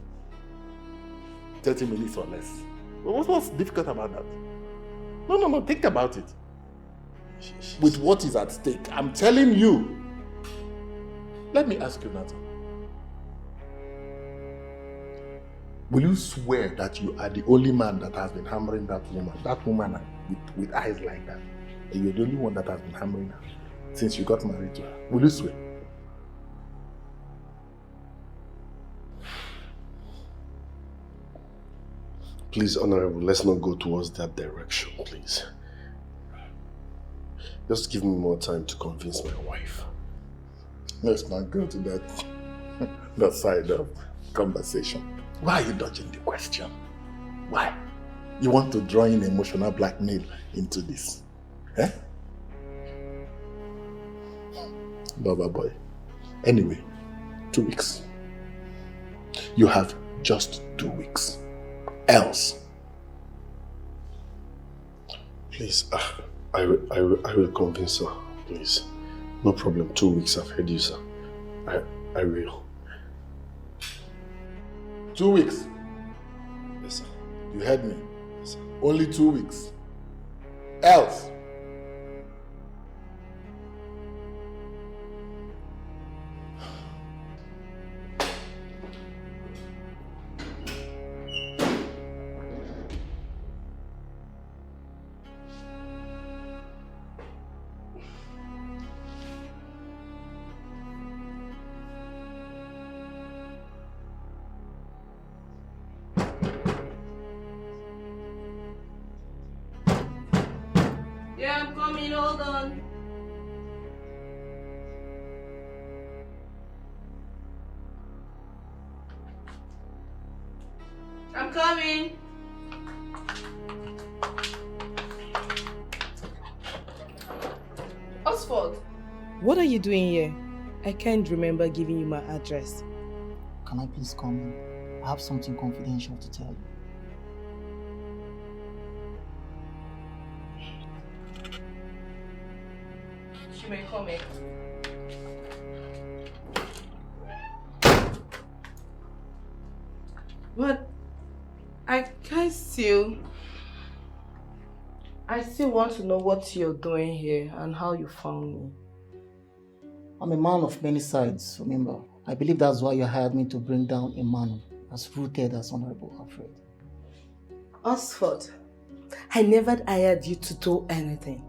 30 minutes or less. What's difficult about that? No, think about it. With what is at stake, I'm telling you. Let me ask you, Nathan. Will you swear that you are the only man that has been hammering that woman with eyes like that? And you're the only one that has been hammering her since you got married to her? Will you swear? Please, Honorable, let's not go towards that direction, please. Just give me more time to convince my wife. Let's not go to that side of conversation. Why are you dodging the question? Why? You want to draw in emotional blackmail into this? Eh? Baba boy. Anyway, 2 weeks. You have just 2 weeks. Else. Please, I will convince her, please. No problem. 2 weeks, I've heard you, sir. I will. 2 weeks? Yes, sir. You heard me? Yes, sir. Only 2 weeks. Else. coming, hold on. I'm coming. Oxford, what are you doing here? I can't remember giving you my address. Can I please come in? I have something confidential to tell you. You may come in. But I still want to know what you're doing here and how you found me. I'm a man of many sides, remember. I believe that's why you hired me to bring down a man as rooted as Honorable Alfred. Oxford, I never hired you to do anything.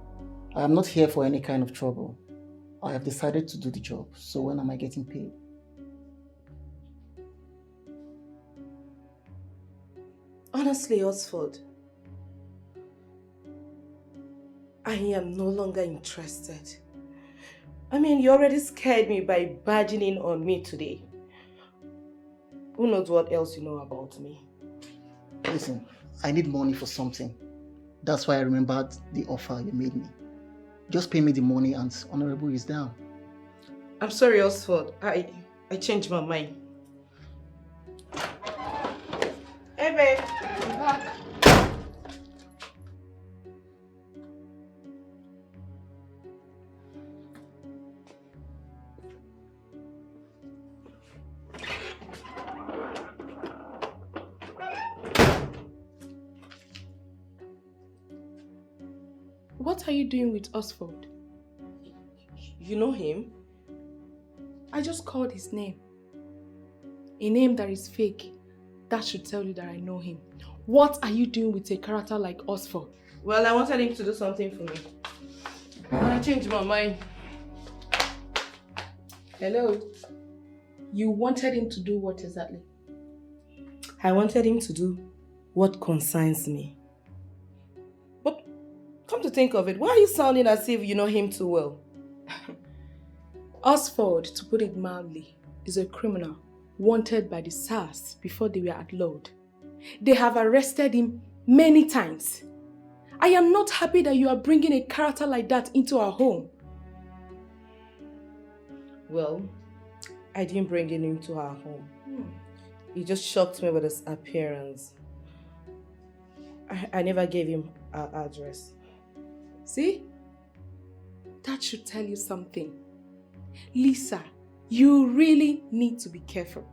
I am not here for any kind of trouble. I have decided to do the job, so when am I getting paid? Honestly, Oxford, I am no longer interested. I mean, you already scared me by barging in on me today. Who knows what else you know about me? Listen, I need money for something. That's why I remembered the offer you made me. Just pay me the money and Honorable is down. I'm sorry, Oxford. I changed my mind. Hey, babe. I'm back. What are you doing with Oxford? You know him? I just called his name. A name that is fake. That should tell you that I know him. What are you doing with a character like Oxford? Well, I wanted him to do something for me. But I changed my mind. Hello? You wanted him to do what exactly? I wanted him to do what concerns me. But come to think of it, why are you sounding as if you know him too well? Oxford, to put it mildly, is a criminal wanted by the SARS before they were outlawed. They have arrested him many times. I am not happy that you are bringing a character like that into our home. Well, I didn't bring him into our home. He just shocked me with his appearance. I never gave him our address. See? That should tell you something. Lisa, you really need to be careful.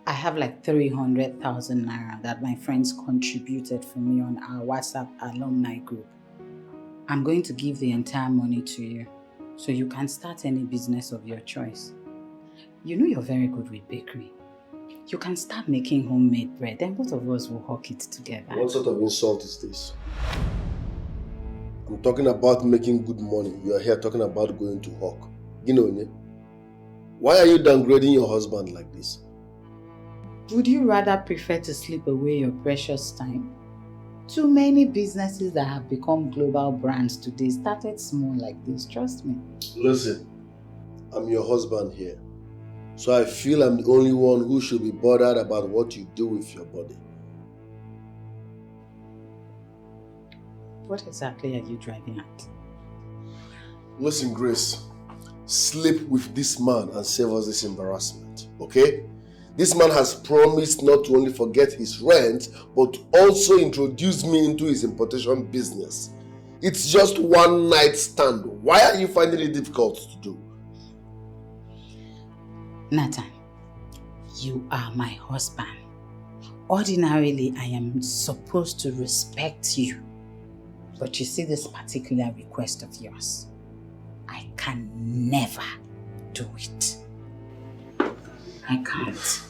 I have like 300,000 naira that my friends contributed for me on our WhatsApp alumni group. I'm going to give the entire money to you so you can start any business of your choice. You know you're very good with bakery. You can start making homemade bread, then both of us will hawk it together. What sort of insult is this? I'm talking about making good money. You are here talking about going to hawk. Ginonye, why are you downgrading your husband like this? Would you rather prefer to sleep away your precious time? Too many businesses that have become global brands today started small like this, trust me. Listen, I'm your husband here. So I feel I'm the only one who should be bothered about what you do with your body. What exactly are you driving at? Listen, Grace, sleep with this man and save us this embarrassment, okay? This man has promised not to only forget his rent, but also introduce me into his importation business. It's just one night stand. Why are you finding it difficult to do? Nathan, you are my husband. Ordinarily, I am supposed to respect you. But you see this particular request of yours, I can never do it. I can't.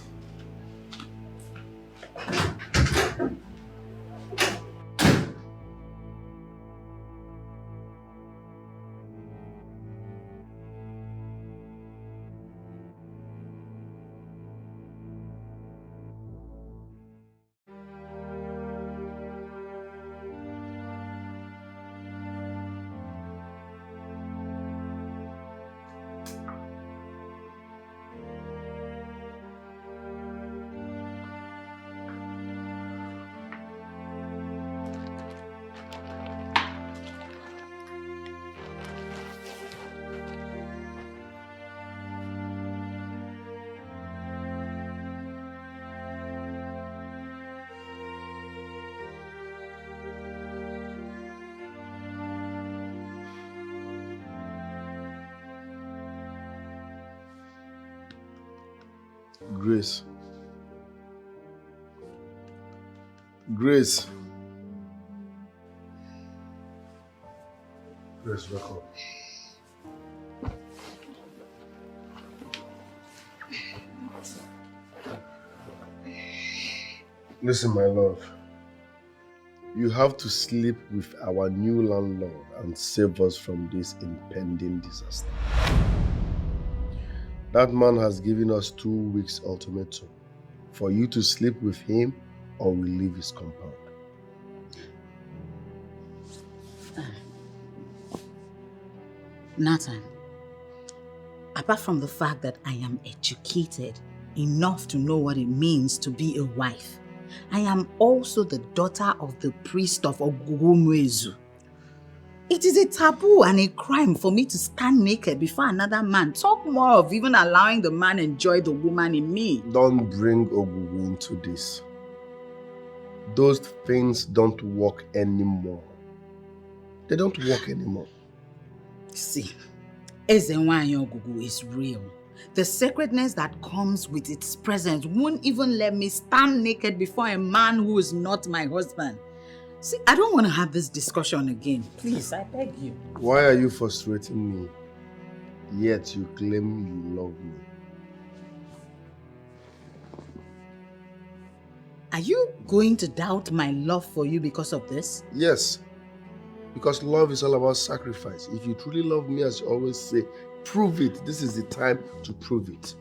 Grace. Grace. Grace, wake up. Listen, my love. You have to sleep with our new landlord and save us from this impending disaster. That man has given us 2 weeks ultimatum for you to sleep with him or we leave his compound. Nathan, apart from the fact that I am educated enough to know what it means to be a wife, I am also the daughter of the priest of Ogugumwezu. It is a taboo and a crime for me to stand naked before another man. Talk more of even allowing the man enjoy the woman in me. Don't bring Ogugu into this. Those things don't work anymore. They don't work anymore. See, Ezenwanyi Ogugu is real. The sacredness that comes with its presence won't even let me stand naked before a man who is not my husband. See, I don't want to have this discussion again. Please, I beg you. Why are you frustrating me? Yet you claim you love me. Are you going to doubt my love for you because of this? Yes. Because love is all about sacrifice. If you truly love me, as you always say, prove it. This is the time to prove it.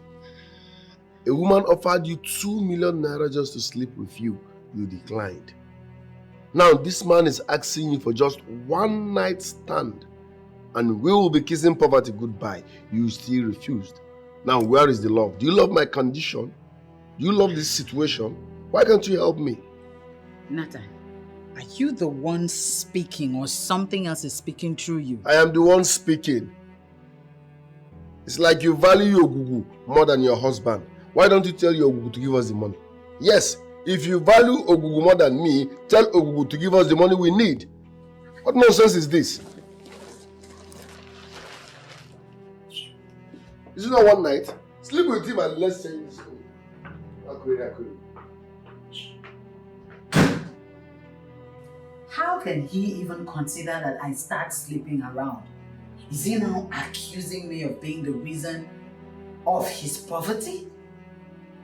A woman offered you 2 million naira just to sleep with you. You declined. Now this man is asking you for just 1 night stand. And we will be kissing poverty goodbye. You still refused. Now where is the love? Do you love my condition? Do you love this situation? Why can't you help me? Nathan, are you the one speaking or something else is speaking through you? I am the one speaking. It's like you value your Ogugu more than your husband. Why don't you tell your Ogugu to give us the money? Yes, if you value Ogugu more than me, tell Ogugu to give us the money we need. What nonsense is this? Is it not 1 night? Sleep with him and let's say this. How can he even consider that I start sleeping around? Is he now accusing me of being the reason of his poverty?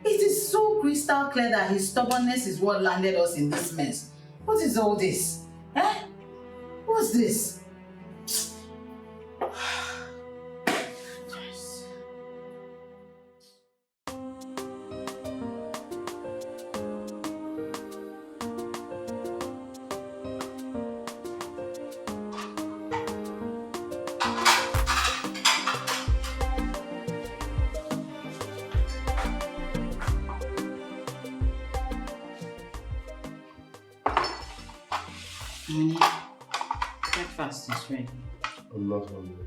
It is so crystal clear that his stubbornness is what landed us in this mess. What is all this? Eh? What's this? Breakfast is ready. I'm not hungry.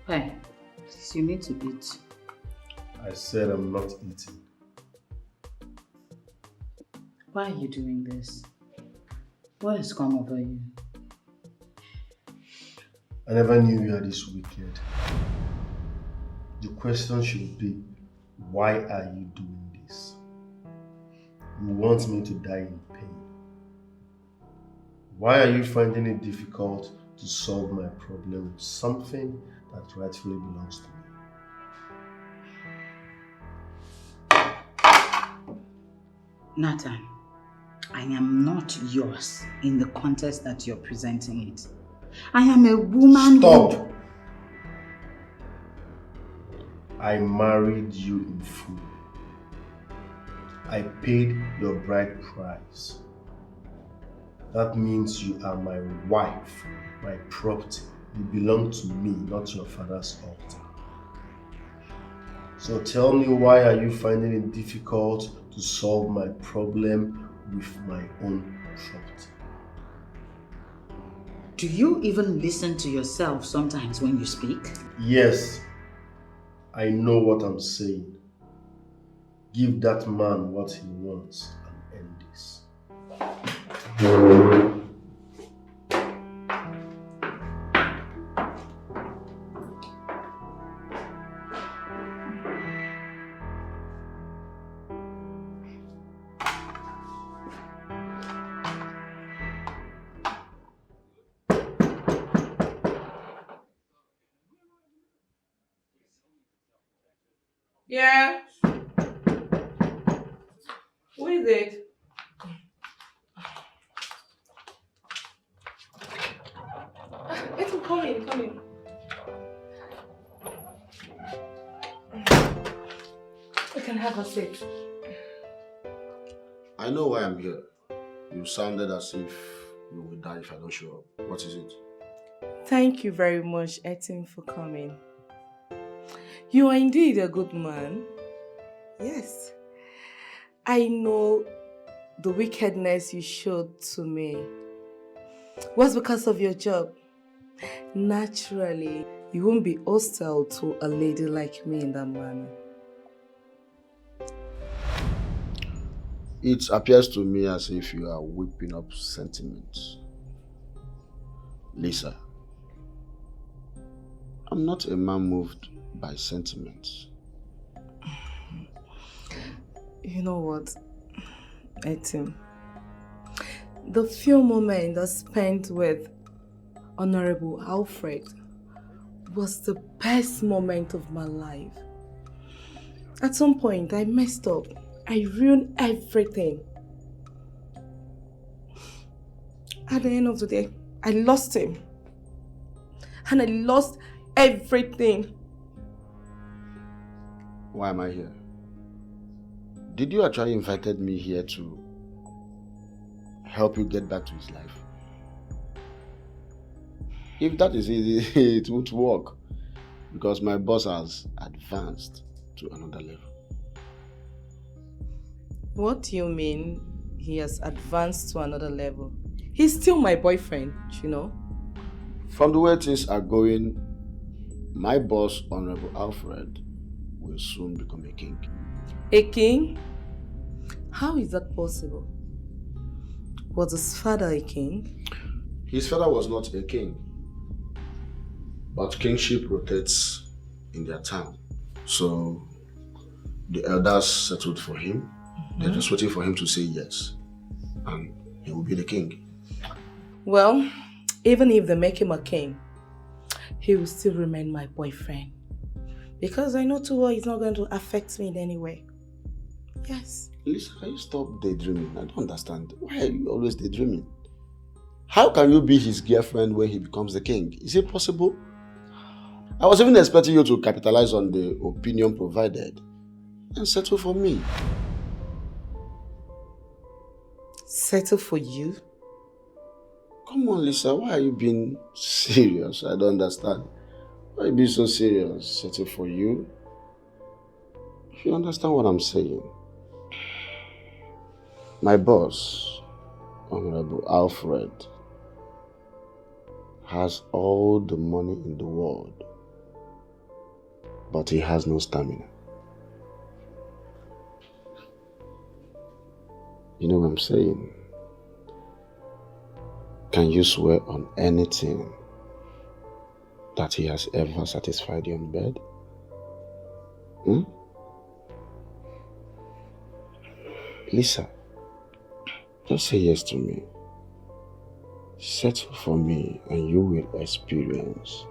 Why? Please, you need to eat. I said I'm not eating. Why are you doing this? What has come over you? I never knew you were this wicked. The question should be, why are you doing this? You want me to die in pain. Why are you finding it difficult to solve my problem with something that rightfully belongs to me? Nathan, I am not yours in the context that you're presenting it. I am a woman. Stop! I married you in full. I paid your bride price. That means you are my wife, my property. You belong to me, not your father's altar. So tell me, why are you finding it difficult to solve my problem with my own property? Do you even listen to yourself sometimes when you speak? Yes, I know what I'm saying. Give that man what he wants and end this. Yeah. Who is it? Let him come in, come in. We can have a seat. I know why I'm here. You sounded as if you will die if I don't show up. What is it? Thank you very much, Etim, for coming. You are indeed a good man. Yes. I know the wickedness you showed to me was because of your job. Naturally, you won't be hostile to a lady like me in that manner. It appears to me as if you are whipping up sentiments. Lisa, I'm not a man moved by sentiments. You know what, Etim? The few moments I spent with Honorable Alfred was the best moment of my life. At some point, I messed up. I ruined everything. At the end of the day, I lost him. And I lost everything. Why am I here? Did you actually invited me here to help you get back to his life? If that is easy, it won't work. Because my boss has advanced to another level. What do you mean he has advanced to another level? He's still my boyfriend, you know? From the way things are going, my boss, Honorable Alfred, will soon become a king. A king? How is that possible? Was his father a king? His father was not a king. But kingship rotates in their town. So the elders settled for him. They're just waiting for him to say yes. And he will be the king. Well, even if they make him a king, he will still remain my boyfriend. Because I know too well he's not going to affect me in any way. Yes. Lisa, can you stop daydreaming? I don't understand. Why are you always daydreaming? How can you be his girlfriend when he becomes the king? Is it possible? I was even expecting you to capitalize on the opinion provided and settle for me. Settle for you? Come on, Lisa, why are you being serious? I don't understand. Why are you being so serious? Settle for you? If you understand what I'm saying. My boss, Honorable Alfred, has all the money in the world, but he has no stamina. You know what I'm saying? Can you swear on anything that he has ever satisfied you on bed? Hmm? Lisa, just say yes to me. Settle for me and you will experience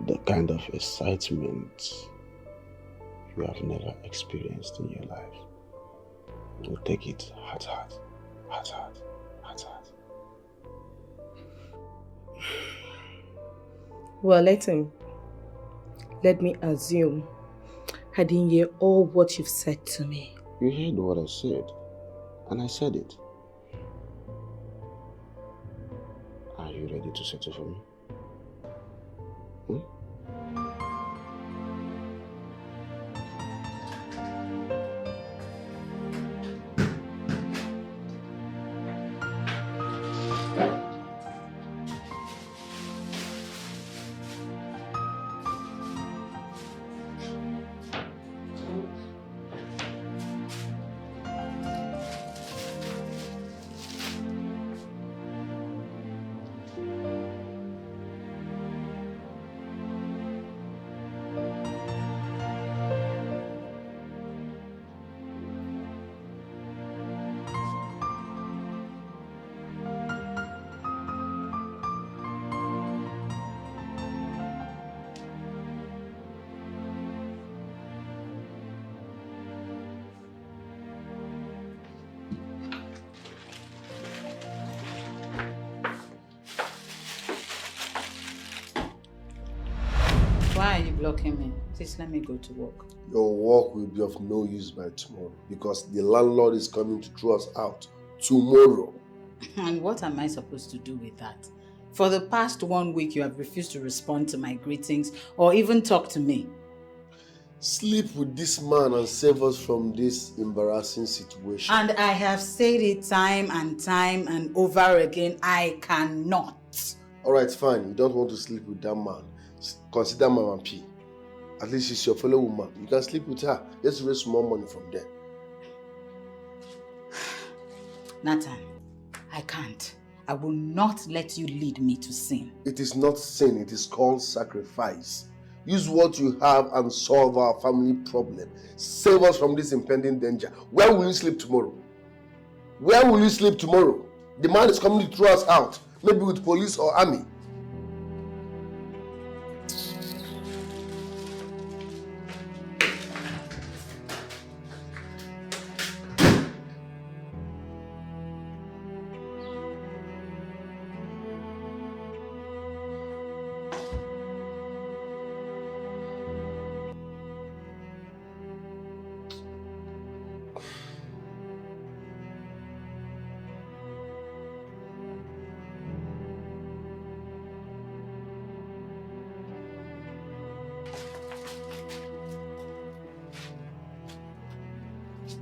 the kind of excitement you have never experienced in your life. You take it heart. Well, let me assume I didn't hear all what you've said to me. You heard what I said, and I said it. Are you ready to settle for me? Why are you blocking me? Please let me go to work. Your work will be of no use by tomorrow because the landlord is coming to throw us out tomorrow. And what am I supposed to do with that? For the past 1 week, you have refused to respond to my greetings or even talk to me. Sleep with this man and save us from this embarrassing situation. And I have said it time and over again, I cannot. Alright, fine. You don't want to sleep with that man. Consider Mama P. At least she's your fellow woman. You can sleep with her. Just raise more money from there. Nathan, I can't. I will not let you lead me to sin. It is not sin. It is called sacrifice. Use what you have and solve our family problem. Save us from this impending danger. Where will you sleep tomorrow? Where will you sleep tomorrow? The man is coming to throw us out. Maybe with police or army.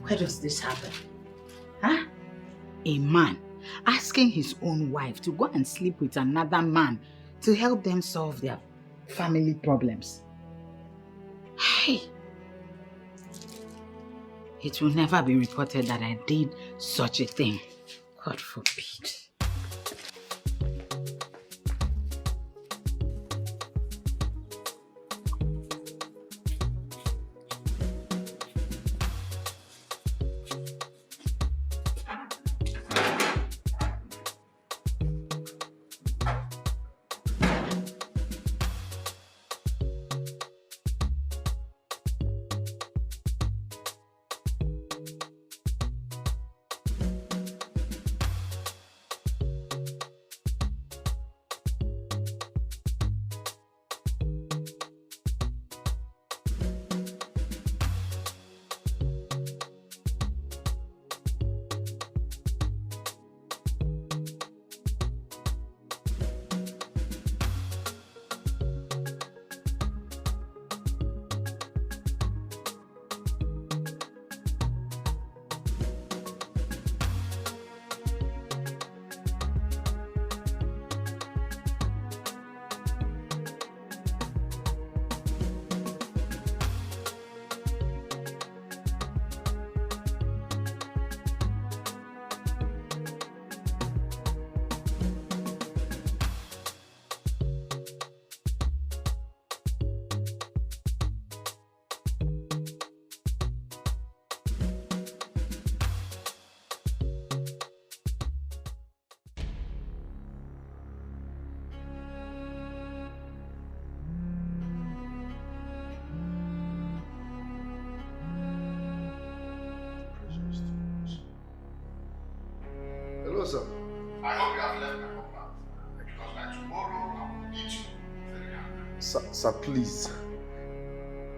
Where does this happen? Huh? A man asking his own wife to go and sleep with another man to help them solve their family problems. Hey! It will never be reported that I did such a thing. God forbid. Hello, sir. I hope you have left my compound because by tomorrow I will beat you very hard. Sir, please.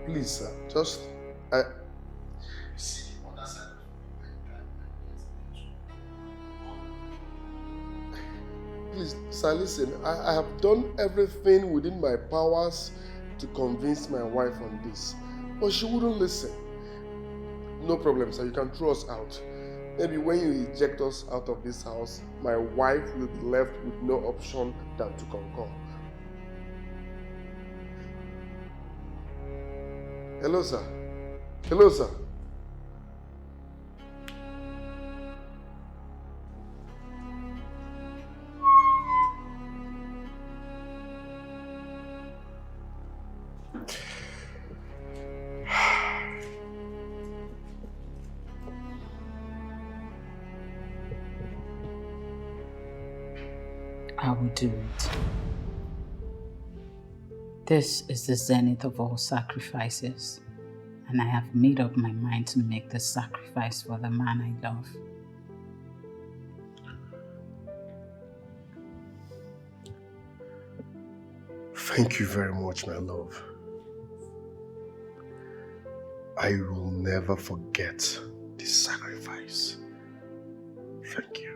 Please, sir. Just, See, on that side of Please, sir, listen. I have done everything within my powers to convince my wife on this, but she wouldn't listen. No problem, sir. You can throw us out. Maybe when you eject us out of this house, my wife will be left with no option than to concur. Hello, sir. Hello, sir. I will do it. This is the zenith of all sacrifices, and I have made up my mind to make the sacrifice for the man I love. Thank you very much, my love. I will never forget this sacrifice. Thank you.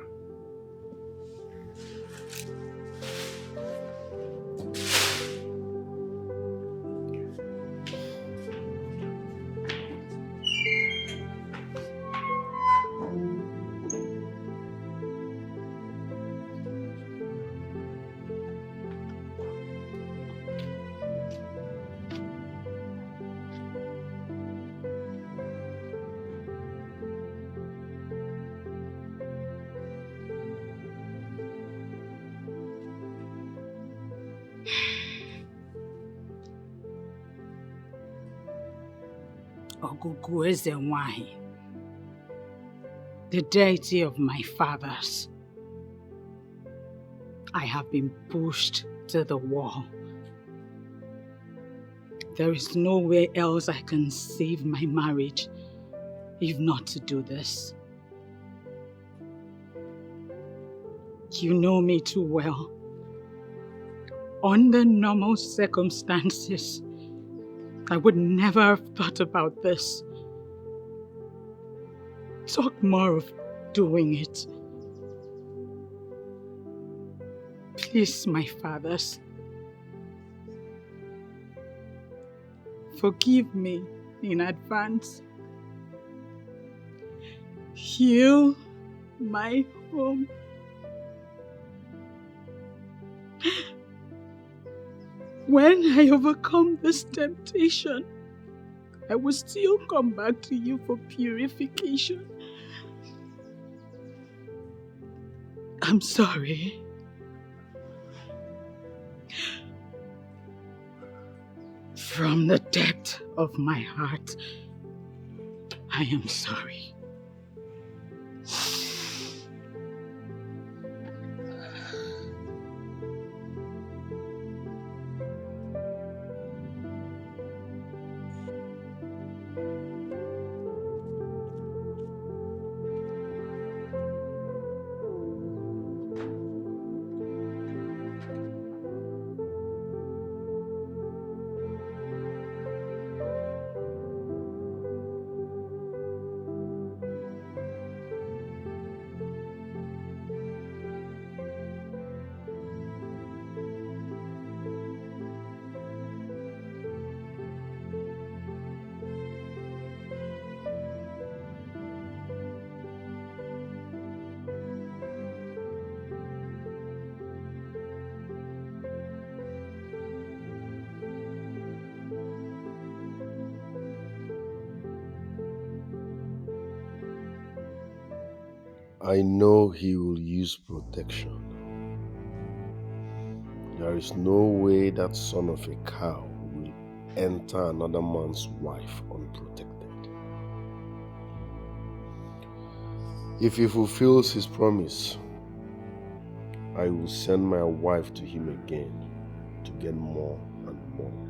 Ogugu Ezenwahi, the deity of my fathers. I have been pushed to the wall. There is nowhere else I can save my marriage if not to do this. You know me too well. Under normal circumstances, I would never have thought about this. Talk more of doing it. Please, my fathers, forgive me in advance. Heal my home. When I overcome this temptation, I will still come back to you for purification. I'm sorry. From the depth of my heart, I am sorry. I know he will use protection. There is no way that son of a cow will enter another man's wife unprotected. If he fulfills his promise, I will send my wife to him again to get more and more.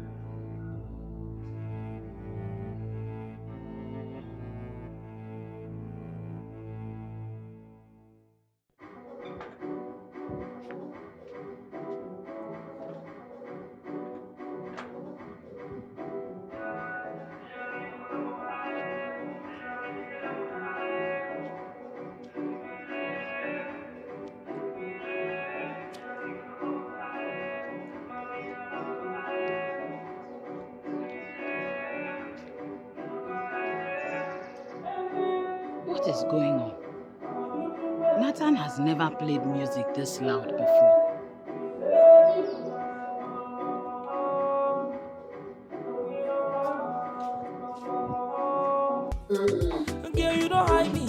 What is going on? Nathan has never played music this loud before. Girl, you don't hide me.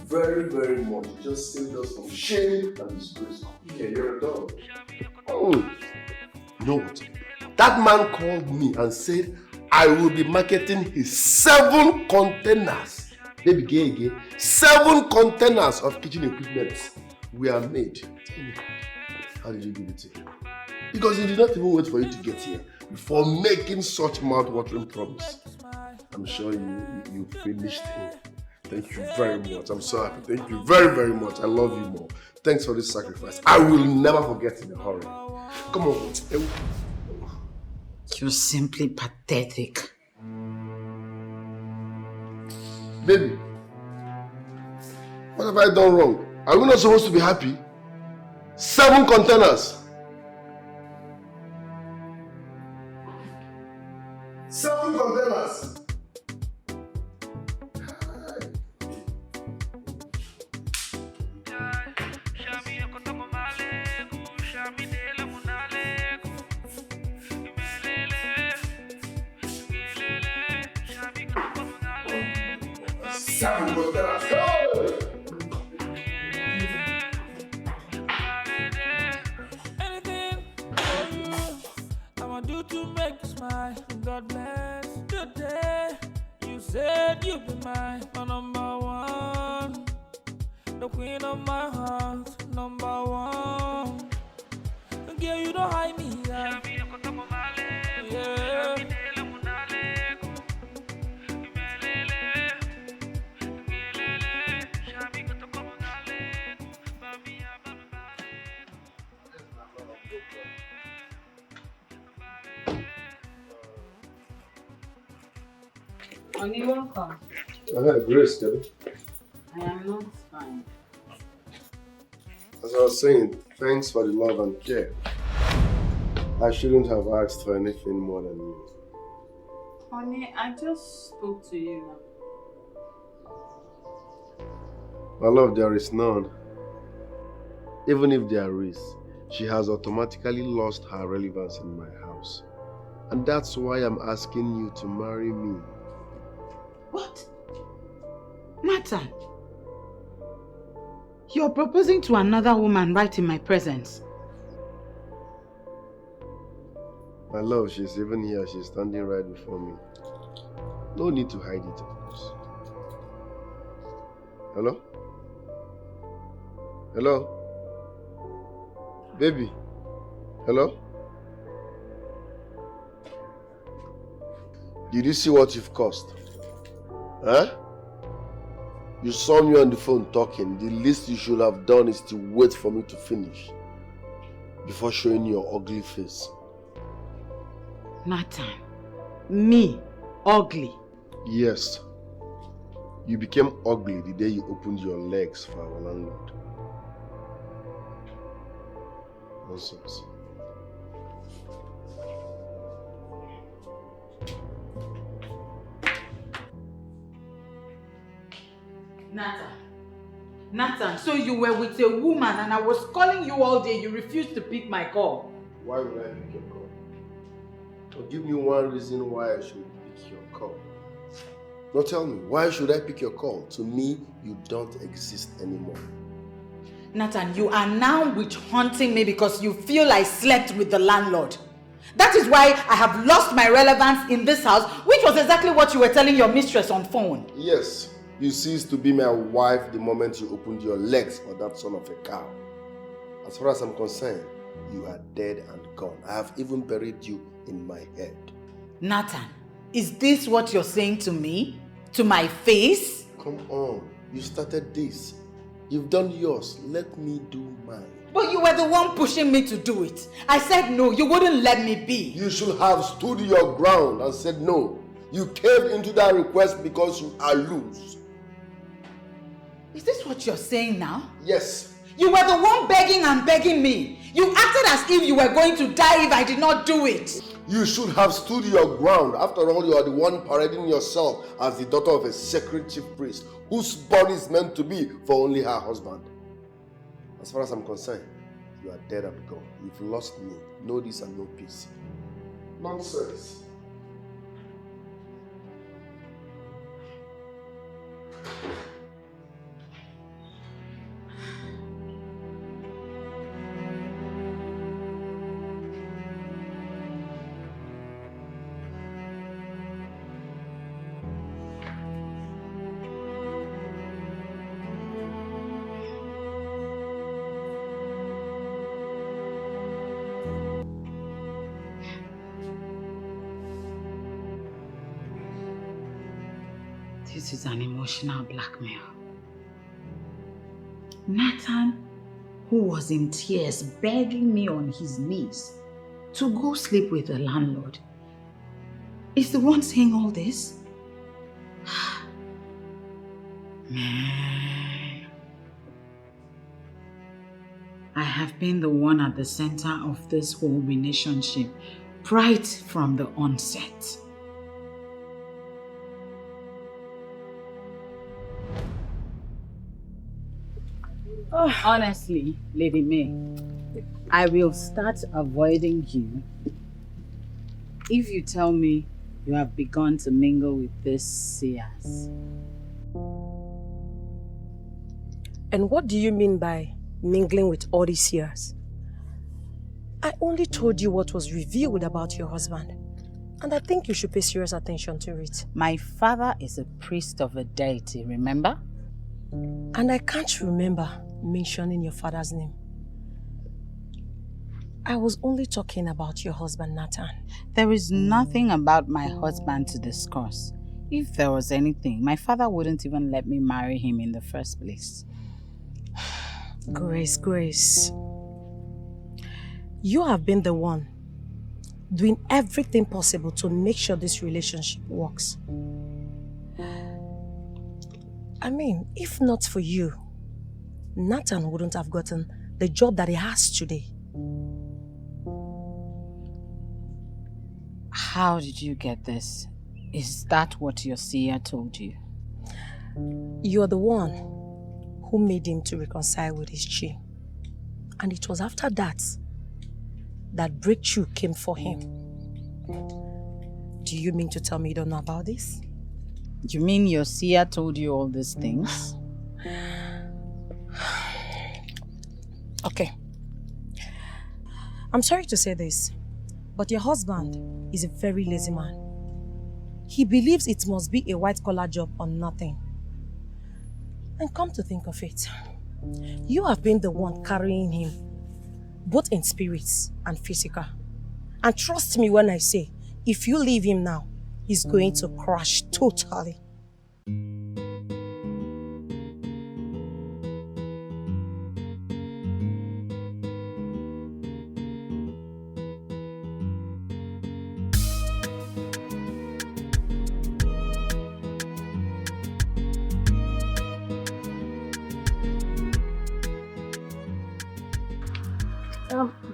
Very, very much. Just saved us from shame and disgrace. Okay, you're a dog. Oh, you know what? That man called me and said I will be marketing his 7 containers. Baby, gay. 7 containers of kitchen equipment were made. Tell me, how did you give it to him? Because he did not even wait for you to get here before making such mouth-watering promise. I'm sure you finished him. Thank you very much. I'm so happy. Thank you very, very much. I love you more. Thanks for this sacrifice. I will never forget in a hurry. Come on. You're simply pathetic. Baby, what have I done wrong? Are we not supposed to be happy? 7 containers. 7 containers. Anything for you, I'ma do to make you smile. God bless the day you said you'd be my number one, the queen of my heart, number one. Girl, you don't hide me. Yeah. Honey, welcome. I had a grace, Debbie. I am not fine. As I was saying, thanks for the love and care. I shouldn't have asked for anything more than you. Honey, I just spoke to you. My love, there is none. Even if there is, she has automatically lost her relevance in my house. And that's why I'm asking you to marry me. What? Nathan, you're proposing to another woman right in my presence. My love, she's even here. She's standing right before me. No need to hide it, of course. Hello? Hello? Baby? Hello? Did you see what you've caused? Huh? You saw me on the phone talking. The least you should have done is to wait for me to finish before showing your ugly face. Nathan, me, ugly? Yes. You became ugly the day you opened your legs for our landlord. Nonsense. Nathan, so you were with a woman and I was calling you all day, you refused to pick my call. Why would I pick your call? Or give me one reason why I should pick your call. Now tell me, why should I pick your call? To me, you don't exist anymore. Nathan, you are now witch hunting me because you feel I slept with the landlord. That is why I have lost my relevance in this house, which was exactly what you were telling your mistress on phone. Yes, you ceased to be my wife the moment you opened your legs for that son of a cow. As far as I'm concerned, you are dead and gone. I have even buried you in my head. Nathan, is this what you're saying to me? To my face? Come on, you started this. You've done yours. Let me do mine. But you were the one pushing me to do it. I said no. You wouldn't let me be. You should have stood your ground and said no. You caved into that request because you are loose. Is this what you're saying now? Yes. You were the one begging and begging me. You acted as if you were going to die if I did not do it. You should have stood your ground. After all, you are the one parading yourself as the daughter of a sacred chief priest whose body is meant to be for only her husband. As far as I'm concerned, you are dead and gone. You've lost me. No this and no peace. Nonsense. This is an emotional blackmail. Nathan, who was in tears, begging me on his knees to go sleep with the landlord, is the one saying all this? Man. I have been the one at the center of this whole relationship right from the onset. Honestly, Lady May, I will start avoiding you if you tell me you have begun to mingle with these seers. And what do you mean by mingling with all these seers? I only told you what was revealed about your husband, and I think you should pay serious attention to it. My father is a priest of a deity, remember? And I can't remember mentioning your father's name. I was only talking about your husband, Nathan. There is nothing about my husband to discuss. If there was anything, my father wouldn't even let me marry him in the first place. Grace. You have been the one doing everything possible to make sure this relationship works. I mean, if not for you, Nathan wouldn't have gotten the job that he has today. How did you get this? Is that what your seer told you? You're the one who made him to reconcile with his chi. And it was after that that breakthrough came for him. Do you mean to tell me you don't know about this? You mean your seer told you all these things? Okay. I'm sorry to say this, but your husband is a very lazy man. He believes it must be a white-collar job or nothing. And come to think of it, you have been the one carrying him, both in spirits and physical. And trust me when I say, if you leave him now, he's going to crash totally.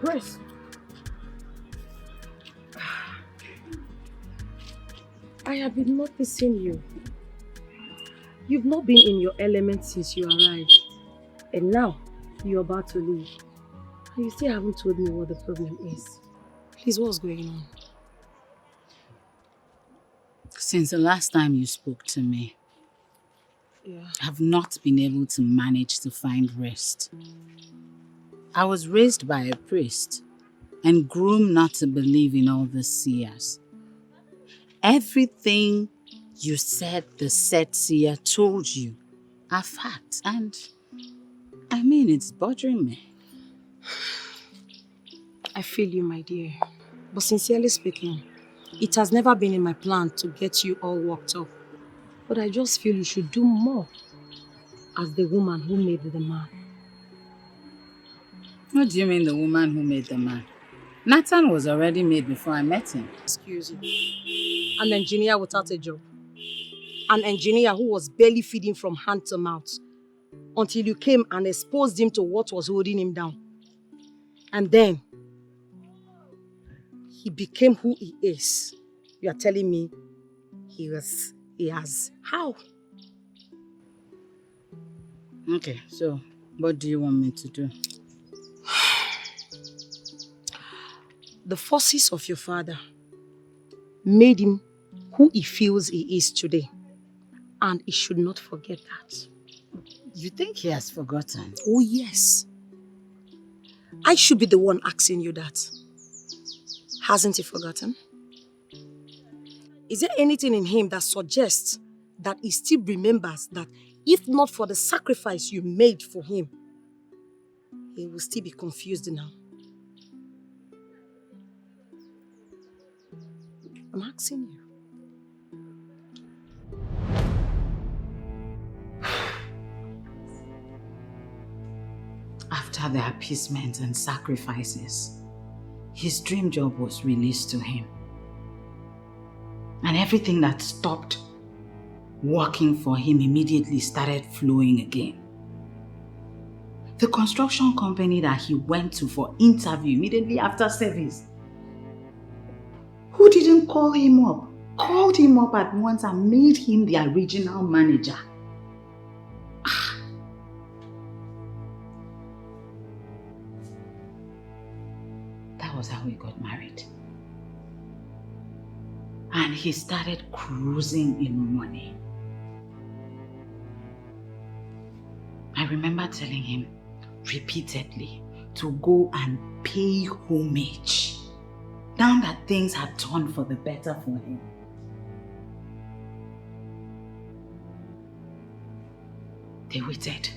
Grace. I have been noticing you. You've not been in your element since you arrived. And now, you're about to leave. And you still haven't told me what the problem is. Please, what's going on? Since the last time you spoke to me, I've not been able to manage to find rest. I was raised by a priest and groomed not to believe in all the seers. Everything you said the said seer told you are facts, and I mean, it's bothering me. I feel you, my dear. But sincerely speaking, it has never been in my plan to get you all worked up. But I just feel you should do more. as the woman who made the man. What do you mean the woman who made the man? Nathan was already made before I met him. Excuse you. An engineer without a job. An engineer who was barely feeding from hand to mouth until you came and exposed him to what was holding him down. And then he became who he is. You are telling me he has. How? Okay, so what do you want me to do? The forces of your father made him who he feels he is today. And he should not forget that. You think he has forgotten? Oh, yes. I should be the one asking you that. Hasn't he forgotten? Is there anything in him that suggests that he still remembers that if not for the sacrifice you made for him, he will still be confused now? I'm asking you. After the appeasement and sacrifices, his dream job was released to him. And everything that stopped working for him immediately started flowing again. The construction company that he went to for interview immediately after service, who didn't call him up, called him up at once and made him the original manager. That was how he got married. And he started cruising in money. I remember telling him repeatedly to go and pay homage, now that things had turned for the better for him. They waited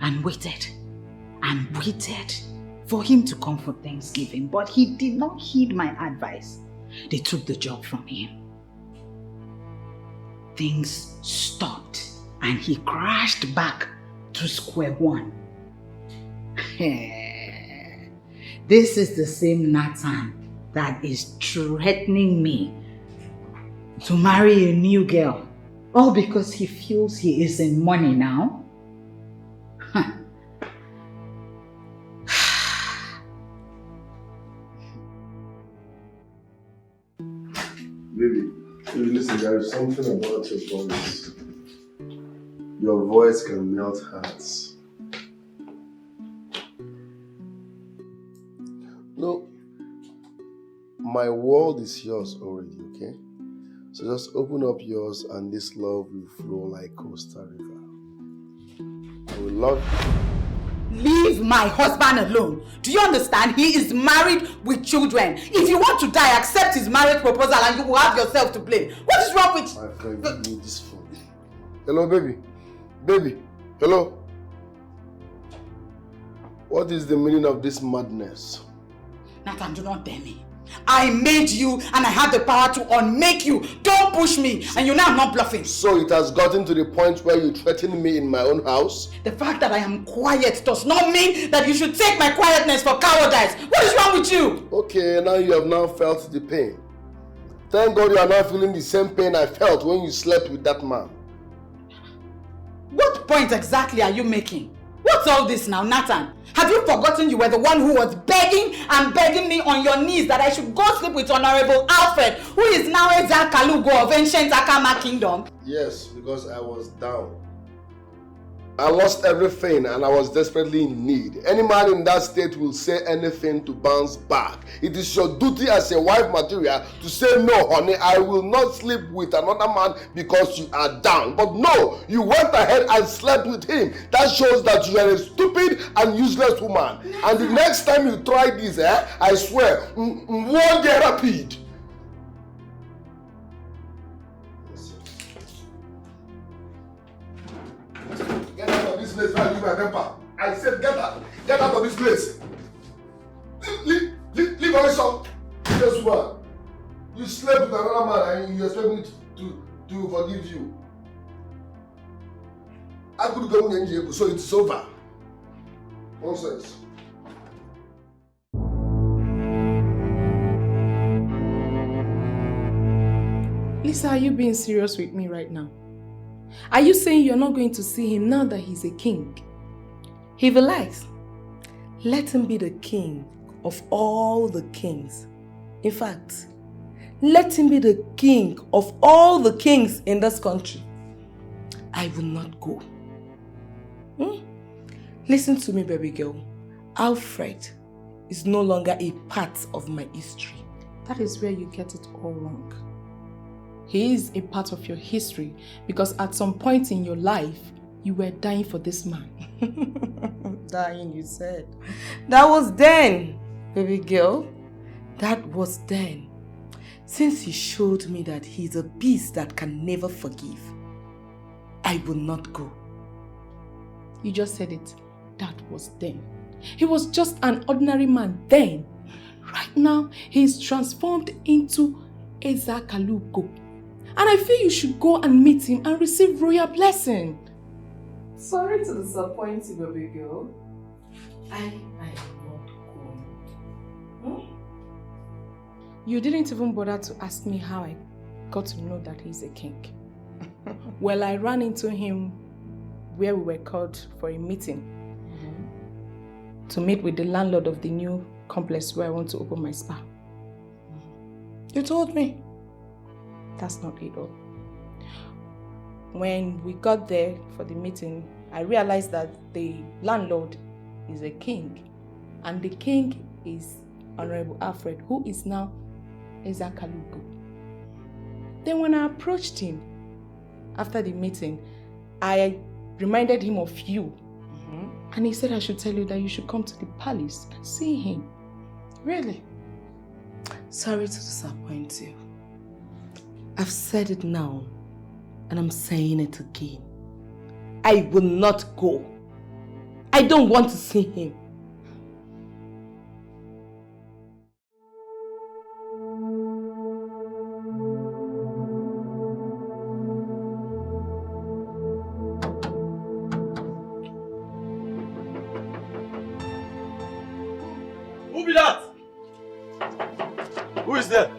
and waited and waited for him to come for Thanksgiving, but he did not heed my advice. They took the job from him. Things stopped and he crashed back to square one. This is the same Nathan that is threatening me to marry a new girl, all because he feels he is in money now. Baby, listen, there is something about your voice. Your voice can melt hearts. No, my world is yours already, okay? So just open up yours and this love will flow like Costa River. I will love you. Leave my husband alone. Do you understand? He is married with children. If you want to die, accept his marriage proposal and you will have yourself to blame. What is wrong with you? My friend, give me this phone. Hello, baby. Baby, hello. What is the meaning of this madness? Nathan, do not dare me. I made you and I have the power to unmake you. Don't push me. And you know I'm not bluffing. So it has gotten to the point where you threaten me in my own house? The fact that I am quiet does not mean that you should take my quietness for cowardice. What is wrong with you? Okay, now you have now felt the pain. Thank God you are not feeling the same pain I felt when you slept with that man. What point exactly are you making? What's all this now, Nathan? Have you forgotten you were the one who was begging and begging me on your knees that I should go sleep with Honorable Alfred, who is now a Zakalugo of ancient Akama kingdom? Yes, because I was down. I lost everything and I was desperately in need. Any man in that state will say anything to bounce back. It is your duty as a wife material to say, no, honey, I will not sleep with another man because you are down. But no, you went ahead and slept with him. That shows that you are a stupid and useless woman. And the next time you try this, I swear, won't get rapid. Get out of this place before I lose my temper. I said get out of this place. Leave my son. Guess what? You slept with another man and you expect me to forgive you. I could go in jail, so it's over. Nonsense. Lisa, are you being serious with me right now? Are you saying you're not going to see him now that he's a king? If he likes, let him be the king of all the kings. In fact, let him be the king of all the kings in this country. I will not go. Listen to me, baby girl. Alfred is no longer a part of my history. That is where you get it all wrong. He is a part of your history because at some point in your life, you were dying for this man. Dying, you said. That was then, baby girl. That was then. Since he showed me that he's a beast that can never forgive, I will not go. You just said it. That was then. He was just an ordinary man then. Right now, he is transformed into Eza Kalugo. And I feel you should go and meet him and receive royal blessing. Sorry to disappoint you, baby girl. I am not going. You didn't even bother to ask me how I got to know that he's a king. Well, I ran into him where we were called for a meeting to meet with the landlord of the new complex where I want to open my spa. You told me. That's not it all. When we got there for the meeting, I realized that the landlord is a king, and the king is Honorable Alfred, who is now Eza Kalugo. Then when I approached him after the meeting, I reminded him of you, and he said I should tell you that you should come to the palace and see him. Really? Sorry to disappoint you. I've said it now, and I'm saying it again. I will not go. I don't want to see him. Who be that? Who is there?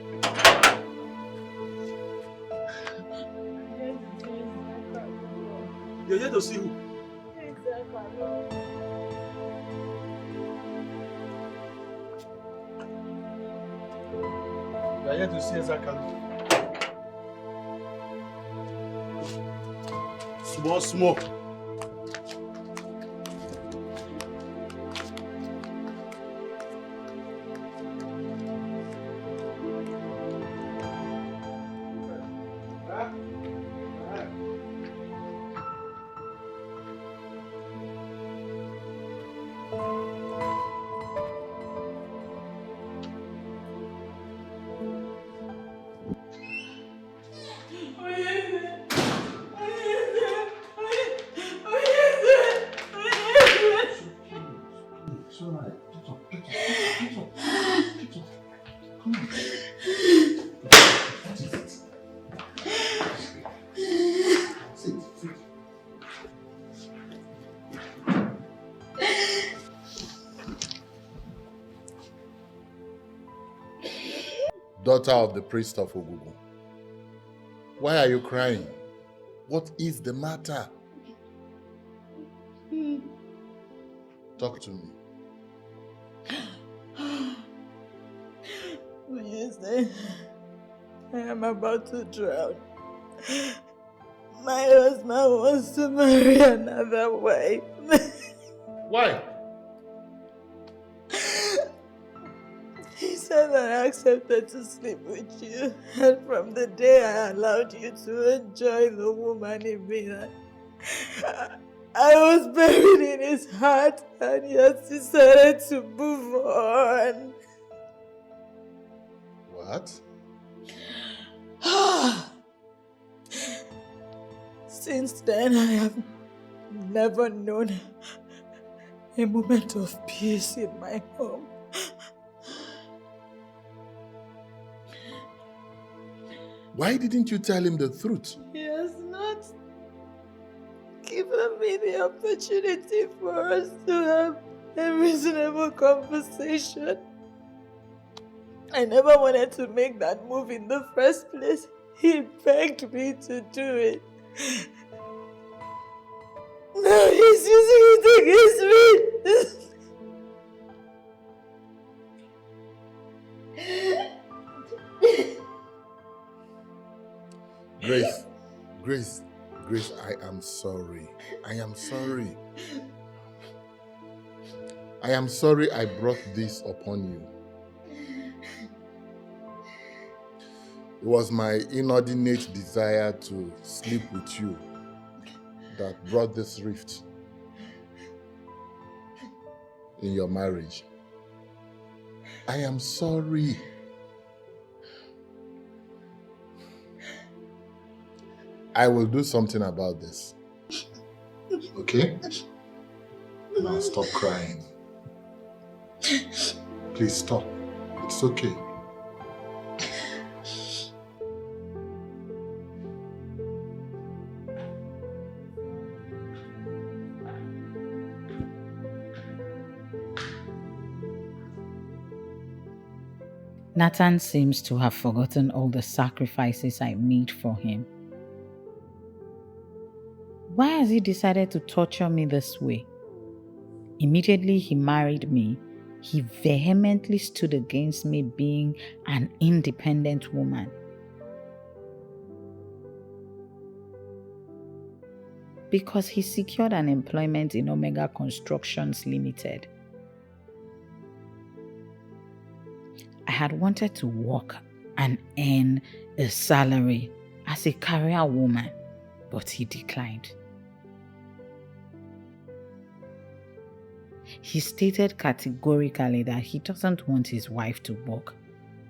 You're here to see who? You're here to see Ezakalu. Small smoke. Daughter of the priest of Ogugu, why are you crying? What is the matter? Talk to me. Wednesday, I am about to drown. My husband wants to marry another wife. Why? He said that I accepted to sleep with you, and from the day I allowed you to enjoy the woman in me, I was buried in his heart, and he has decided to move on. What? Since then, I have never known a moment of peace in my home. Why didn't you tell him the truth? He has not given me the opportunity for us to have a reasonable conversation. I never wanted to make that move in the first place. He begged me to do it. Now he's using it against me. Grace, I am sorry. I am sorry. I am sorry I brought this upon you. It was my inordinate desire to sleep with you that brought this rift in your marriage. I am sorry. I will do something about this. Okay? Now stop crying. Please stop. It's okay. Nathan seems to have forgotten all the sacrifices I made for him. Why has he decided to torture me this way? Immediately he married me, he vehemently stood against me being an independent woman. Because he secured an employment in Omega Constructions Limited. I had wanted to work and earn a salary as a career woman, but he declined. He stated categorically that he doesn't want his wife to work,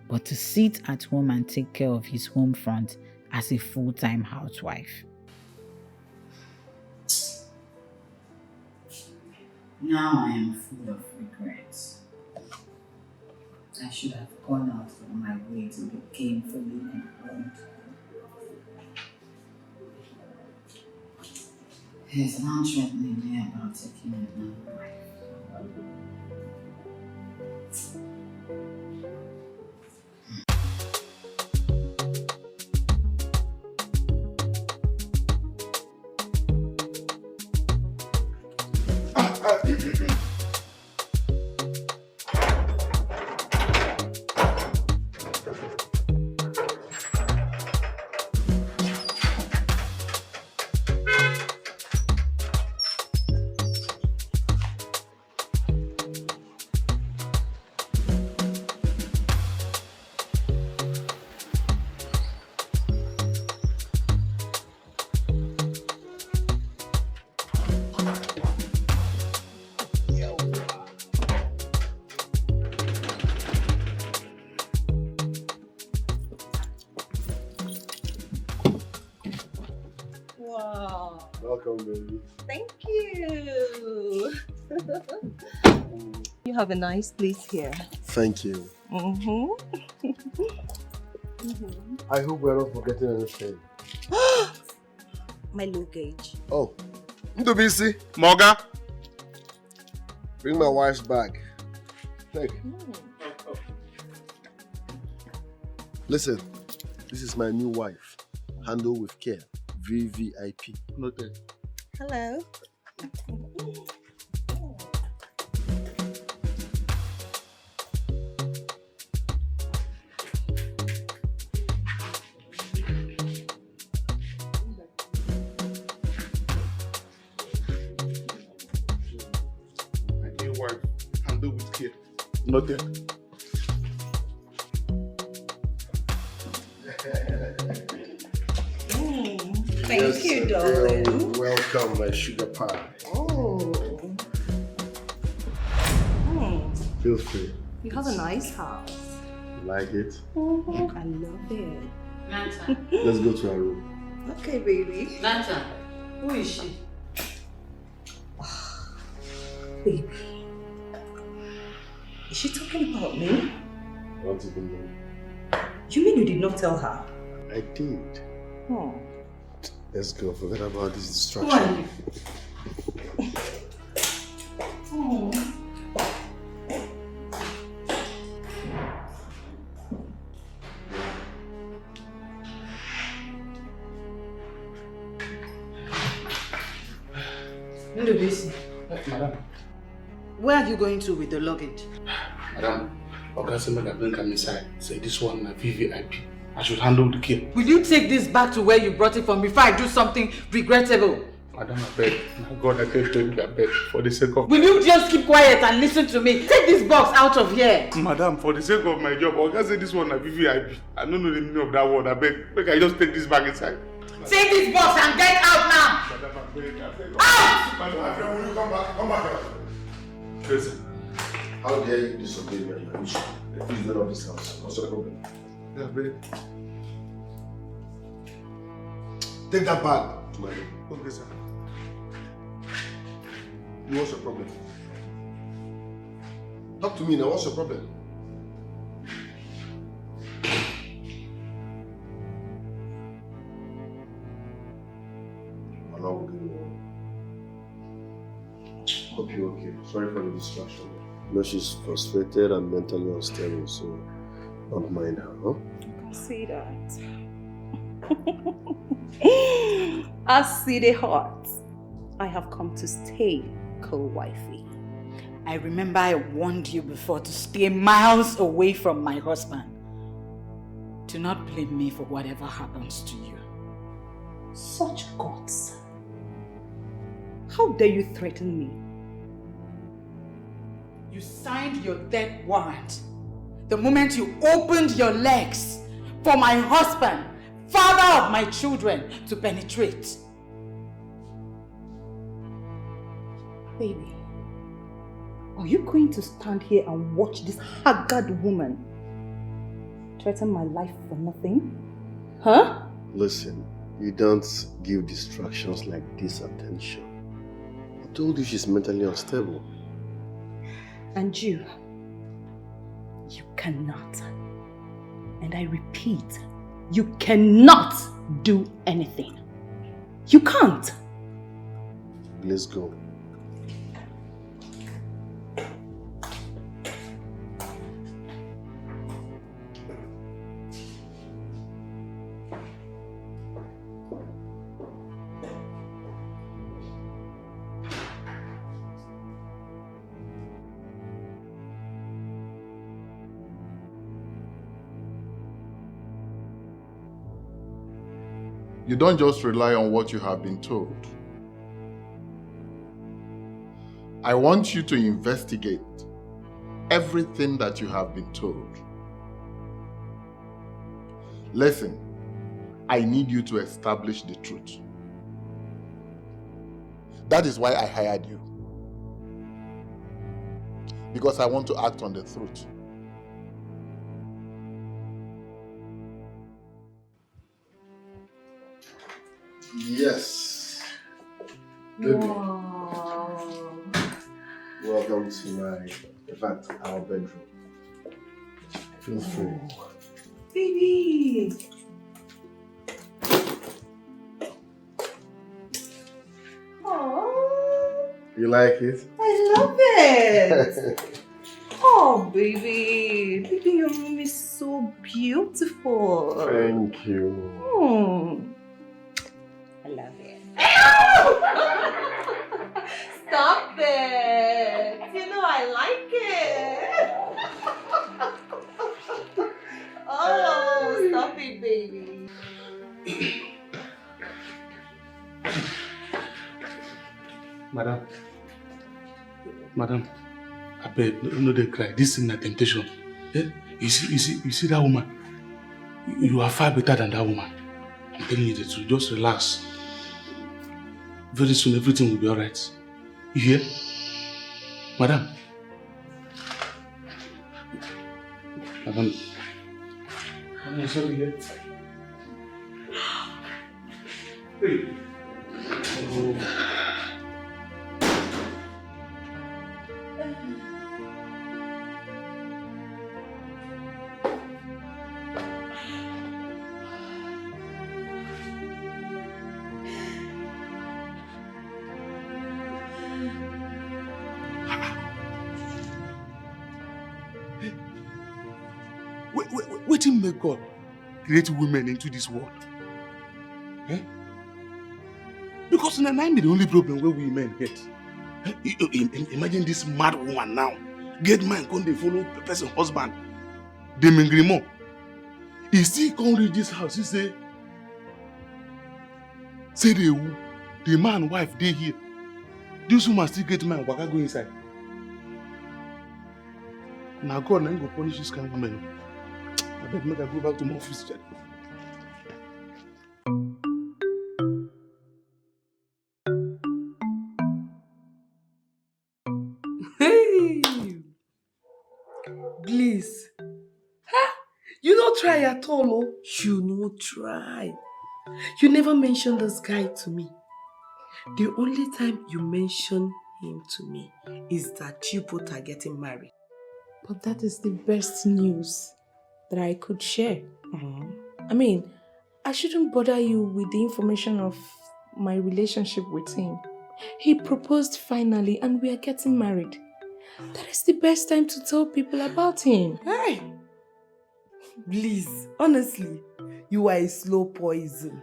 but to sit at home and take care of his home front as a full-time housewife. Now I am full of regrets. I should have gone out of my way to be gainfully employed. He is now threatening me about taking another wife. Wow. Welcome, baby. Thank you. You have a nice place here. Thank you. I hope we're not forgetting anything. My luggage. Oh, Ndubisi, Moga. Bring my wife's bag. Take. Listen, this is my new wife. Handle with care. VVIP. Noted. Hello. My new wife, handle with care. Noted. Thank you, darling. Welcome, my sugar pie. Oh. Feel free. You have a nice house. You like it? I love it. Nathan. Let's go to our room. Okay, baby. Nathan, who is she? Baby. Is she talking about me? I don't even know. You mean you did not tell her? I did. Oh. Let's go. Forget about this distraction. Who are you? Oh. Madam. Where are you going to with the luggage? Madam, Ogasimega bring come inside. Say this one na VVIP. I should handle the care. Will you take this back to where you brought it from before I do something regrettable? Madam, I beg. My God, I can't tell you, I beg. For the sake of... Will you just keep quiet and listen to me? Take this box out of here. Madam, for the sake of my job, Oga say this one na VVIP. I don't know the meaning of that word. I beg. Make I just take this bag inside. Take this box and get out now! Madam, I beg. Out! Madam, I beg. Will you come back? Come back here. Listen. How dare you disobey my permission? Refuse to of this house. What's the problem? Yeah, babe. Take that bag to my room. Okay, sir. What's your problem? Talk to me now. What's your problem? Along with you. Hope you're okay. Sorry for the distraction. No, she's frustrated and mentally unstable, so don't mind her, huh? I can see that. I see the heart. I have come to stay, co-wifey. I remember I warned you before to stay miles away from my husband. Do not blame me for whatever happens to you. Such guts. How dare you threaten me? You signed your death warrant the moment you opened your legs for my husband, father of my children, to penetrate. Baby, are you going to stand here and watch this haggard woman threaten my life for nothing? Huh? Listen, you don't give distractions like this attention. I told you she's mentally unstable. And you cannot. And I repeat, you cannot do anything. You can't. Let's go. You don't just rely on what you have been told. I want you to investigate everything that you have been told. Listen, I need you to establish the truth. That is why I hired you. Because I want to act on the truth. Yes. Baby. Wow. Welcome to our bedroom. Feel free. Baby. Oh, You like it? I love it. Oh, baby. Baby, your room is so beautiful. Thank you. I love it. Stop it. You know I like it. Oh, stop it, baby. Madam, I beg, no they cry. This is not temptation. Yeah? You see that woman? You are far better than that woman. I'm telling you the truth. Just relax. Very soon everything will be alright. You hear? Madam. Madam, sorry, here. Hey. Oh. Waiting make God create women into this world. Eh? Because now be the only problem where we men get. Imagine this mad woman now. Get man come they follow person husband. They mingrimo. He still come reach this house. He say the man wife they here. This woman still get man waka go inside. Now God now go punish this kind of woman. I bet make I go back to my office. Hey! Please. Ha! You don't try at all, oh. You no try. You never mentioned this guy to me. The only time you mention him to me is that you both are getting married. But that is the best news that I could share. I mean, I shouldn't bother you with the information of my relationship with him. He proposed finally and we are getting married. That is the best time to tell people about him. Hey! Please, honestly, you are a slow poison.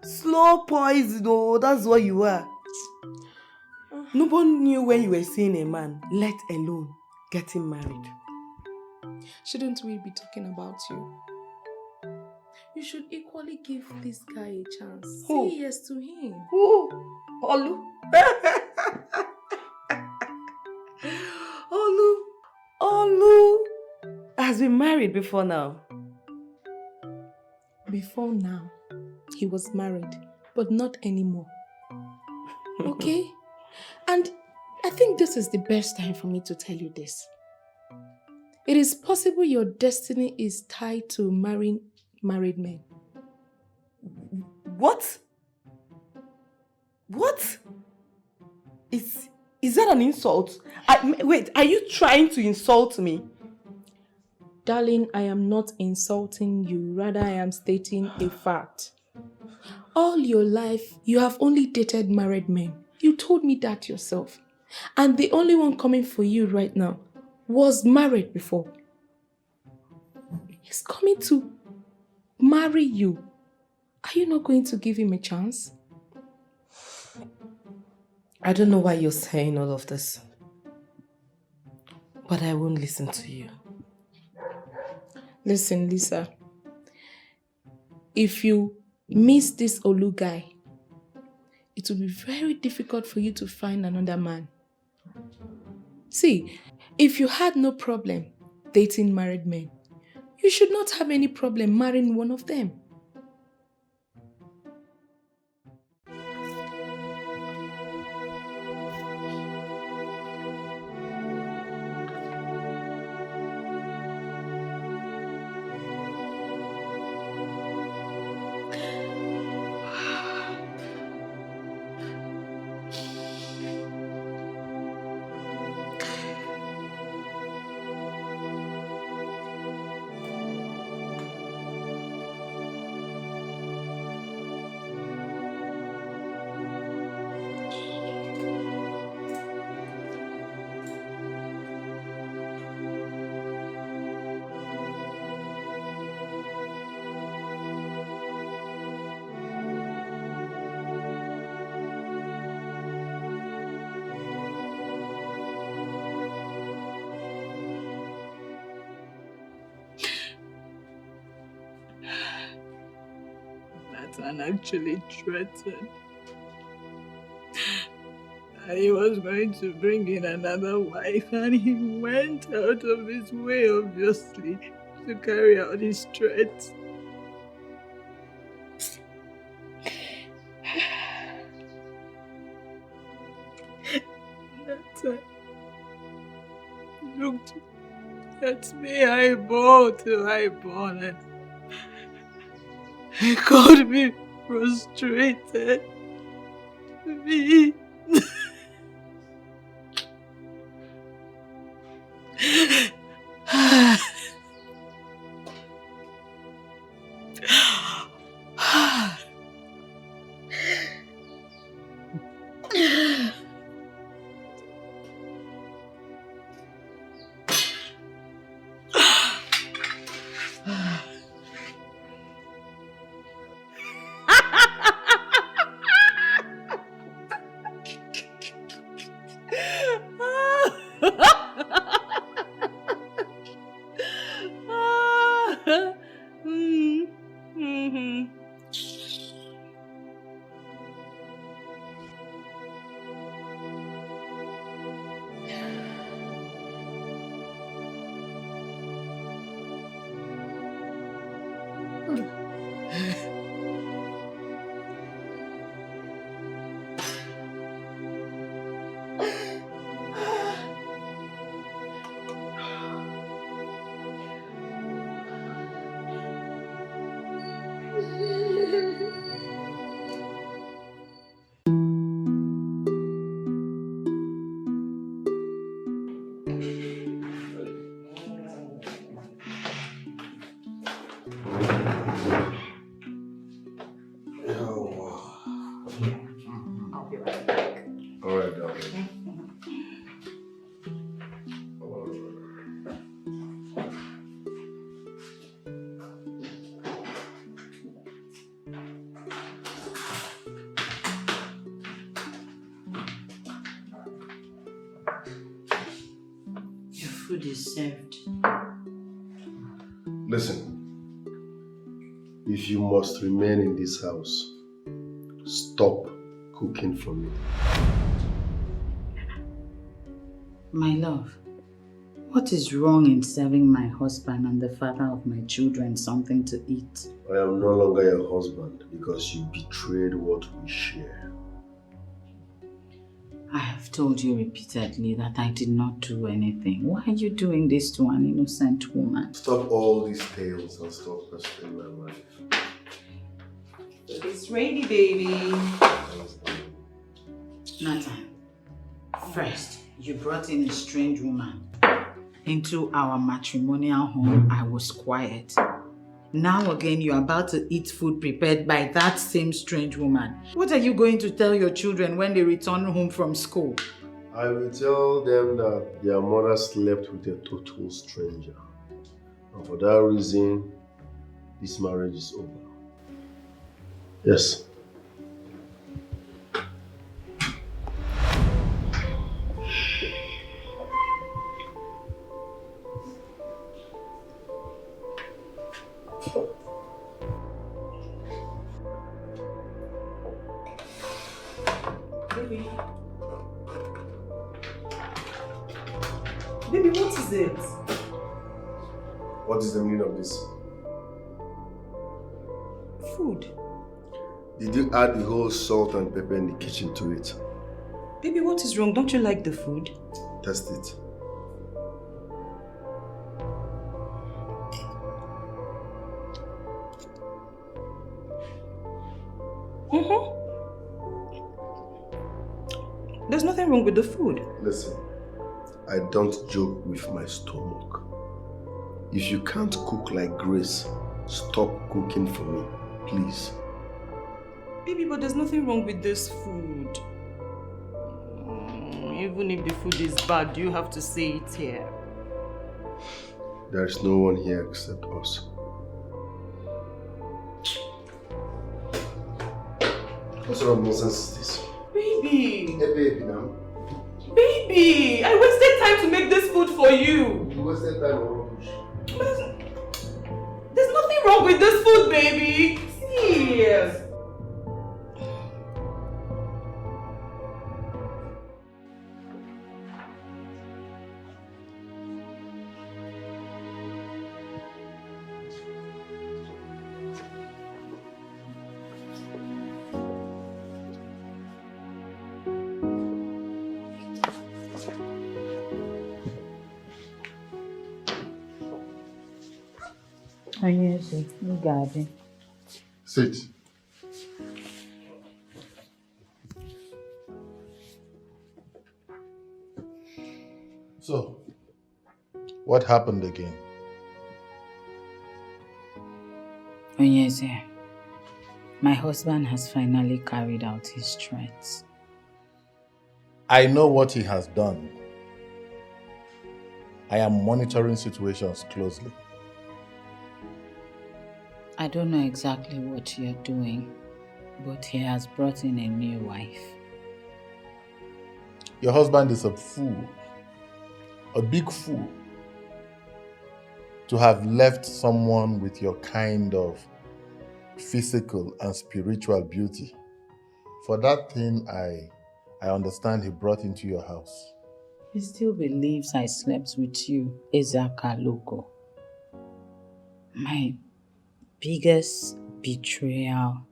Slow poison, oh, that's what you are. Nobody knew when you were seeing a man, let alone getting married. Shouldn't we be talking about you? You should equally give this guy a chance. Who? Say yes to him. Who? Olu? Olu has been married before now. Before now, he was married, but not anymore. Okay? And I think this is the best time for me to tell you this. It is possible your destiny is tied to marrying married men. What? What? Is that an insult? Wait, are you trying to insult me? Darling, I am not insulting you. Rather, I am stating a fact. All your life, you have only dated married men. You told me that yourself. And the only one coming for you right now was married before. He's coming to marry you. Are you not going to give him a chance? I don't know why you're saying all of this. But I won't listen to you. Listen, Lisa. If you miss this Olu guy, it will be very difficult for you to find another man. See, if you had no problem dating married men, you should not have any problem marrying one of them. And actually threatened that he was going to bring in another wife, and he went out of his way, obviously, to carry out his threats. That time, looked at me eyeball to eyeball, and he called me frustrated. Me. here. I'll be right back. All right, darling. Your food is served. Listen, if you must remain in this house, stop cooking for me. My love, what is wrong in serving my husband and the father of my children something to eat? I am no longer your husband because you betrayed what we share. I have told you repeatedly that I did not do anything. Why are you doing this to an innocent woman? Stop all these tales and stop pestering my wife. It's ready, baby. Nathan, first, you brought in a strange woman. Into our matrimonial home, I was quiet. Now again, you're about to eat food prepared by that same strange woman. What are you going to tell your children when they return home from school? I will tell them that their mother slept with a total stranger. And for that reason, this marriage is over. Yes. Baby, what is it? What is the meaning of this? Food. Did you add the whole salt and pepper in the kitchen to it? Baby, what is wrong? Don't you like the food? Test it. There's nothing wrong with the food. Listen, I don't joke with my stomach. If you can't cook like Grace, stop cooking for me, please. Baby, but there's nothing wrong with this food. Even if the food is bad, you have to say it here. There is no one here except us. What sort of nonsense is this? Baby! Hey, baby, now. Baby! I wasted time to make this food for you! You wasted time on rubbish. There's nothing wrong with this food, baby! See? Oh, yes, you got it. Sit. So, what happened again? Oh, yes, my husband has finally carried out his threats. I know what he has done. I am monitoring situations closely. I don't know exactly what you're doing, but he has brought in a new wife. Your husband is a fool, a big fool, to have left someone with your kind of physical and spiritual beauty. For that thing, I understand he brought into your house. He still believes I slept with you, Ezaka Loco. My biggest betrayal,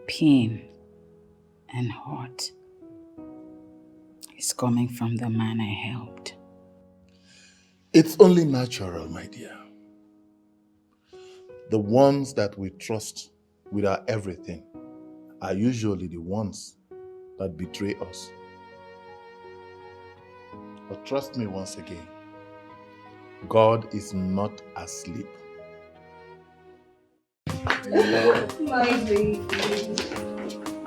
pain, and hurt is coming from the man I helped. It's only natural, my dear. The ones that we trust with our everything are usually the ones that betray us. But trust me once again, God is not asleep. My baby.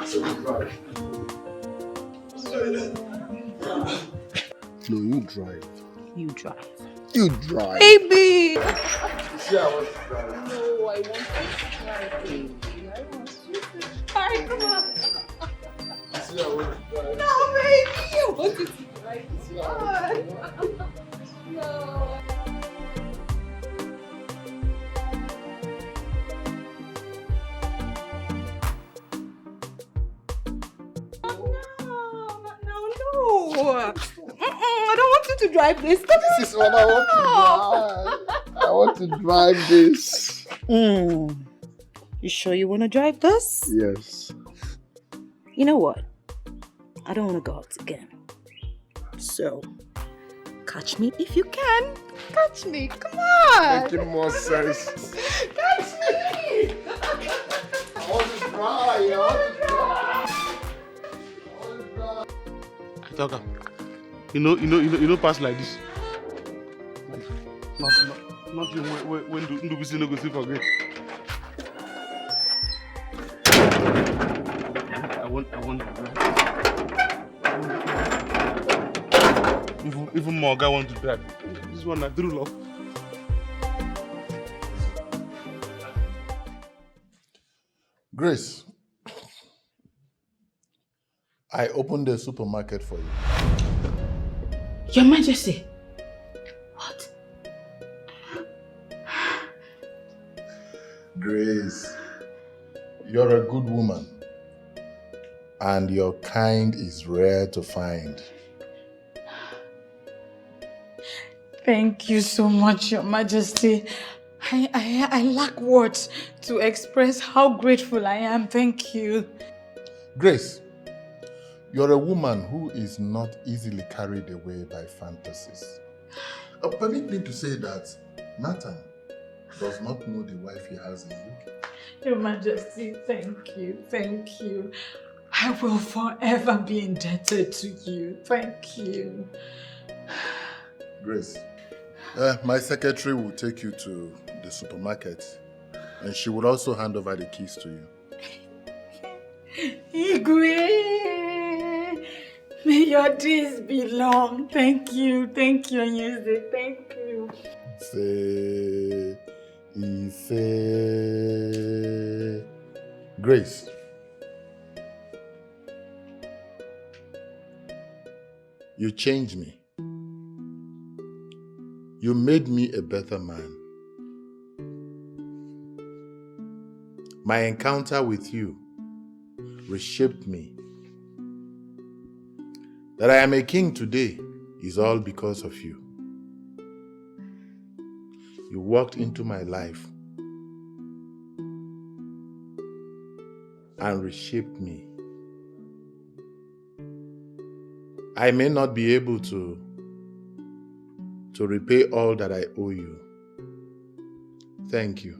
So drive. No, you drive. You drive. You drive. Baby! See, I want to drive. No, I want to drive, baby. I want you to drive. Come on. See, I want to drive. No, baby! I want you to drive. Come on. No. I don't want you to drive this. This is what I want to drive. I want to drive this. You sure you want to drive this? Yes. You know what? I don't want to go out again. So, catch me if you can. Catch me. Come on. Making more sense. Catch me. I want to drive. I want to drive. Talker, you know, pass like this. Not you when do we see no go see forget. I want even more guy want to drive. This one I true love. Grace, I opened the supermarket for you. Your Majesty. What? Grace, you're a good woman, and your kind is rare to find. Thank you so much, Your Majesty. I lack words to express how grateful I am. Thank you. Grace, you're a woman who is not easily carried away by fantasies. Permit me to say that Nathan does not know the wife he has in UK. Your Majesty, thank you. Thank you. I will forever be indebted to you. Thank you. Grace, my secretary will take you to the supermarket, and she will also hand over the keys to you. Igwe, may your days be long. Thank you, Onyeze. Thank you. Say, Grace, you changed me. You made me a better man. My encounter with you reshaped me. That I am a king today is all because of you. You walked into my life and reshaped me. I may not be able to repay all that I owe you. Thank you.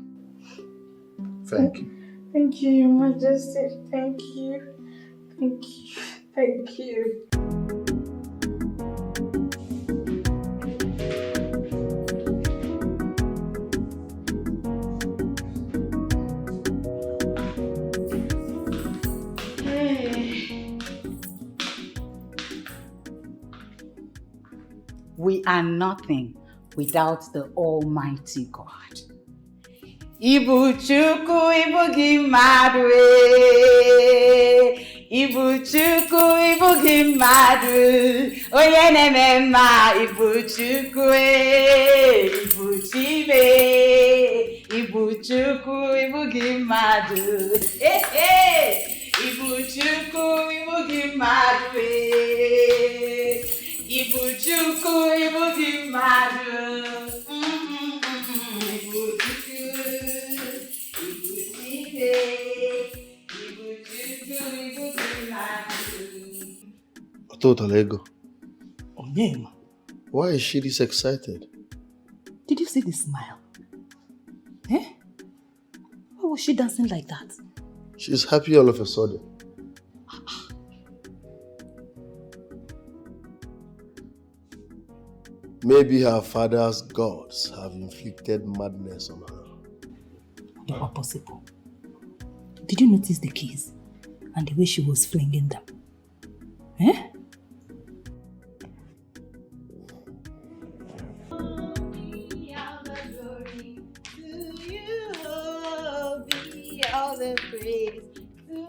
Thank you. Thank you, Your Majesty. Thank you. Thank you. Thank you. We are nothing without the Almighty God. Ibu Chukwu ibu gị mmadụ Ibu Chukwu ibu gị mmadụ onye na-eme mma Ibu Chukwu Ibu Chibe Ibu Chukwu ibu gị mmadụ Ibu Chukwu ibu gị mmadụ Ibu Chukwu ibu gị mmadụ Total ego. Onyema. Why is she this excited? Did you see the smile? Eh? Why was she dancing like that? She's happy all of a sudden. Maybe her father's gods have inflicted madness on her. Not possible. Did you notice the keys? and the way she was flinging them. Eh? All the praise to you,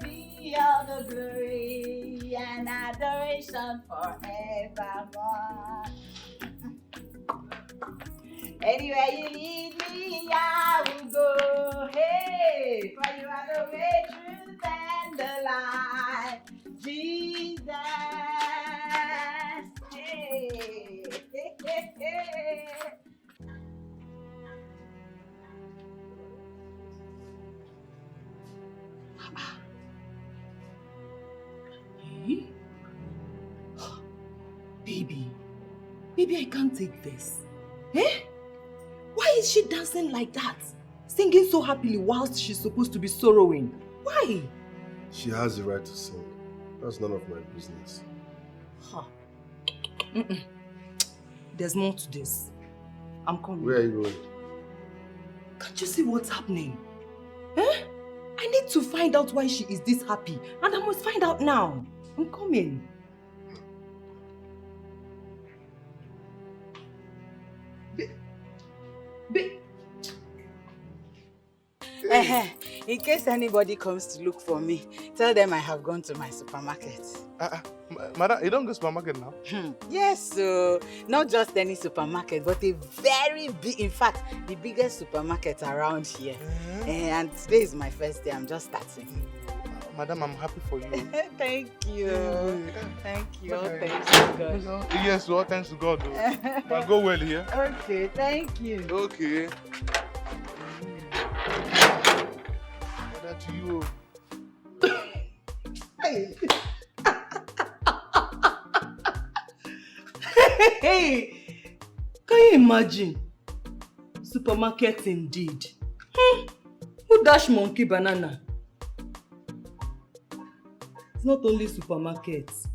be all the glory and adoration forevermore. Anywhere you lead me, I will go. Hey, for you are the way, truth, and the life, Jesus. Hey, hey, hey, hey. Baby, I can't take this. Eh? Why is she dancing like that? Singing so happily whilst she's supposed to be sorrowing. Why? She has the right to sing. That's none of my business. Huh. There's more to this. I'm coming. Where are you going? Can't you see what's happening? Eh? I need to find out why she is this happy. And I must find out now. I'm coming. In case anybody comes to look for me, tell them I have gone to my supermarket. Madam, you don't go to supermarket now? Yes, so not just any supermarket, but a very big, in fact, the biggest supermarket around here. And today is my first day, I'm just starting. Madam, I'm happy for you. Thank you. Thank you. Okay. Thanks to God. Yes, well, thanks to God. But go well here. Okay, thank you. Okay. To you. Hey. Hey, can you imagine? Supermarket indeed. Who dash monkey banana? It's not only supermarkets.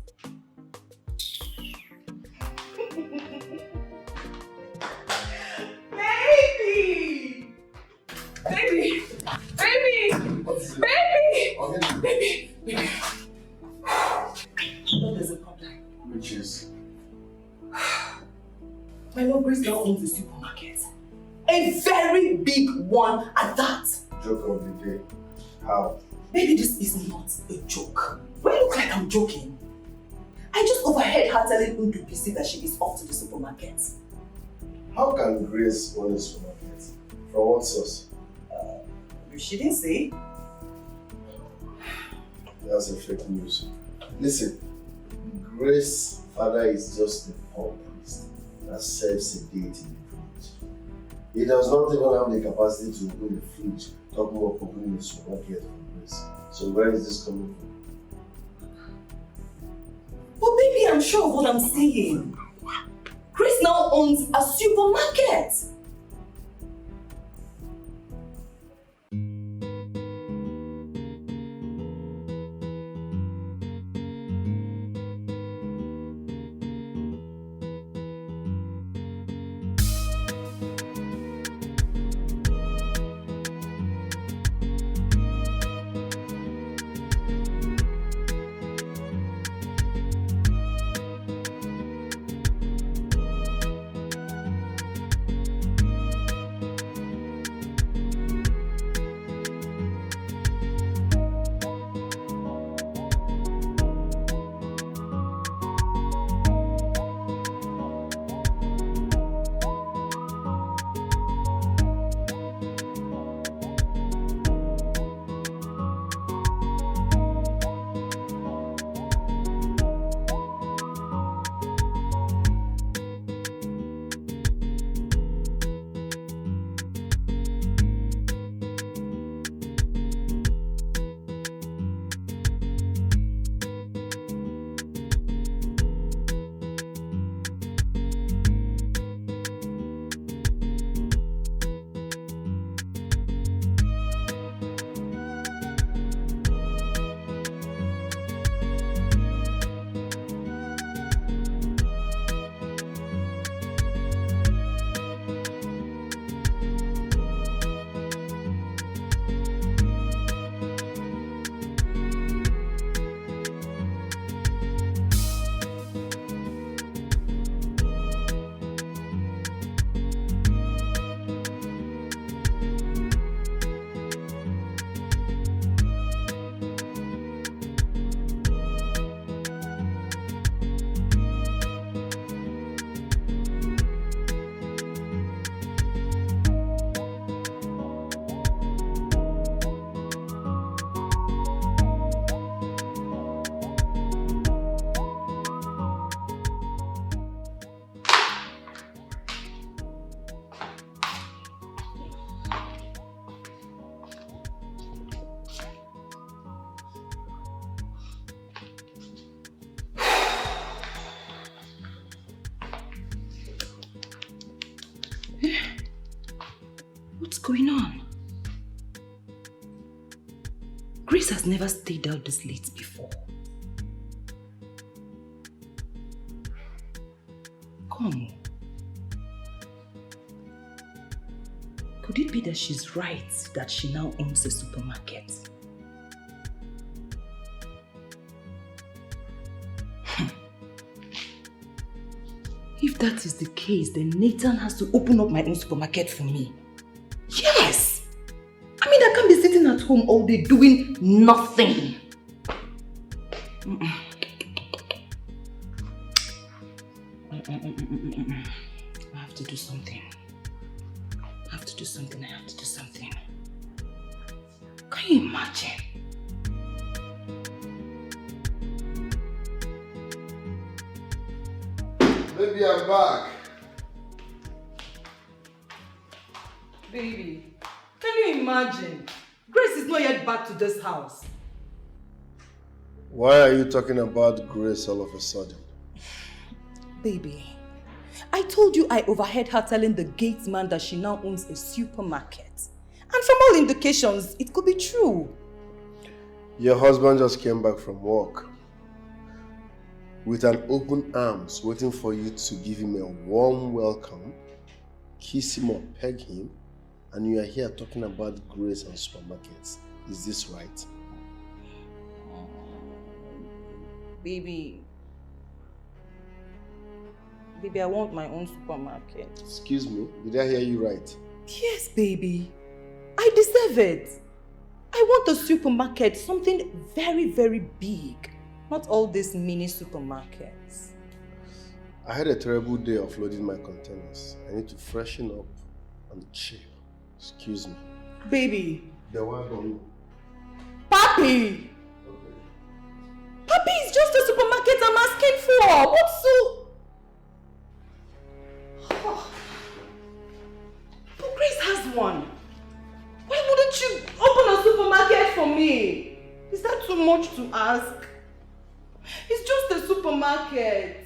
Baby! Baby! Baby! Baby! Baby! There's a problem. Which is? My Lord Grace now owns a supermarket. A very big one at that. Joke of the day. How? Baby, this is not a joke. Do I look like I'm joking? I just overheard her telling Ndupisi that she is off to the supermarket. How can Grace own a supermarket? From what source? She didn't say. That's a fake news. Listen, Grace's father is just a poor priest that serves a deity in the village. He does not even have the capacity to open a fridge, talk more of opening a supermarket for Grace. So where is this coming from? But baby, I'm sure of what I'm saying. Grace now owns a supermarket. going on? Grace has never stayed out this late before. Come. Could it be that she's right that she now owns a supermarket? If that is the case, then Nathan has to open up my own supermarket for me. Yes! I mean, I can't be sitting at home all day doing nothing. I have to do something. I have to do something. Can you imagine? Baby, I'm back. Baby, can you imagine? Grace is not yet back to this house. Why are you talking about Grace all of a sudden? Baby, I told you I overheard her telling the gate man that she now owns a supermarket. And from all indications, it could be true. Your husband just came back from work with an open arms waiting for you to give him a warm welcome, kiss him or peg him, and you are here talking about Grace and supermarkets. Is this right? Baby, I want my own supermarket. Excuse me, did I hear you right? Yes, baby. I deserve it. I want a supermarket, something very, very big. Not all these mini supermarkets. I had a terrible day of loading my containers. I need to freshen up and chill. Excuse me. Baby. The one for you. Papi! Papi, it's just a supermarket I'm asking for. What's so... Oh. But Grace has one. Why wouldn't you open a supermarket for me? Is that too much to ask? It's just a supermarket.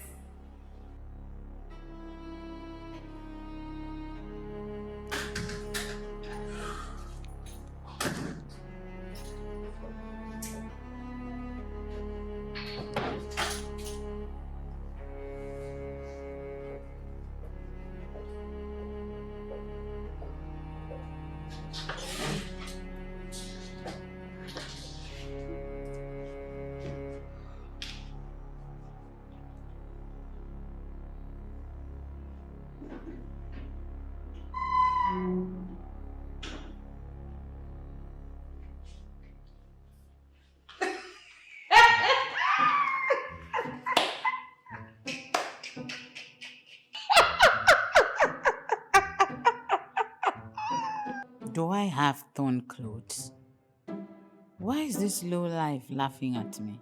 Do I have torn clothes? Why is this low life laughing at me?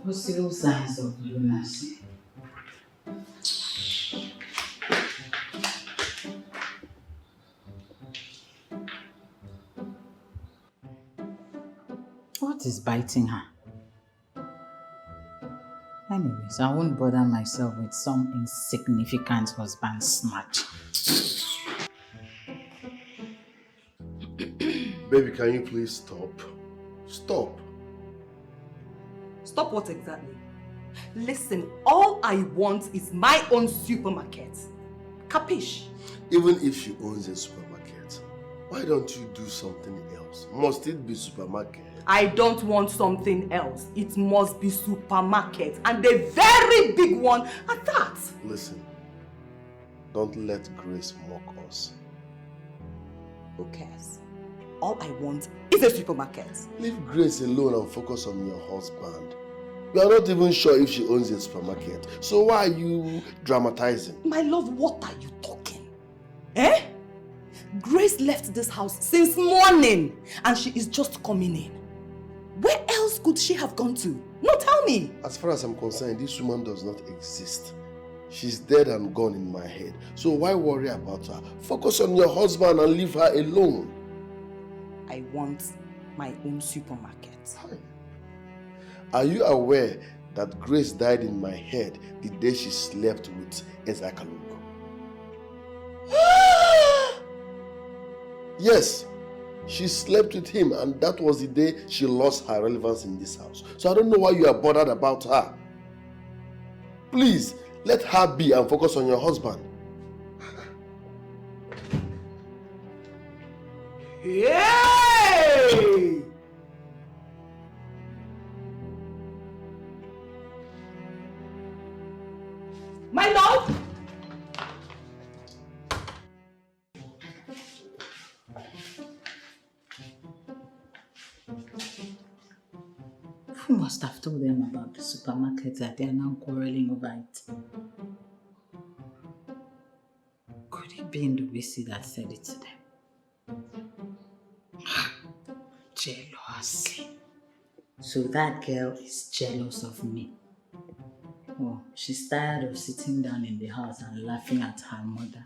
Possible signs of lunacy. What is biting her? Anyways, I won't bother myself with some insignificant husband snatch. Baby, can you please stop? Stop. Stop what exactly? Listen, all I want is my own supermarket. Capish? Even if she owns a supermarket, Why don't you do something else? Must it be supermarket? I don't want something else. It must be supermarket, and a very big one at that. Listen, don't let Grace mock us. Who cares? All I want is a supermarket. Leave Grace alone and focus on your husband. You are not even sure if she owns a supermarket. So why are you dramatizing? My love, what are you talking? Eh? Grace left this house since morning and she is just coming in. Where else could she have gone to? No, tell me. As far as I'm concerned, this woman does not exist. She's dead and gone in my head. So why worry about her? Focus on your husband and leave her alone. I want my own supermarket. Are you aware that Grace died in my head the day she slept with Ezakalugo? Yes, she slept with him, and that was the day she lost her relevance in this house. So I don't know why you are bothered about her. Please, let her be and focus on your husband. Hey! My lord! Who must have told them about the supermarket that they are now quarreling over it? Could it be Ndubisi that said it to them? Jealousy. So that girl is jealous of me. Oh, she's tired of sitting down in the house and laughing at her mother.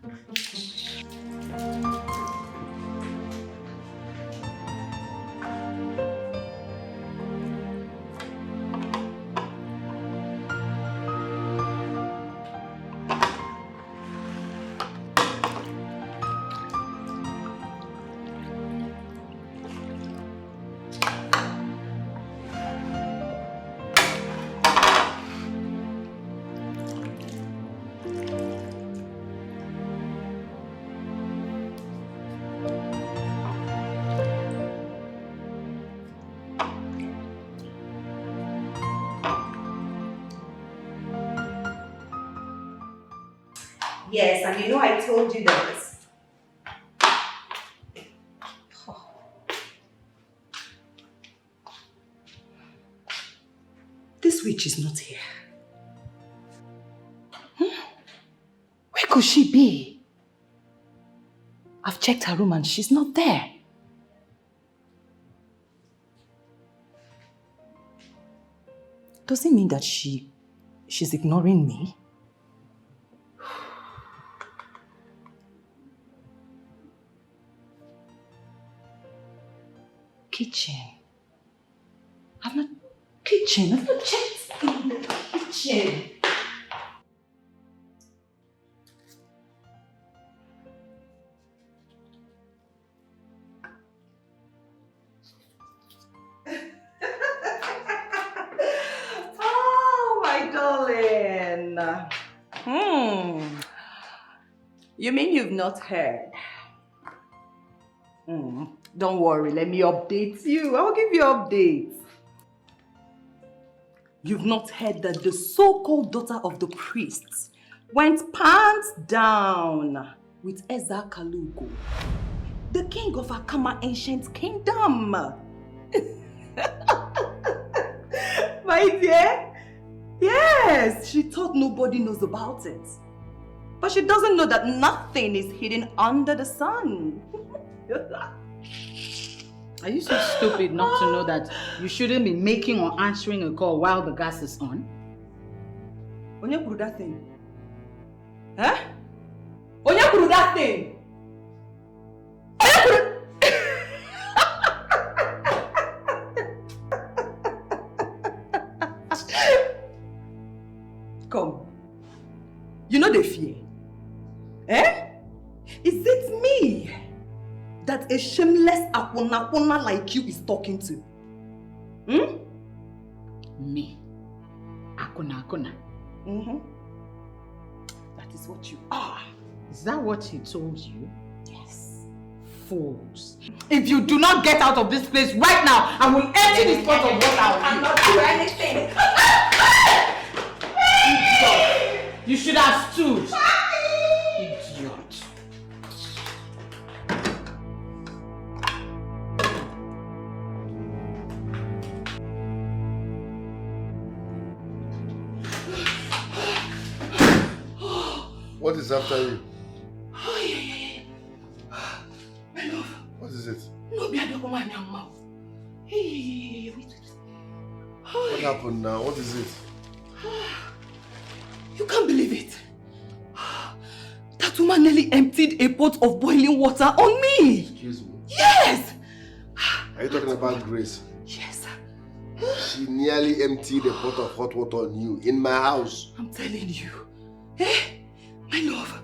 Yes, and you know I told you that. This witch is not here. Where could she be? I've checked her room and she's not there. Does it mean that she's ignoring me? Kitchen. I've not checked in the kitchen. Oh, my darling. You mean you've not heard? Don't worry, let me update you. I'll give you updates. You've not heard that the so-called daughter of the priests went pants down with Ezakalugo, the king of Akama ancient kingdom. My dear, yes, she thought nobody knows about it. But she doesn't know that nothing is hidden under the sun. Are you so stupid not to know that you shouldn't be making or answering a call while the gas is on? Onya kuru that thing? Huh? Onya kuru that thing? Onya kuru... Come. You know the fear? Eh? Is it me that a shameless akuna like you is talking to? Me? Akuna? That is what you are. Is that what he told you? Yes. fools. If you do not get out of this place right now, I will empty this pot of water on you. I'm not doing anything. Idiot. You should have stood. Idiot. What is after you? Oh, yeah. My love. What is it? No, be a dog man now. Hey, wait. What happened now? What is it? You can't believe it. That woman nearly emptied a pot of boiling water on me. Excuse me. Yes. Are you talking about Grace? Yes. She nearly emptied a pot of hot water on you in my house. I'm telling you. Eh? My love.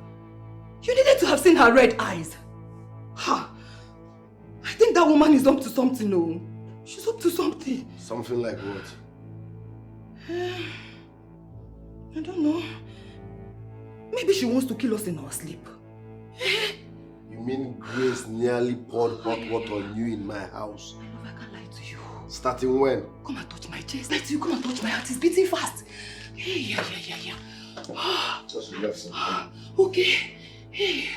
You needed to have seen her red eyes. Ha! I think that woman is up to something, no? She's up to something. Something like what? I don't know. Maybe she wants to kill us in our sleep. You mean Grace nearly poured hot water on you in my house? I know I can't lie to you. Starting when? Come and touch my chest. Lie to you, come and touch my heart. It's beating fast. Yeah. Just relax. Okay. Hey.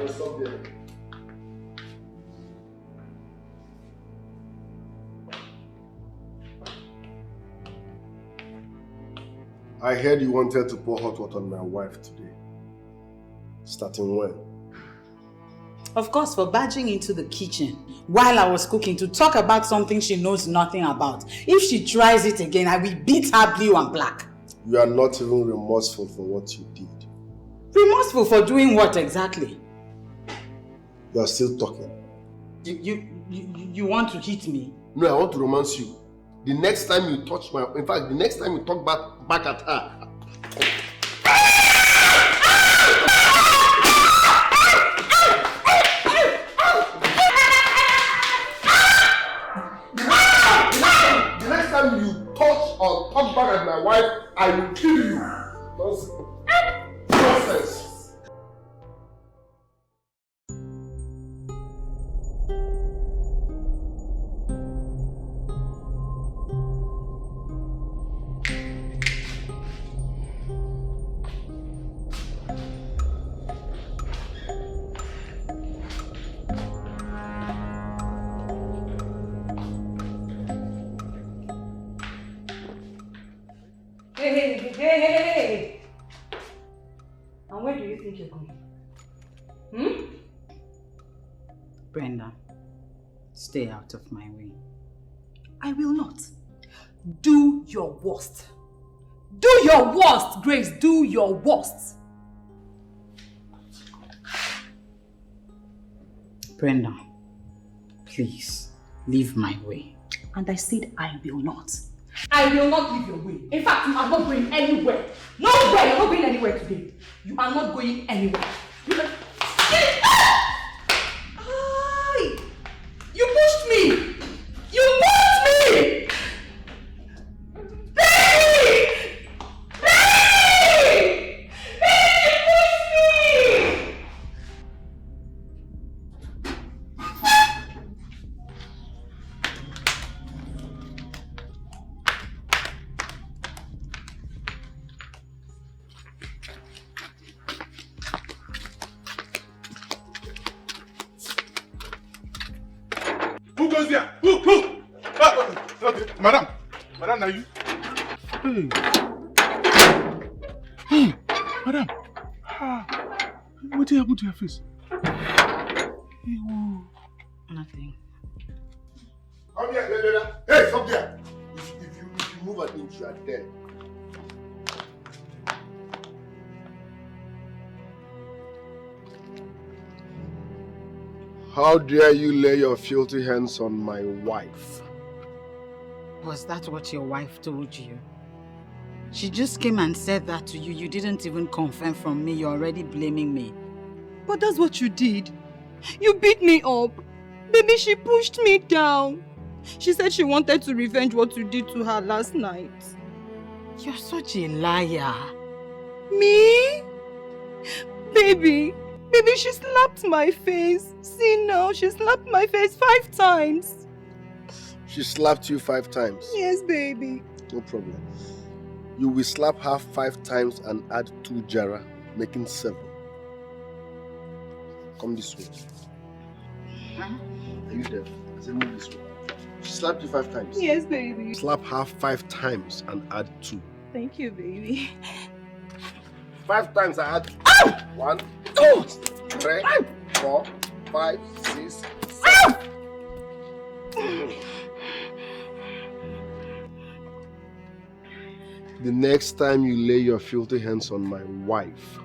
Stop there. I heard you wanted to pour hot water on my wife today. Starting when? Of course, for barging into the kitchen while I was cooking to talk about something she knows nothing about. If she tries it again, I will beat her blue and black. You are not even remorseful for what you did. Remorseful for doing what exactly? You are still talking. You want to hit me? No, I want to romance you. The next time you touch my... In fact, the next time you talk back at her... The next time you touch or talk back at my wife, I will kill you. Nonsense. Hey. And where do you think you're going? Brenda, stay out of my way. I will not. Do your worst. Do your worst, Grace. Do your worst. Brenda, please, leave my way. And I said I will not. I will not leave your way. In fact, you are not going anywhere. Nowhere. You're not going anywhere today. You are not going anywhere. You pushed me. You pushed me. Who goes there? Who? Okay. Madam, are you? Hey. Madam. What happened to your face? Nothing. Come here, hey, stop there. If you move an inch, you are dead. How dare you lay your filthy hands on my wife? Was that what your wife told you? She just came and said that to you. You didn't even confirm from me. You're already blaming me. But that's what you did. You beat me up. Baby, she pushed me down. She said she wanted to revenge what you did to her last night. You're such a liar. Me? Baby, she slapped my face. See now, she slapped my face 5 times. She slapped you 5 times? Yes, baby. No problem. You will slap her 5 times and add 2 jara, making 7. Come this way. Huh? Are you there? I said move this way. She slapped you 5 times? Yes, baby. Slap her 5 times and add 2. Thank you, baby. 5 times I add 1, 2, 3, 4, 5, 6, 7. The next time you lay your filthy hands on my wife,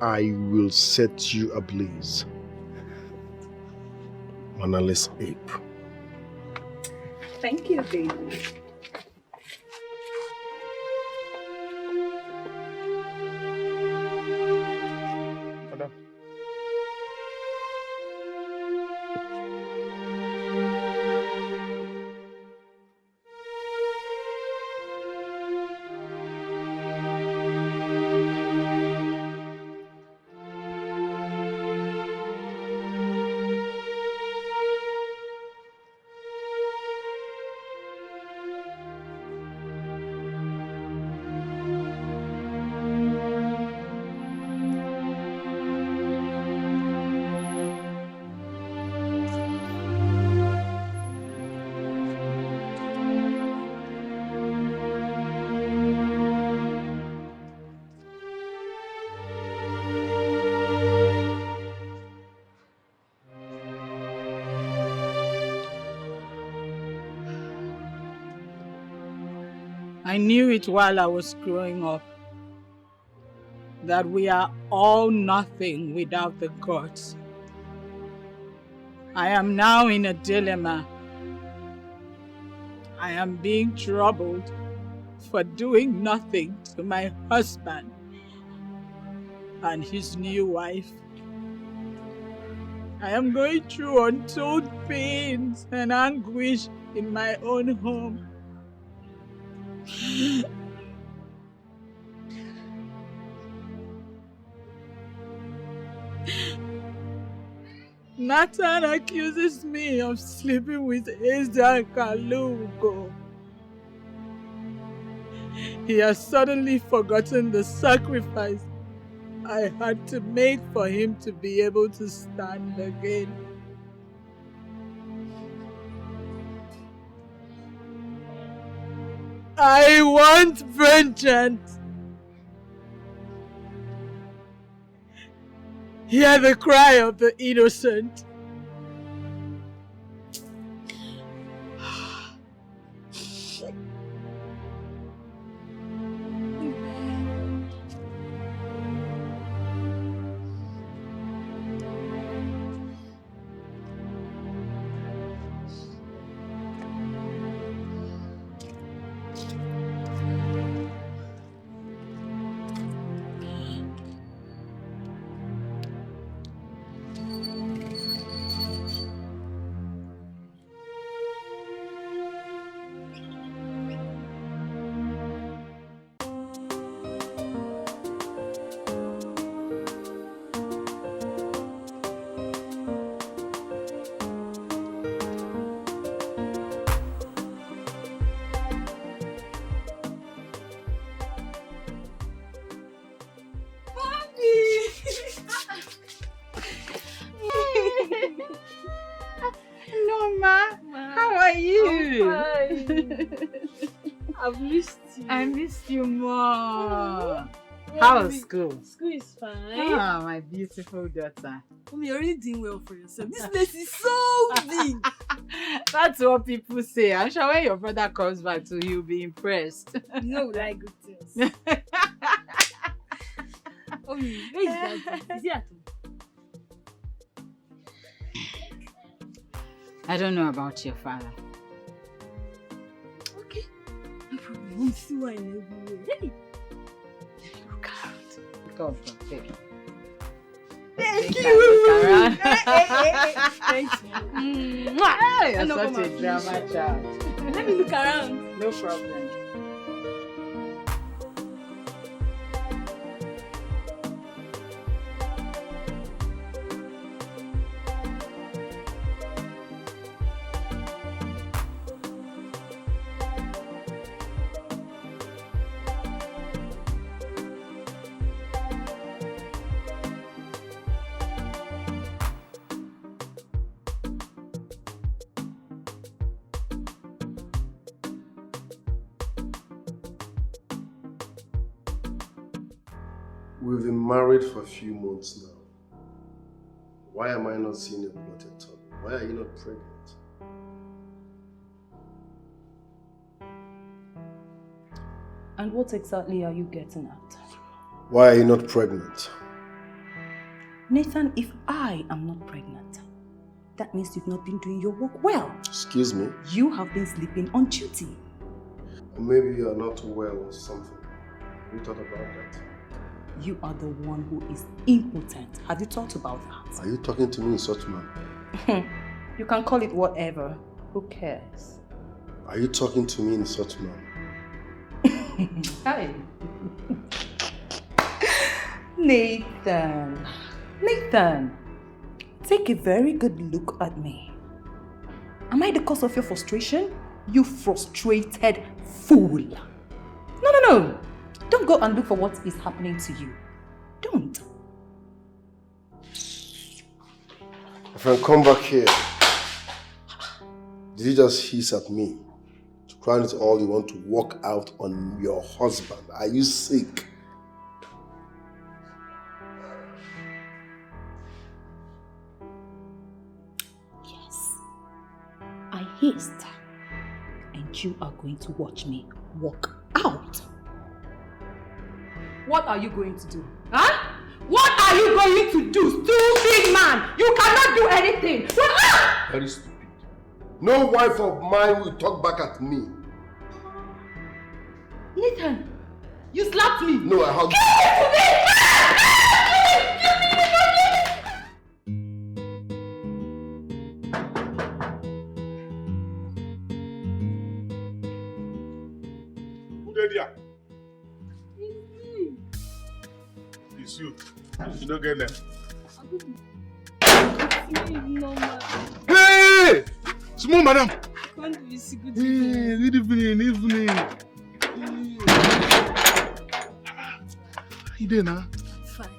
I will set you ablaze. Mannerless ape. Thank you, baby. I knew it while I was growing up, that we are all nothing without the gods. I am now in a dilemma. I am being troubled for doing nothing to my husband and his new wife. I am going through untold pains and anguish in my own home. Nathan accuses me of sleeping with Eza Kalugo. He has suddenly forgotten the sacrifice I had to make for him to be able to stand again. I want vengeance. Hear the cry of the innocent. I've missed you. I missed you more. How's school? School is fine. Ah, my beautiful daughter. You're already doing well for yourself. This place is so big. That's what people say. I'm sure when your brother comes back to you, you'll be impressed. No, like good things. Where is that? Is he at home? I don't know about your father. Okay. No problem. You see why in everywhere. Hey! Look out. Confrontation. Thank think you. I look around. Thank you. Hey, you're No, such come a on, drama child. Let me look around. No problem. We've been married for a few months now. Why am I not seeing a blotted tongue? Why are you not pregnant? And what exactly are you getting at? Why are you not pregnant? Nathan, if I am not pregnant, that means you've not been doing your work well. Excuse me? You have been sleeping on duty. Or maybe you are not well or something. Have you thought about that? You are the one who is impotent. Have you thought about that? Are you talking to me in such manner? You can call it whatever. Who cares? Are you talking to me in such manner? Hi. Nathan. Nathan, take a very good look at me. Am I the cause of your frustration? You frustrated fool. No. Don't go and look for what is happening to you. Don't. My friend, come back here. Did you just hiss at me? To crown it all, you want to walk out on your husband. Are you sick? Yes. I hissed. And you are going to watch me walk out. What are you going to do? Huh? What are you going to do, stupid man? You cannot do anything. Very stupid. No wife of mine will talk back at me. Nathan, you slapped me. No, I hugged Who did ya? It's you. You don't get them. Hey! Small madam. Hey, good evening. How you doing, huh? Fine.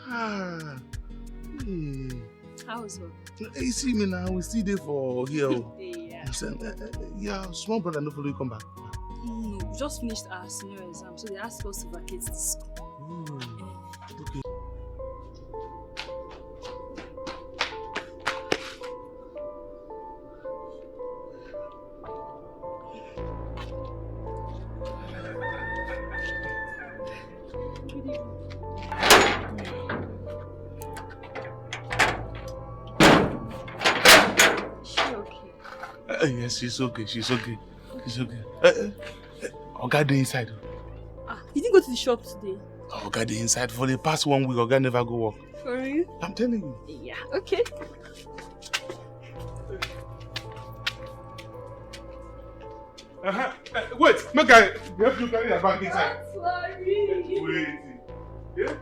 Ah. Hey. How was work? You see me now, we still there for here. Yeah. Yeah, small brother, no follow you come back. No, we just finished our senior exam, so they asked us to vacate the school. Okay. Yes, she's okay. Oga dey inside. You didn't go to the shop today? Oga dey inside. For the past 1 week, Oga never go work. For real? I'm telling you. Yeah, okay. Wait, make I help you carry your bag inside. Sorry. Wait. Yeah?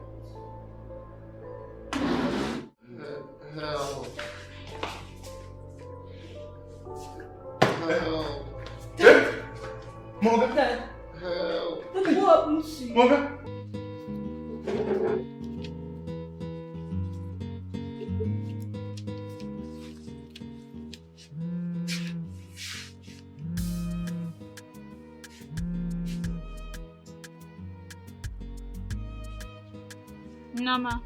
Help. Yeah? Moga? Help. What happened to you? Moga? Nama,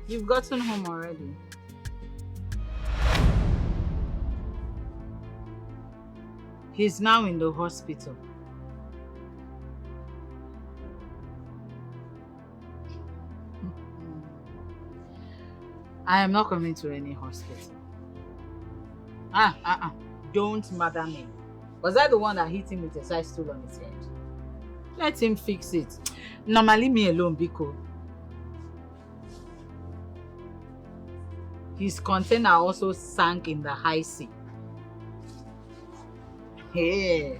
you've gotten home already. He's now in the hospital. I am not coming to any hospital. Don't mother me. Was I the one that hit him with a side stool on his head? Let him fix it. Nama, leave me alone, Biko. his container also sank in the high sea. Hey.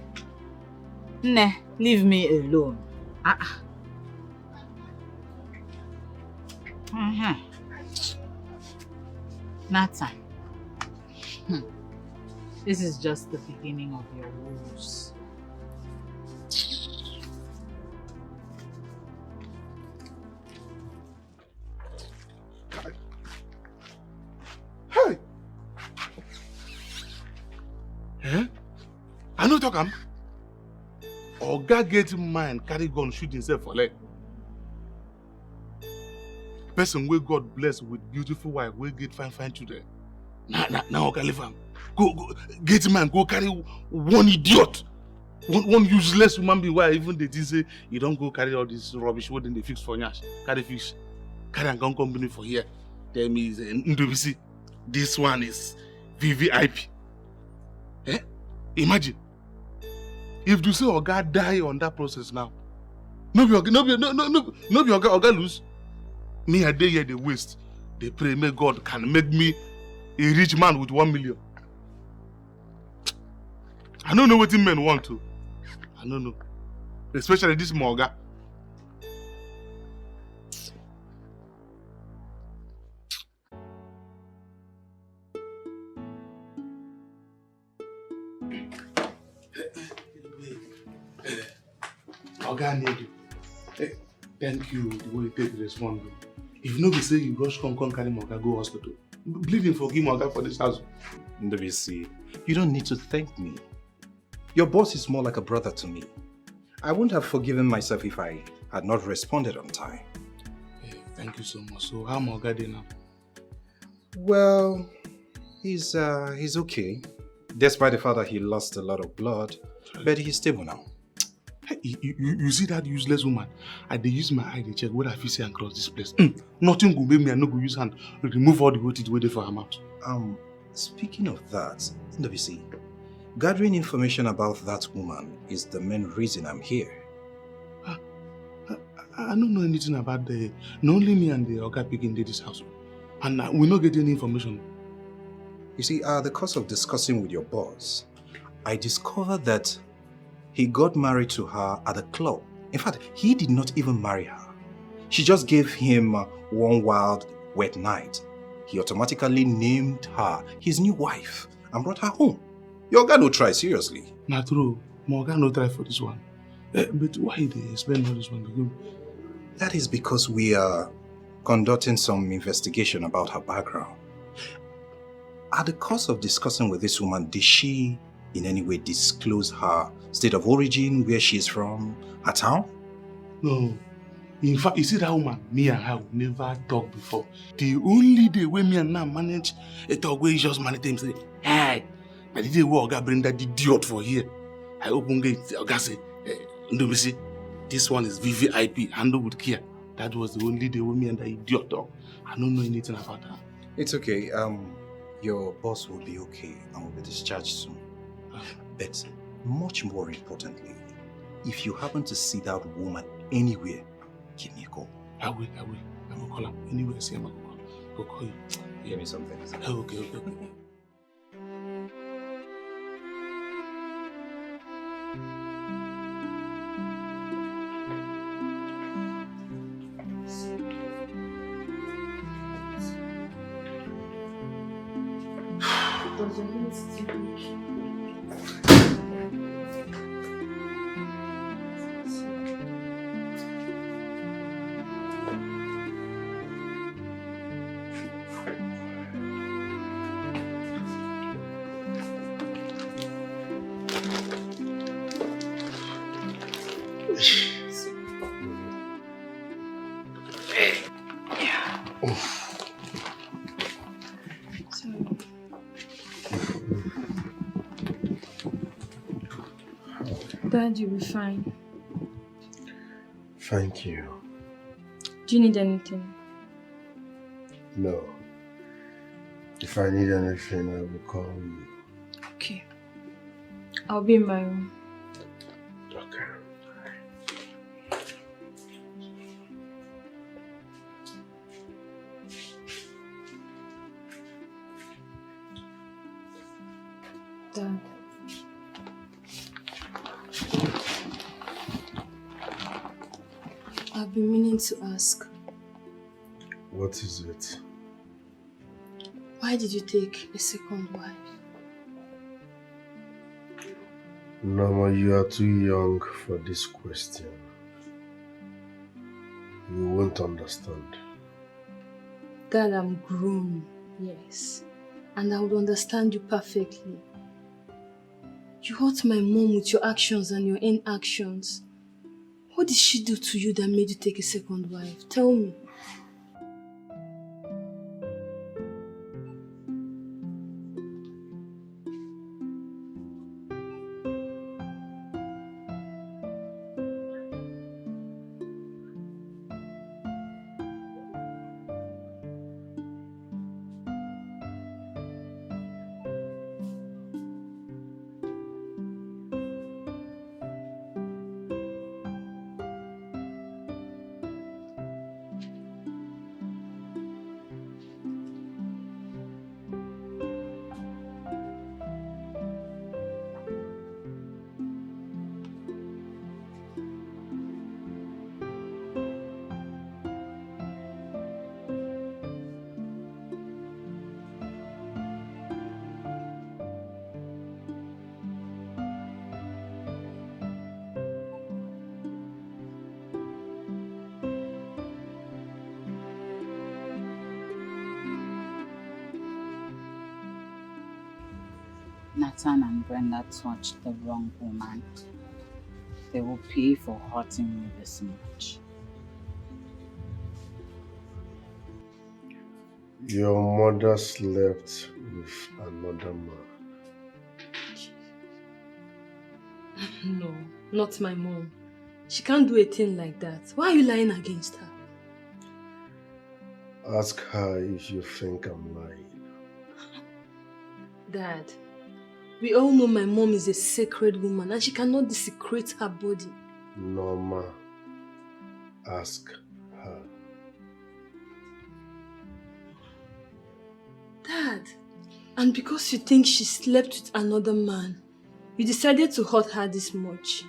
Nah, leave me alone. Nathan. This is just the beginning of your woes. Hey! Eh? I know talk am. Oga get mind, carry gun, shoot himself for leg. Person wey God bless with beautiful wife, wey get fine children. Now Oga leave am. Go, get man, go carry one idiot. One useless woman being why even they did say you don't go carry all this rubbish wey they fix for Nyash. Carry fish. Carry and gun company for here. Tell me is Ndobisi. This one is VVIP. Eh? Imagine. If you say Oga die on that process now, no be Oga lose. Me a day here they waste. They pray may God can make me a rich man with 1 million. I don't know what the men want to. I don't know. Especially this Moga. Oga need you. Thank you the way you take the respond. If nobody say you rush come carry Moga go hospital. Bleeding forgive Moga for this house. Ndobisi, you don't need to thank me. Your boss is more like a brother to me. I wouldn't have forgiven myself if I had not responded on time. Hey, thank you so much. So how Moga dey now? Well, he's okay. Despite the fact that he lost a lot of blood, but he's stable now. Hey, you see that useless woman? I dey use my eye to check whether I fit see and cross this place. Nothing go make me, I no go use hand remove all the whole teeth waiting for her mouth. Speaking of that, Ndobisi, gathering information about that woman is the main reason I'm here. I don't know anything about the... Only me and the Oga picking this house. And we don't get any information. You see, the course of discussing with your boss, I discovered that he got married to her at a club. In fact, he did not even marry her. She just gave him one wild, wet night. He automatically named her his new wife and brought her home. Your guy no try, seriously. Not true. My guy no try for this one. But why did they explain all this one? That is because we are conducting some investigation about her background. At the course of discussing with this woman, did she in any way disclose her state of origin, where she is from, her town? No. In fact, you see that woman, me and her never talked before. The only day when me and her manage a talk where he just manage them say, hey, but the day where Oga bring that idiot for here, I open gate, Oga say, Ndobisi, this one is VVIP, handle with care. That was the only day when me and that idiot talk. I don't know anything about her. It's okay. Your boss will be okay and will be discharged soon. But much more importantly, if you happen to see that woman anywhere, give me a call. I will. I will call her. Anywhere I see him, I will go call you. Give me something. Okay. Dad, you'll be fine. Thank you. Do you need anything? No. If I need anything, I will call you. Okay. I'll be in my room. Okay. Dad. I've been meaning to ask. What is it? Why did you take a second wife? Norma, you are too young for this question. You won't understand. Dad, I'm grown, yes. And I would understand you perfectly. You hurt my mom with your actions and your inactions. What did she do to you that made you take a second wife? Tell me. Nathan and Brenda touched the wrong woman. They will pay for hurting me this much. Your mother slept with another man. No, not my mom. She can't do a thing like that. Why are you lying against her? Ask her if you think I'm lying. Dad, we all know my mom is a sacred woman and she cannot desecrate her body. Norma, ask her. Dad, and because you think she slept with another man, you decided to hurt her this much.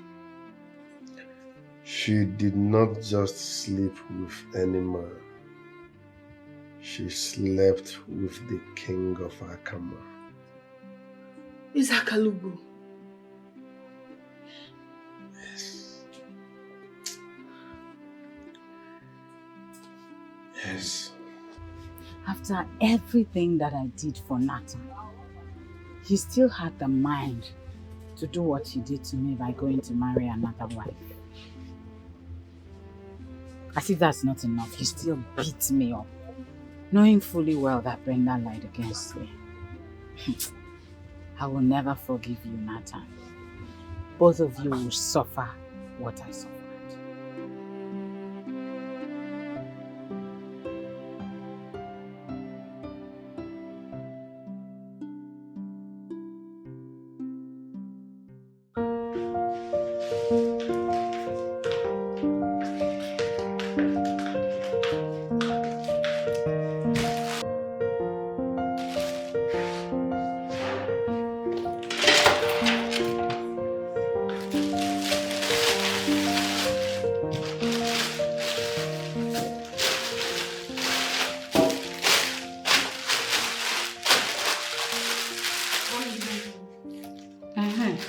She did not just sleep with any man. She slept with the king of Akama. Is Akalugo? Yes. Yes. After everything that I did for Nathan, he still had the mind to do what he did to me by going to marry another wife. As if that's not enough, he still beat me up, knowing fully well that Brenda lied against me. I will never forgive you, Nathan. Both of you will suffer what I suffered.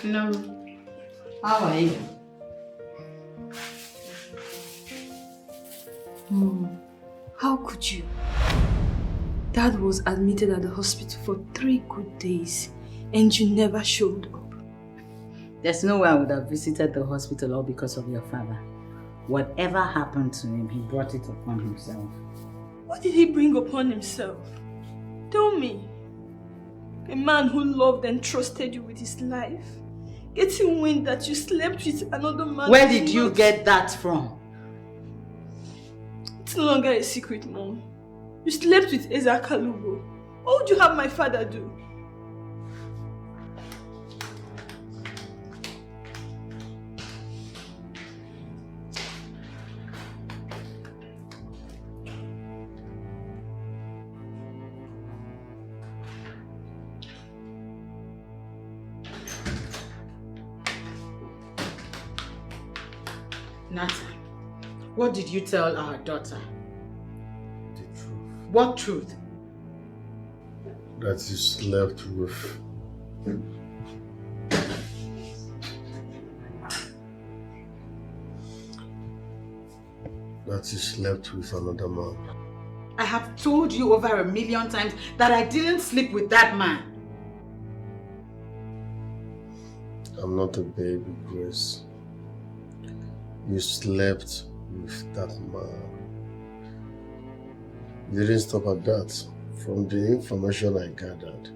No. How are you? Mom, how could you? Dad was admitted at the hospital for 3 good days and you never showed up. There's no way I would have visited the hospital all because of your father. Whatever happened to him, he brought it upon himself. What did he bring upon himself? Tell me. A man who loved and trusted you with his life, getting wind that you slept with another man. Where did you get that from? It's no longer a secret, Mom. You slept with Eza Kalubo. What would you have my father do? Nathan, what did you tell our daughter? The truth. What truth? That you slept with. That you slept with another man. I have told you over 1,000,000 times that I didn't sleep with that man. I'm not a baby, Grace. You slept with that man. You didn't stop at that. From the information I gathered,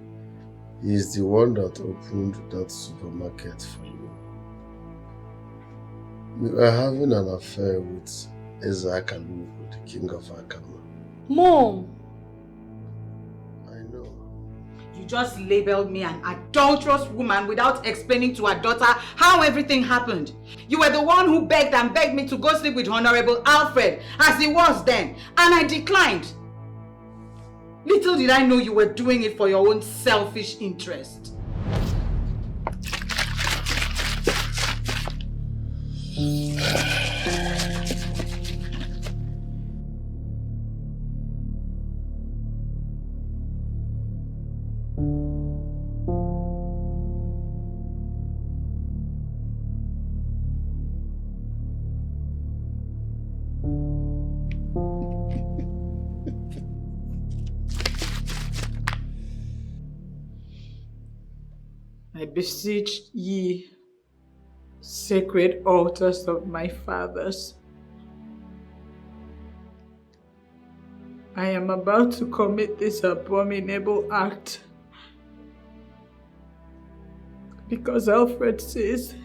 he is the one that opened that supermarket for you. You are having an affair with Ezakalu, the king of Akama. Mom! I know. You just labeled me an adulterous woman without explaining to our daughter how everything happened. You were the one who begged and begged me to go sleep with Honorable Alfred, as he was then, and I declined. Little did I know you were doing it for your own selfish interest. I beseech ye, sacred altars of my fathers. I am about to commit this abominable act because Alfred says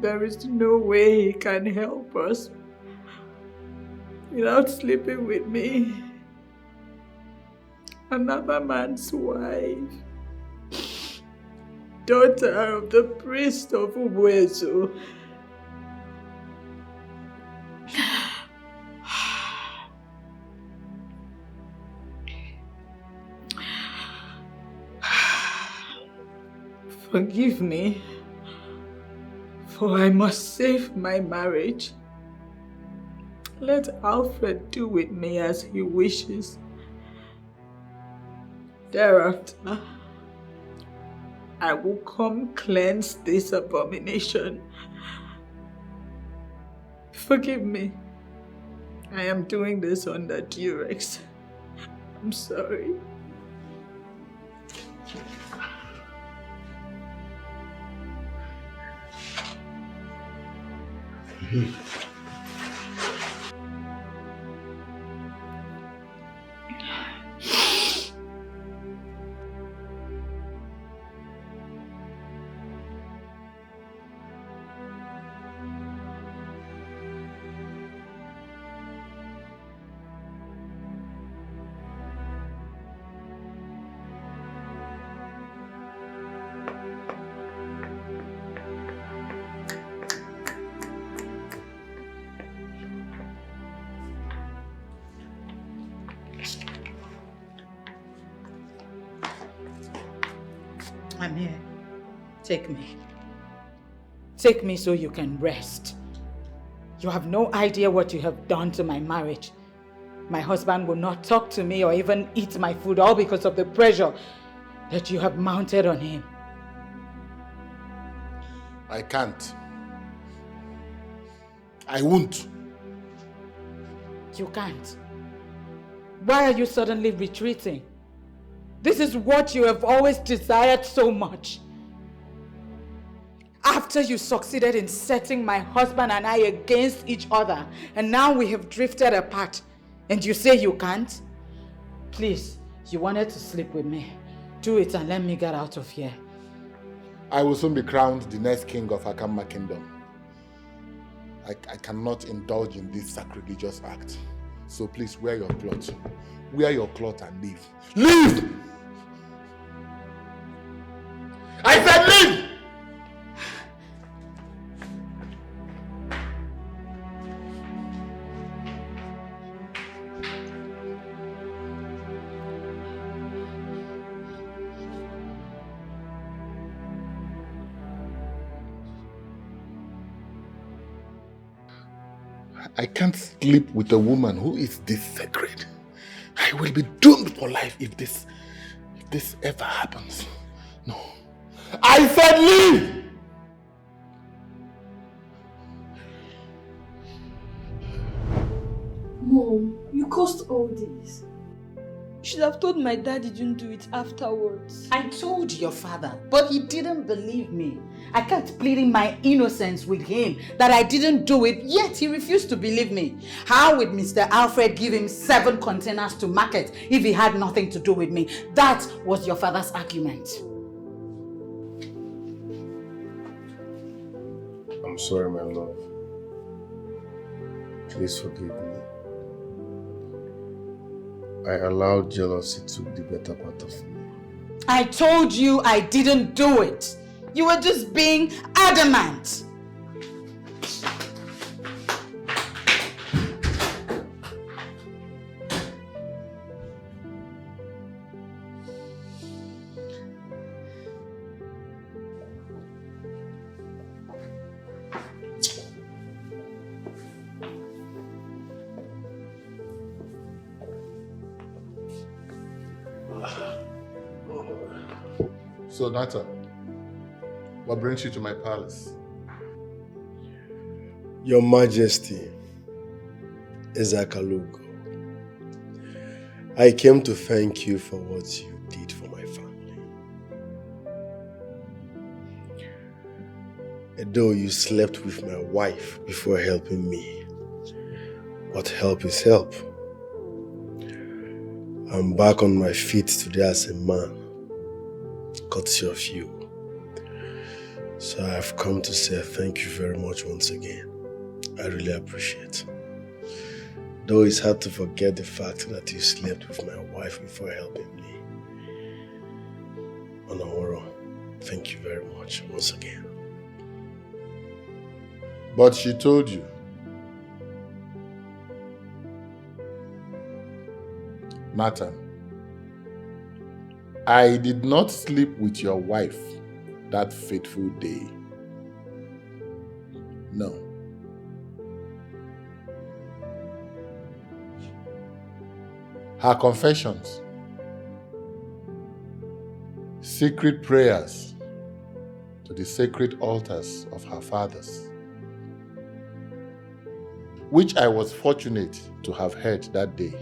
there is no way he can help us without sleeping with me, another man's wife, daughter of the priest of Ubwezu. Forgive me, for I must save my marriage. Let Alfred do with me as he wishes. Thereafter, I will come cleanse this abomination. Forgive me. I am doing this under duress. I'm sorry. I'm here. Take me. Take me so you can rest. You have no idea what you have done to my marriage. My husband will not talk to me or even eat my food, all because of the pressure that you have mounted on him. I can't. I won't. You can't. Why are you suddenly retreating? This is what you have always desired so much. After you succeeded in setting my husband and I against each other, and now we have drifted apart, and you say you can't? Please, you wanted to sleep with me. Do it and let me get out of here. I will soon be crowned the next king of Akama Kingdom. I cannot indulge in this sacrilegious act. So please wear your cloth. Wear your cloth and leave. Leave! I said leave! I can't sleep with a woman who is this sacred. I will be doomed for life if this ever happens. No. I said leave! Mom, you caused all this. You should have told my dad you didn't do it afterwards. I told your father, but he didn't believe me. I kept pleading my innocence with him that I didn't do it, yet he refused to believe me. How would Mr. Alfred give him 7 containers to market if he had nothing to do with me? That was your father's argument. I'm sorry, my love. Please forgive me. I allowed jealousy to be the better part of me. I told you I didn't do it. You were just being adamant. So, Nata, what brings you to my palace? Your Majesty, Ezakalugo, I came to thank you for what you did for my family. Though you slept with my wife before helping me, but help is help. I'm back on my feet today as a man, courtesy of you. So I've come to say thank you very much once again. I really appreciate it. Though it's hard to forget the fact that you slept with my wife before helping me. Onaworo, thank you very much once again. But she told you. Nathan, I did not sleep with your wife that fateful day. No. Her confessions, secret prayers to the sacred altars of her fathers, which I was fortunate to have heard that day.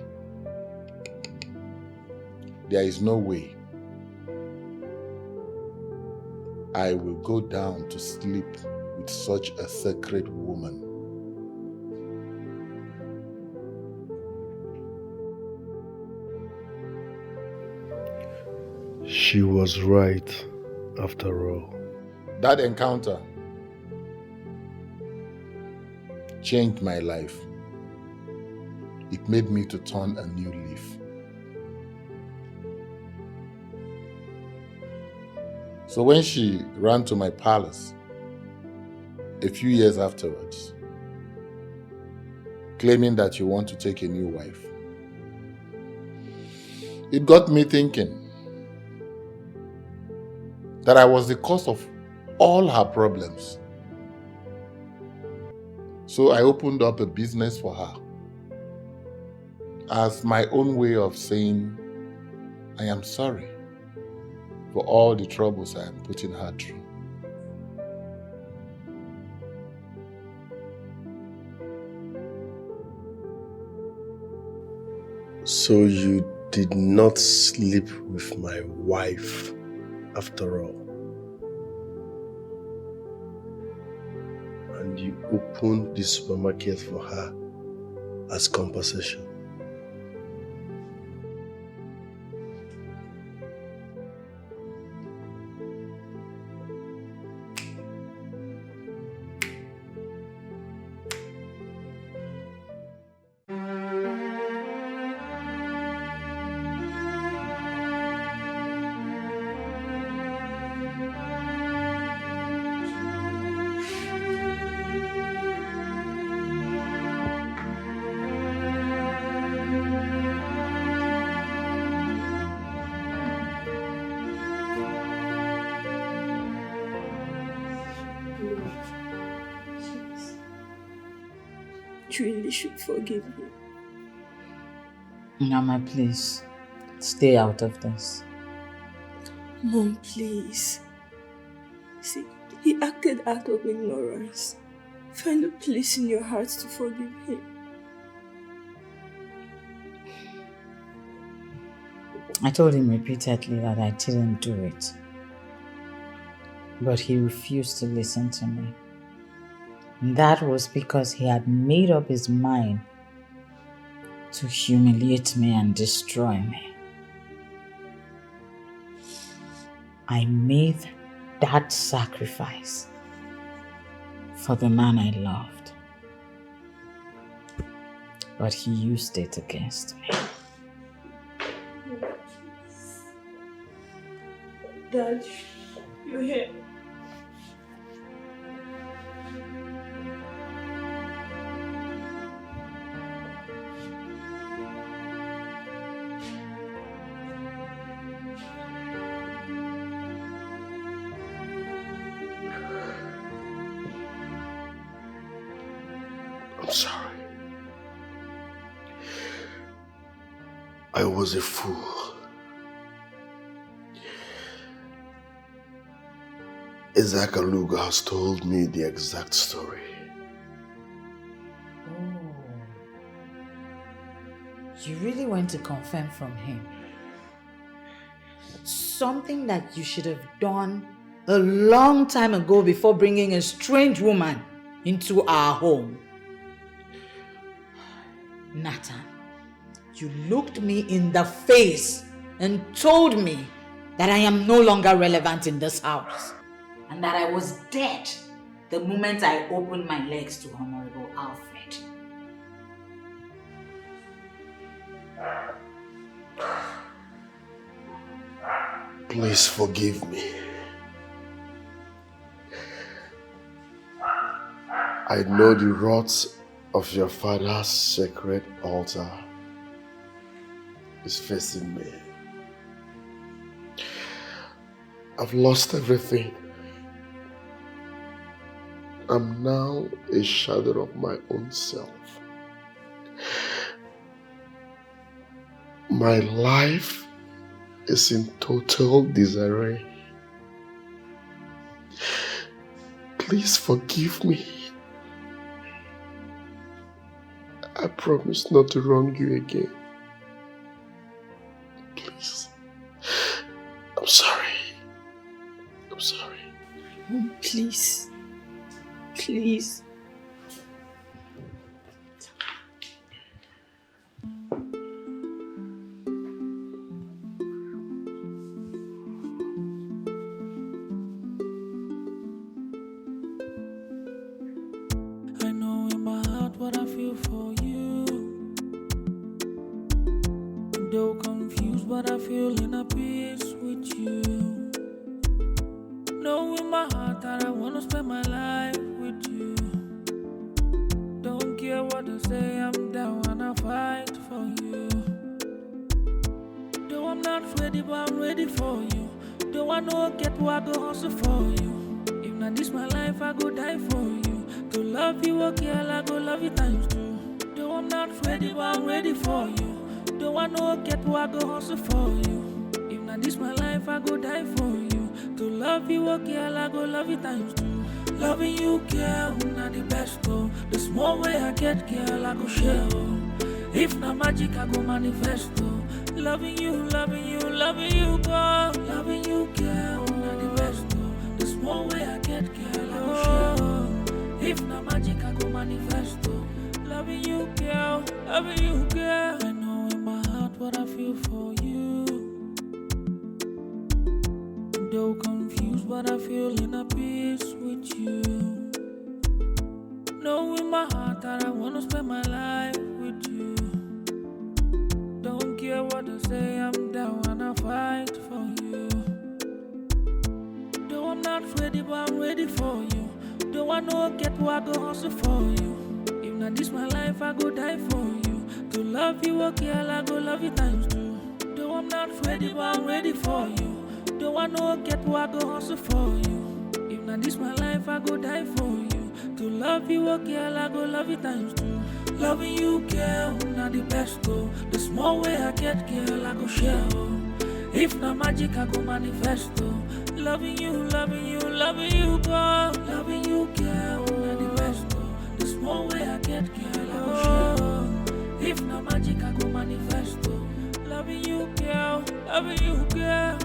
There is no way I will go down to sleep with such a sacred woman. She was right, after all. That encounter changed my life. It made me to turn a new leaf. So when she ran to my palace a few years afterwards, claiming that you want to take a new wife, it got me thinking that I was the cause of all her problems. So I opened up a business for her as my own way of saying, I am sorry for all the troubles I am putting her through. So you did not sleep with my wife after all. And you opened the supermarket for her as compensation. You really should forgive him. Mama, please, stay out of this. Mom, please. See, he acted out of ignorance. Find a place in your heart to forgive him. I told him repeatedly that I didn't do it. But he refused to listen to me. That was because he had made up his mind to humiliate me and destroy me. I made that sacrifice for the man I loved. But he used it against me. Dad, you're here. I'm sorry. I was a fool. Isaac Aluga has told me the exact story. Oh. You really went to confirm from him. Something that you should have done a long time ago before bringing a strange woman into our home. Nathan, you looked me in the face and told me that I am no longer relevant in this house and that I was dead the moment I opened my legs to Honorable Alfred. Please forgive me. I know the wrath of your father's sacred altar is facing me. I've lost everything. I'm now a shadow of my own self. My life is in total disarray. Please forgive me. I promise not to wrong you again. Please. I'm sorry. I'm sorry. Mom, please. Please. I know in my heart what I feel for you. Though confused, but I feel in a peace with you. Know in my heart that I wanna spend my life with you. Don't care what they say, I'm down and I fight for you. Though I'm not ready, but I'm ready for you. Though I know get what I go hustle for you. If not this my life, I go die for you. To love you, okay, I go love you times two. Though I'm not ready, but I'm ready for you. Though I know get what I go hustle for you. If not this my life, I go die for you. To love you, okay, I go love you times two. Loving you, girl, not the best, oh. The small way I get, girl, I go share, oh. If not magic, I go manifest, oh. Loving you, loving you, loving you, girl. Loving you, girl, not the best, oh. The small way I get, girl, I go share, oh. If not magic, I go manifest, oh. Loving you, girl, loving you, girl. I know in my heart what I feel for you. Though confused, but I feel in a peace with you. Know in my heart that I wanna spend my life with you. Don't care what they say, I'm down and I fight for you. Though I'm not ready, but I'm ready for you. Though I know get what I go hustle for you. If not this my life, I go die for you. To love you, okay, I go love you times two. Though I'm not ready, but I'm ready for you. Though I know get what I go hustle for you. If not this my life, I go die for you. To love you, okay, I go love you times two. Loving you, girl, not the best, oh. The small way I get, girl, I go share, oh. If not magic, I go manifest, oh. Loving you, loving you, loving you, girl. Loving you, girl, not the best, oh. The small way I get, girl, I go share, oh. If not magic, I go manifest, oh. Loving you, girl, loving you, girl.